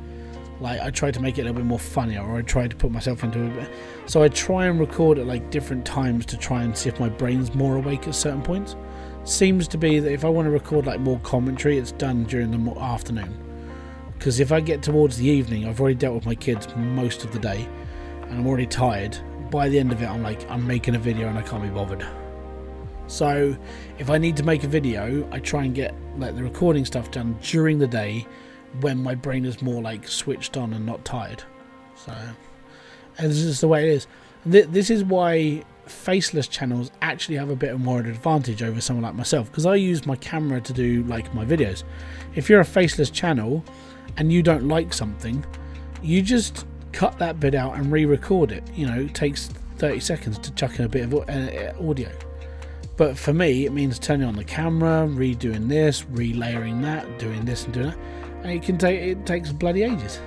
Like I try to make it a little bit more funnier, or I try to put myself into it. So I try and record at like different times to try and see if my brain's more awake at certain points. Seems to be that if I want to record like more commentary, it's done during the afternoon, because if I get towards the evening, I've already dealt with my kids most of the day and I'm already tired. By the end of it, I'm like, I'm making a video and I can't be bothered. So if I need to make a video, I try and get like the recording stuff done during the day when my brain is more like switched on and not tired. So, and this is the way it is. This is why faceless channels actually have a bit more of an advantage over someone like myself, because I use my camera to do like my videos. If you're a faceless channel and you don't like something, you just cut that bit out and re-record it. You know, it takes 30 seconds to chuck in a bit of audio. But for me, it means turning on the camera, redoing this, relayering that, doing this and doing that, and it takes bloody ages.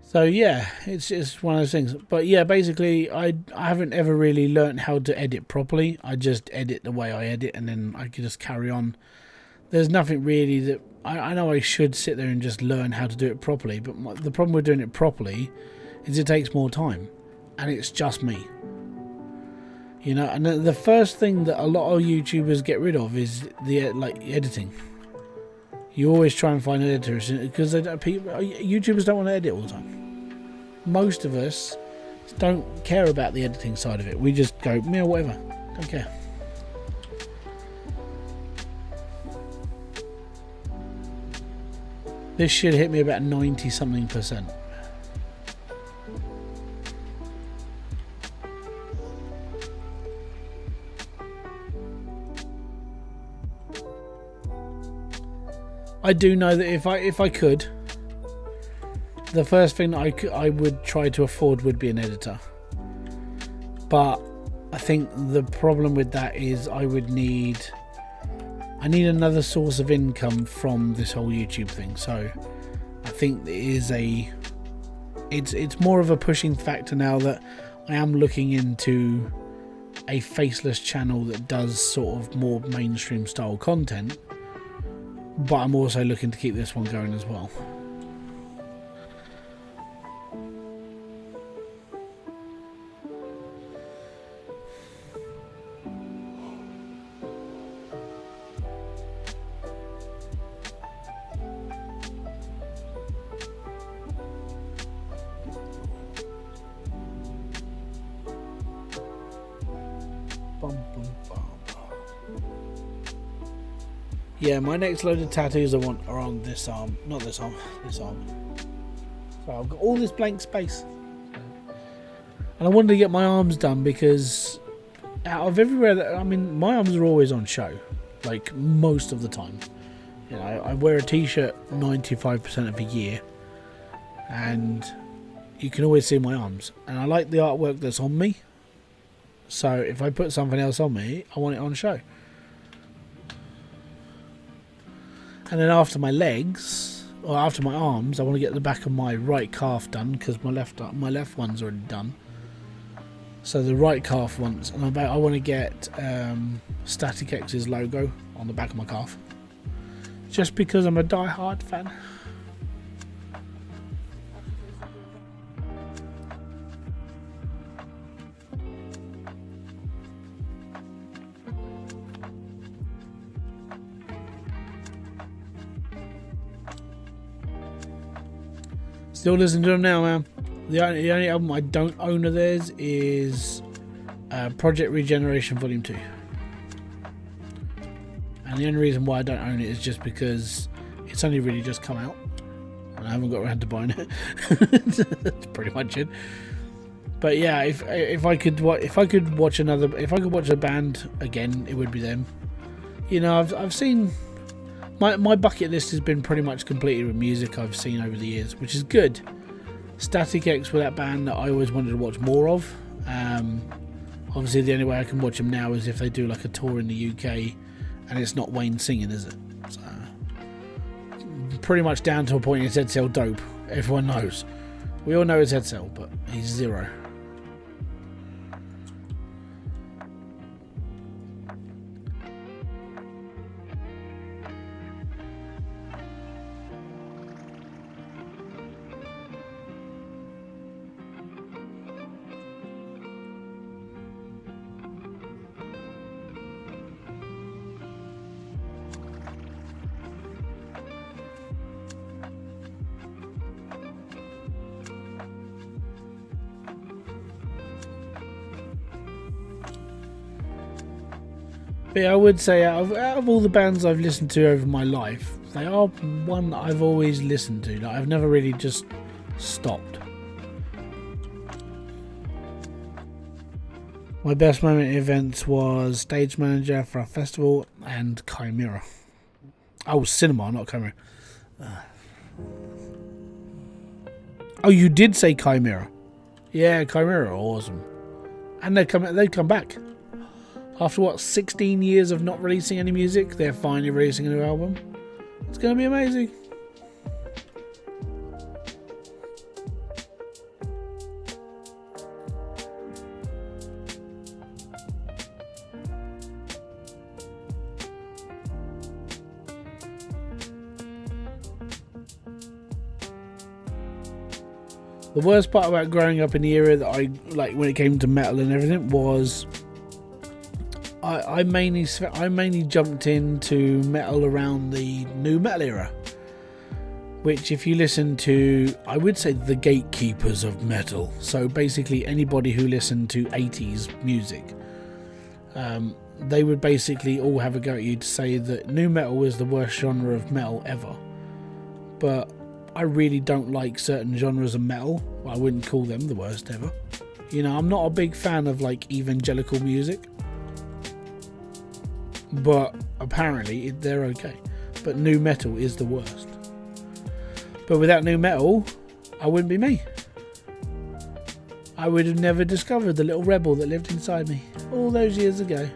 So yeah, it's just one of those things. But yeah, basically, I haven't ever really learned how to edit properly. I just edit the way I edit, and then I can just carry on. There's nothing really that I know I should sit there and just learn how to do it properly. But the problem with doing it properly is it takes more time, and it's just me. You know, and the first thing that a lot of YouTubers get rid of is the editing. You always try and find editors because YouTubers don't want to edit all the time. Most of us don't care about the editing side of it. We just go, yeah, whatever, don't care. This should hit me about 90 something %. I do know that if I could, the first thing that I would try to afford would be an editor. But I think the problem with that is I need another source of income from this whole YouTube thing. So I think it's more of a pushing factor now that I am looking into a faceless channel that does sort of more mainstream style content. But I'm also looking to keep this one going as well. Yeah, my next load of tattoos I want are on this arm. Not this arm, this arm. So I've got all this blank space. And I wanted to get my arms done because out of everywhere I mean, my arms are always on show. Like, most of the time. You know, I wear a t-shirt 95% of the year. And you can always see my arms. And I like the artwork that's on me. So if I put something else on me, I want it on show. And then after my legs, or after my arms, I want to get the back of my right calf done because my left one's already done. So the right calf ones, and I want to get Static X's logo on the back of my calf, just because I'm a die-hard fan. Still listening to them now, man. The only album I don't own of theirs is Project Regeneration Volume 2. And the only reason why I don't own it is just because it's only really just come out. And I haven't got around to buying it. That's pretty much it. But yeah, if I could watch a band again, it would be them. You know, I've seen... My bucket list has been pretty much completed with music I've seen over the years, which is good. Static X were that band that I always wanted to watch more of. Obviously, the only way I can watch them now is if they do like a tour in the UK, and it's not Wayne singing, is it? So, pretty much down to a point it's Edsel Dope. Everyone knows. We all know it's Edsel, but he's zero. But I would say out of all the bands I've listened to over my life, they are one that I've always listened to. Like, I've never really just stopped. My best moment in events was stage manager for a festival and Chimera. Oh, cinema, not Chimera. Oh, you did say Chimera. Yeah, Chimera are awesome. And they've come back. After what, 16 years of not releasing any music, they're finally releasing a new album. It's going to be amazing. The worst part about growing up in the era that I like when it came to metal and everything was I mainly jumped into metal around the new metal era, which if you listen to, I would say the gatekeepers of metal, so basically anybody who listened to 80s music, they would basically all have a go at you to say that new metal is the worst genre of metal ever. But I really don't like certain genres of metal. I wouldn't call them the worst ever. You know, I'm not a big fan of like evangelical music, but apparently they're okay. But new metal is the worst. But without new metal, I wouldn't be me. I would have never discovered the little rebel that lived inside me all those years ago.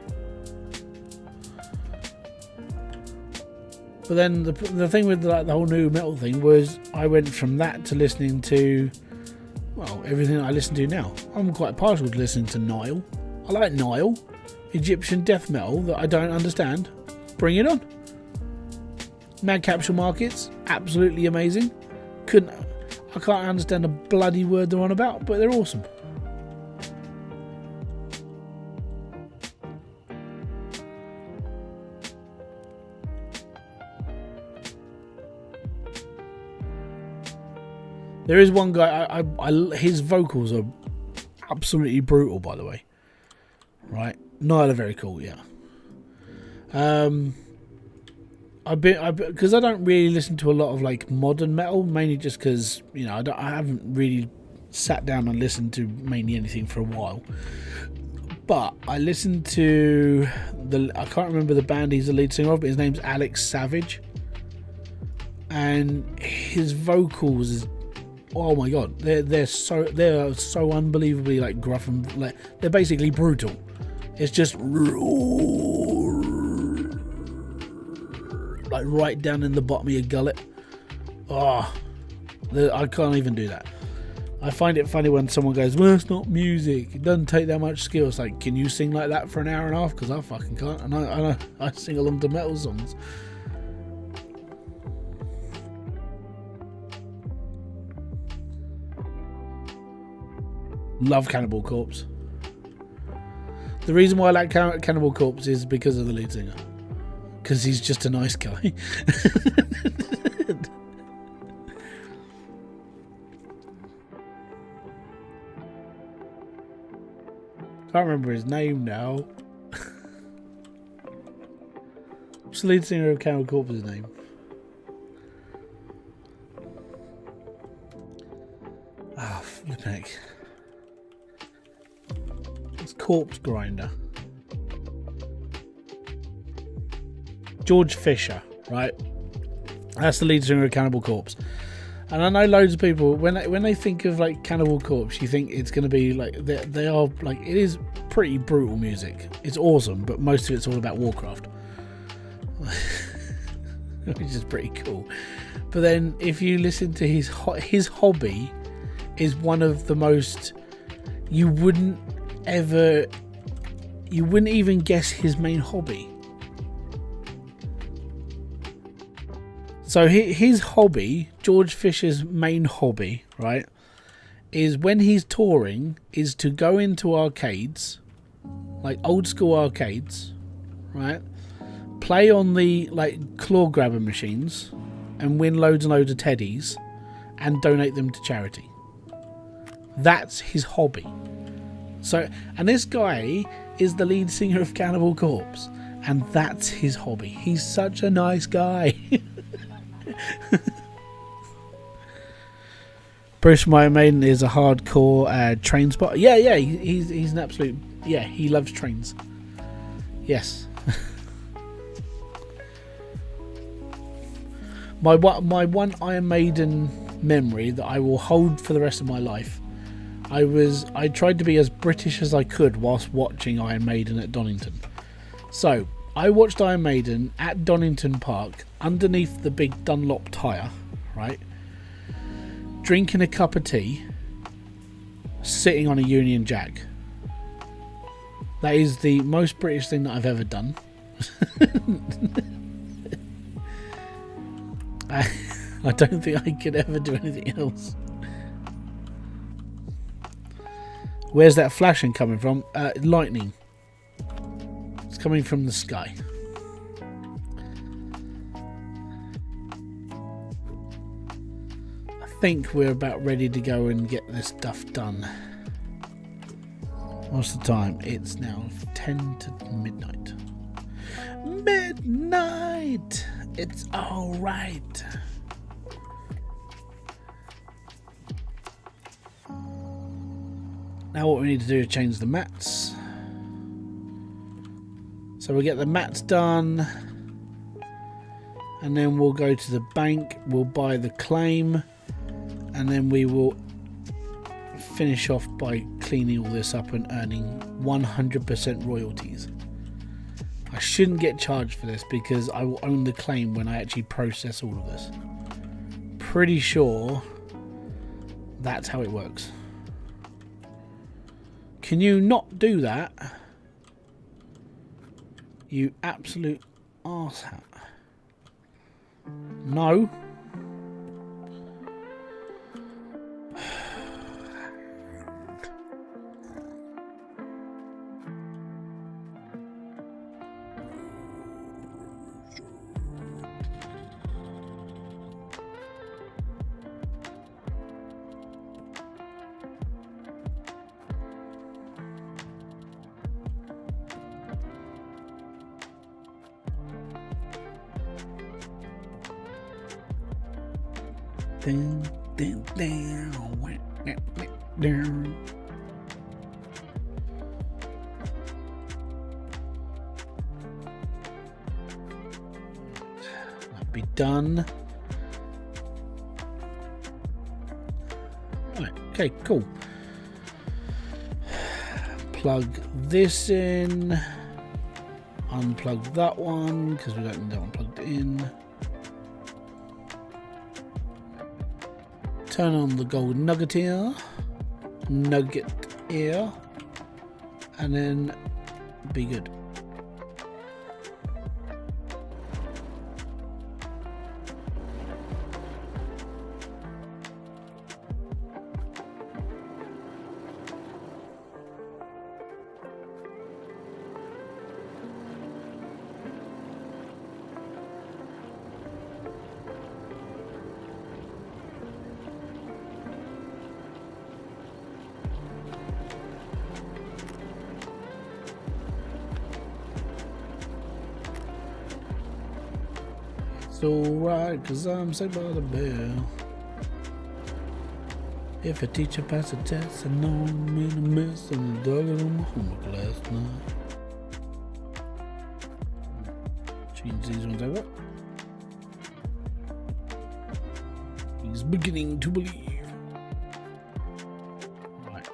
But then the thing with like the whole new metal thing was I went from that to listening to, well, everything I listen to now. I'm quite partial to listening to Nile. I like Nile, Egyptian death metal that I don't understand. Bring it on. Mad Capsule Markets, absolutely amazing. I can't understand a bloody word they're on about, but they're awesome. There is one guy, his vocals are absolutely brutal, by the way. Right? Nile are very cool, yeah. Because I don't really listen to a lot of like modern metal, mainly just because, you know, I haven't really sat down and listened to mainly anything for a while. But I listened to I can't remember the band he's the lead singer of, but his name's Alex Savage. And his vocals is, oh my god, they're so unbelievably like gruff and like they're basically brutal. It's just like right down in the bottom of your gullet. Oh, I can't even do that. I find it funny when someone goes, well, it's not music, it doesn't take that much skill. It's like, can you sing like that for an hour and a half? Because I fucking can't. And I sing along to metal songs. Love Cannibal Corpse. The reason why I like Cannibal Corpse is because of the lead singer. Because he's just a nice guy. Can't remember his name now. What's the lead singer of Cannibal Corpse's name? Ah, flipping heck. It's Corpse Grinder. George Fisher, right? That's the lead singer of Cannibal Corpse. And I know loads of people, when they think of like Cannibal Corpse, you think it's going to be like, they are like, it is pretty brutal music. It's awesome, but most of it's all about Warcraft. Which is pretty cool. But then if you listen to his hobby is one of the most, you wouldn't even guess his main hobby. So his hobby, George Fisher's main hobby, right, is when he's touring, is to go into arcades, like old school arcades, right, play on the like claw grabber machines and win loads and loads of teddies and donate them to charity. That's his hobby. So, and this guy is the lead singer of Cannibal Corpse, and that's his hobby. He's such a nice guy. Bruce from Iron Maiden is a hardcore train spotter. Yeah, he's an absolute, yeah, he loves trains. Yes. My one Iron Maiden memory that I will hold for the rest of my life. I tried to be as British as I could whilst watching Iron Maiden at Donington. So I watched Iron Maiden at Donington Park underneath the big Dunlop tyre, right? Drinking a cup of tea, sitting on a Union Jack. That is the most British thing that I've ever done. I don't think I could ever do anything else. Where's that flashing coming from? Lightning. coming from the sky. I think we're about ready to go and get this stuff done. What's the time? It's now 10 to midnight. Midnight! It's alright. Now what we need to do is change the mats. So we'll get the mats done. And then we'll go to the bank. We'll buy the claim. And then we will finish off by cleaning all this up and earning 100% royalties. I shouldn't get charged for this because I will own the claim when I actually process all of this. Pretty sure that's how it works. Can you not do that? You absolute arsehat. No. That'll be done. Right, okay, cool. Plug this in. Unplug that one because we don't need that one plugged in. Turn on the gold nugget ear, and then be good. It's alright, cause I'm saved by the bell. If a teacher passed a test, I know I'm in a mess, and the dog on my homework last night. Change these ones over. He's beginning to believe. Right.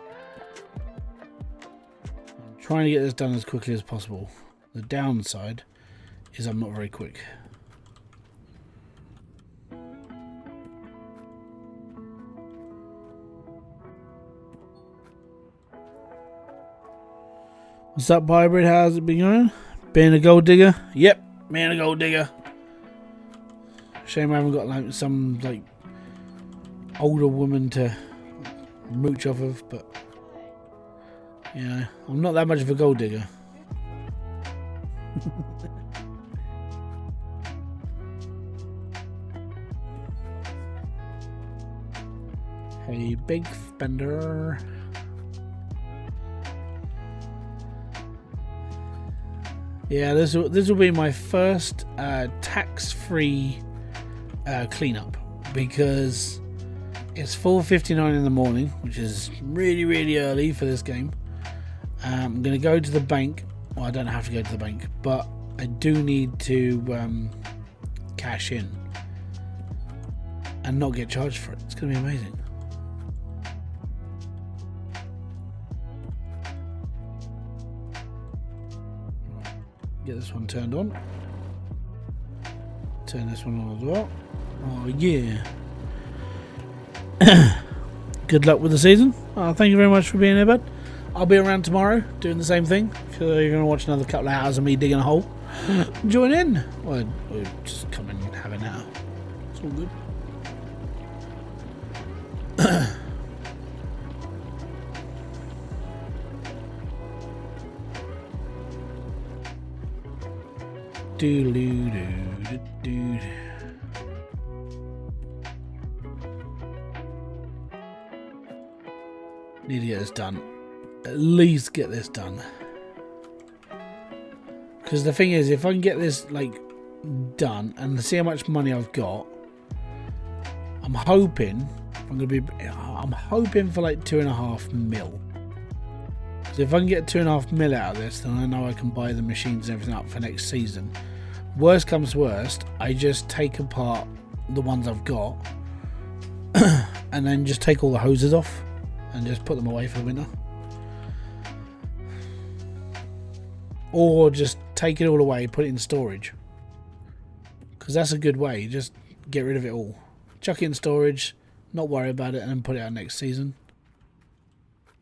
I'm trying to get this done as quickly as possible. The downside is I'm not very quick. What's up, Hybrid? How's it been going? Being a gold digger? Yep, being a gold digger. Shame I haven't got like some like older woman to mooch off of, but you know, I'm not that much of a gold digger. Hey, big spender. Yeah, this will be my first tax-free cleanup because it's 4:59 in the morning, which is really early for this game. I'm going to go to the bank. Well, I don't have to go to the bank, but I do need to cash in and not get charged for it. It's going to be amazing. Get this one turned on. Turn this one on as well. Oh yeah. Good luck with the season. Thank you very much for being here, bud. I'll be around tomorrow doing the same thing. If you're going to watch another couple of hours of me digging a hole, join in. Or just come and have an hour. It's all good. Need to get this done. At least get this done. Because the thing is, if I can get this like done and see how much money I've got, I'm hoping for like 2.5 mil. So if I can get 2.5 mil out of this, then I know I can buy the machines and everything up for next season. Worst comes worst, I just take apart the ones I've got and then just take all the hoses off and just put them away for the winter. Or just take it all away, put it in storage. Because that's a good way, just get rid of it all. Chuck it in storage, not worry about it, and then put it out next season.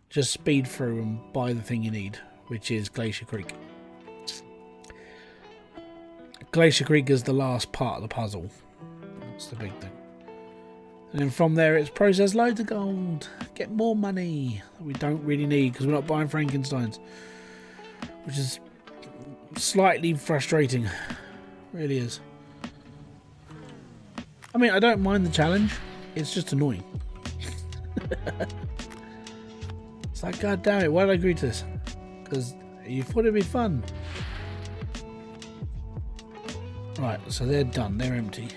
Just speed through and buy the thing you need, which is Glacier Creek. Glacier Creek is the last part of the puzzle. That's the big thing. And then from there it's process loads of gold, get more money that we don't really need because we're not buying Frankensteins, which is slightly frustrating. It really is. I mean, I don't mind the challenge, it's just annoying. It's like, god damn it, why did I agree to this? Because you thought it'd be fun. Right, so they're done, they're empty.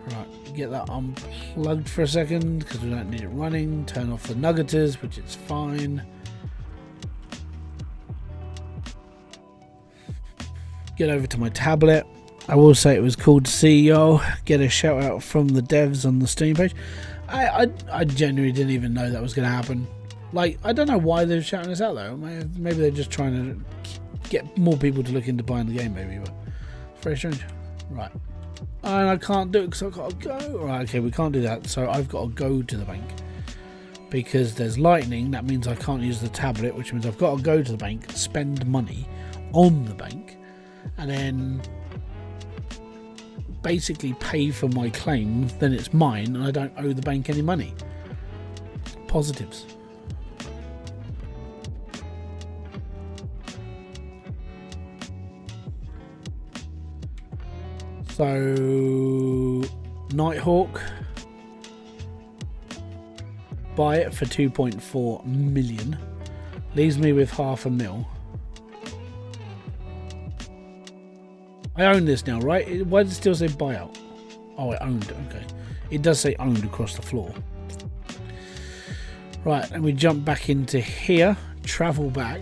Right, get that unplugged for a second because we don't need it running. Turn off the nuggeters, which is fine. Get over to my tablet. I will say it was cool to see y'all. Get a shout out from the devs on the Steam page. I genuinely didn't even know that was going to happen. Like, I don't know why they're shouting us out though. Maybe they're just trying to get more people to look into buying the game, maybe. But it's very strange. Right. And I can't do it because I've got to go. Right, okay, we can't do that. So I've got to go to the bank. Because there's lightning, that means I can't use the tablet, which means I've got to go to the bank, spend money on the bank, and then basically pay for my claim. Then it's mine and I don't owe the bank any money. Positives. So Nighthawk, buy it for 2.4 million, leaves me with $500,000. I own this now, right? Why does it still say buyout? Oh, I owned it, okay. It does say owned across the floor. Right, and we jump back into here, travel back,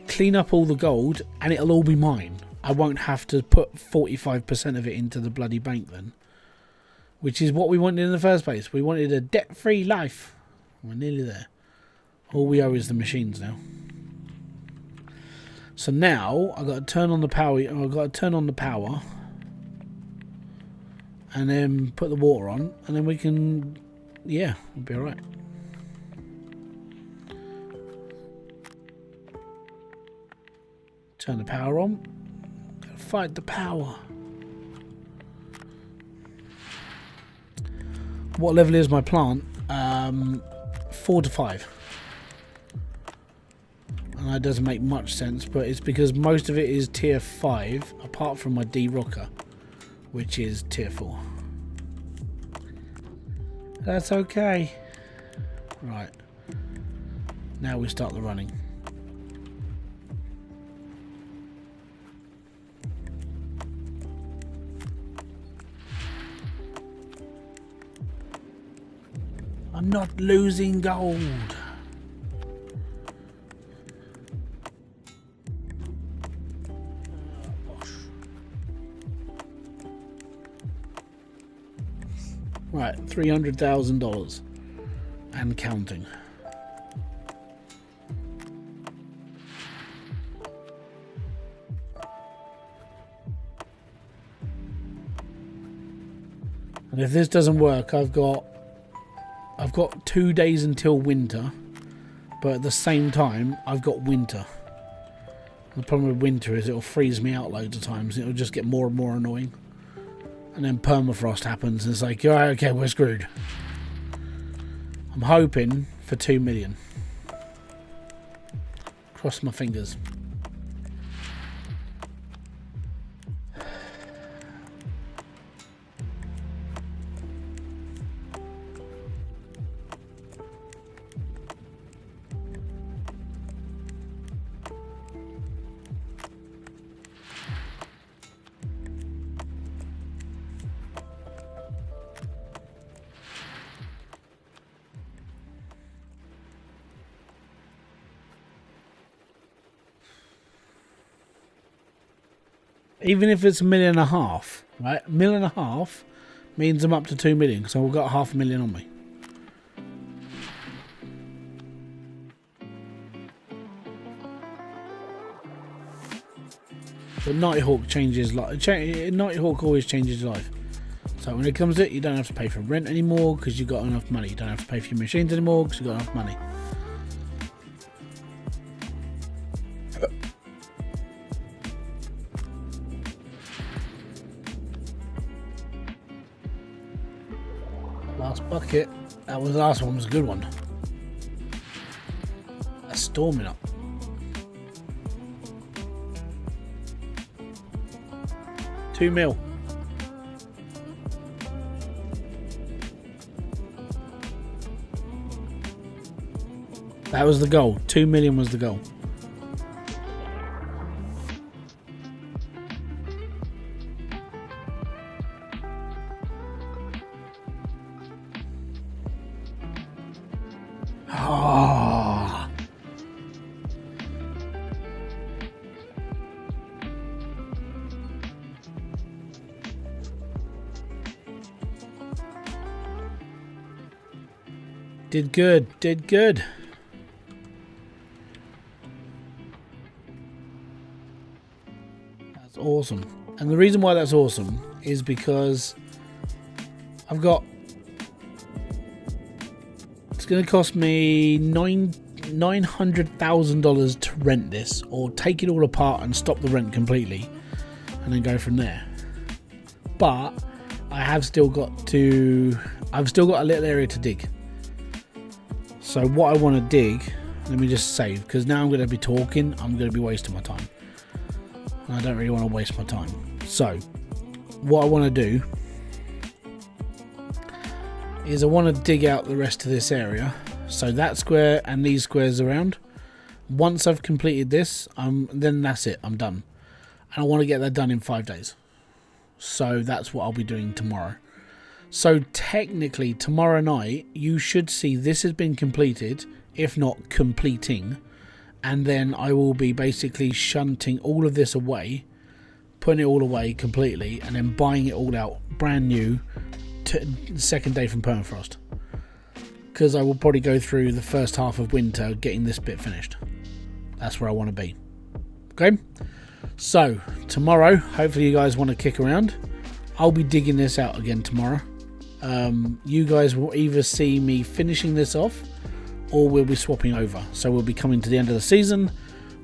clean up all the gold, and it'll all be mine. I won't have to put 45% of it into the bloody bank then. Which is what we wanted in the first place. We wanted a debt-free life. We're nearly there. All we owe is the machines now. So now I've got to turn on the power. I've got to turn on the power, and then put the water on, and then we can, yeah, we'll be all right. Turn the power on. Gotta fight the power. What level is my plant? 4 to 5. And that doesn't make much sense, but it's because most of it is tier 5, apart from my D rocker, which is tier 4. That's okay. Right. Now we start the running. I'm not losing gold. Right, $300,000 and counting. And if this doesn't work, I've got 2 days until winter, but at the same time I've got winter. The problem with winter is it'll freeze me out loads of times. It'll just get more and more annoying. And then permafrost happens and it's like, alright, okay, we're screwed. I'm hoping for 2 million. Cross my fingers. Even if it's $1.5 million, right? $1.5 million means I'm up to 2 million, so I've got $500,000 on me. But Nighthawk changes life. Nighthawk always changes your life. So when it comes to it, you don't have to pay for rent anymore because you've got enough money. You don't have to pay for your machines anymore because you've got enough money. Last bucket. That was the last one. Was a good one. That's storming up. $2 million. That was the goal. 2 million was the goal. Oh. Did good. Did good. Awesome. And the reason why that's awesome is because I've got, it's going to cost me $900,000 to rent this, or take it all apart and stop the rent completely and then go from there. But I've still got a little area to dig. So what I want to dig, let me just save, because now I'm going to be talking, I'm going to be wasting my time. I don't really want to waste my time. So what I want to do is I want to dig out the rest of this area. So that square and these squares around. Once I've completed this, then that's it. I'm done. And I want to get that done in 5 days. So that's what I'll be doing tomorrow. So technically tomorrow night you should see this has been completed, if not completing. And then I will be basically shunting all of this away, putting it all away completely, and then buying it all out brand new second day from permafrost. Because I will probably go through the first half of winter getting this bit finished. That's where I want to be. Okay? So, tomorrow, hopefully you guys want to kick around. I'll be digging this out again tomorrow. You guys will either see me finishing this off, or we'll be swapping over. So we'll be coming to the end of the season,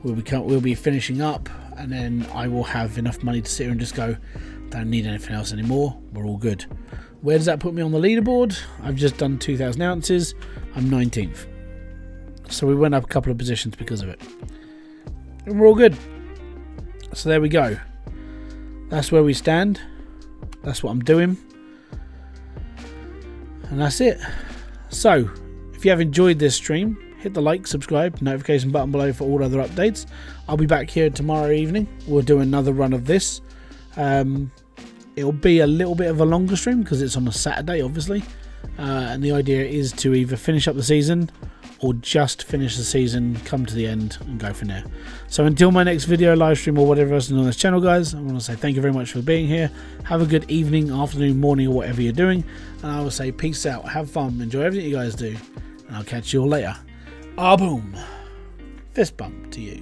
we'll be finishing up, and then I will have enough money to sit here and just go, don't need anything else anymore, we're all good. Where does that put me on the leaderboard? I've just done 2,000 ounces, I'm 19th. So we went up a couple of positions because of it. And we're all good. So there we go. That's where we stand. That's what I'm doing. And that's it. So, if you have enjoyed this stream, hit the like, subscribe, notification button below for all other updates. I'll be back here tomorrow evening. We'll do another run of this. It'll be a little bit of a longer stream because it's on a Saturday, obviously. And the idea is to either finish up the season or just finish the season, come to the end and go from there. So until my next video, live stream, or whatever else is on this channel, guys, I want to say thank you very much for being here. Have a good evening, afternoon, morning, or whatever you're doing. And I will say peace out, have fun, enjoy everything you guys do. And I'll catch you all later. Ah, boom. Fist bump to you.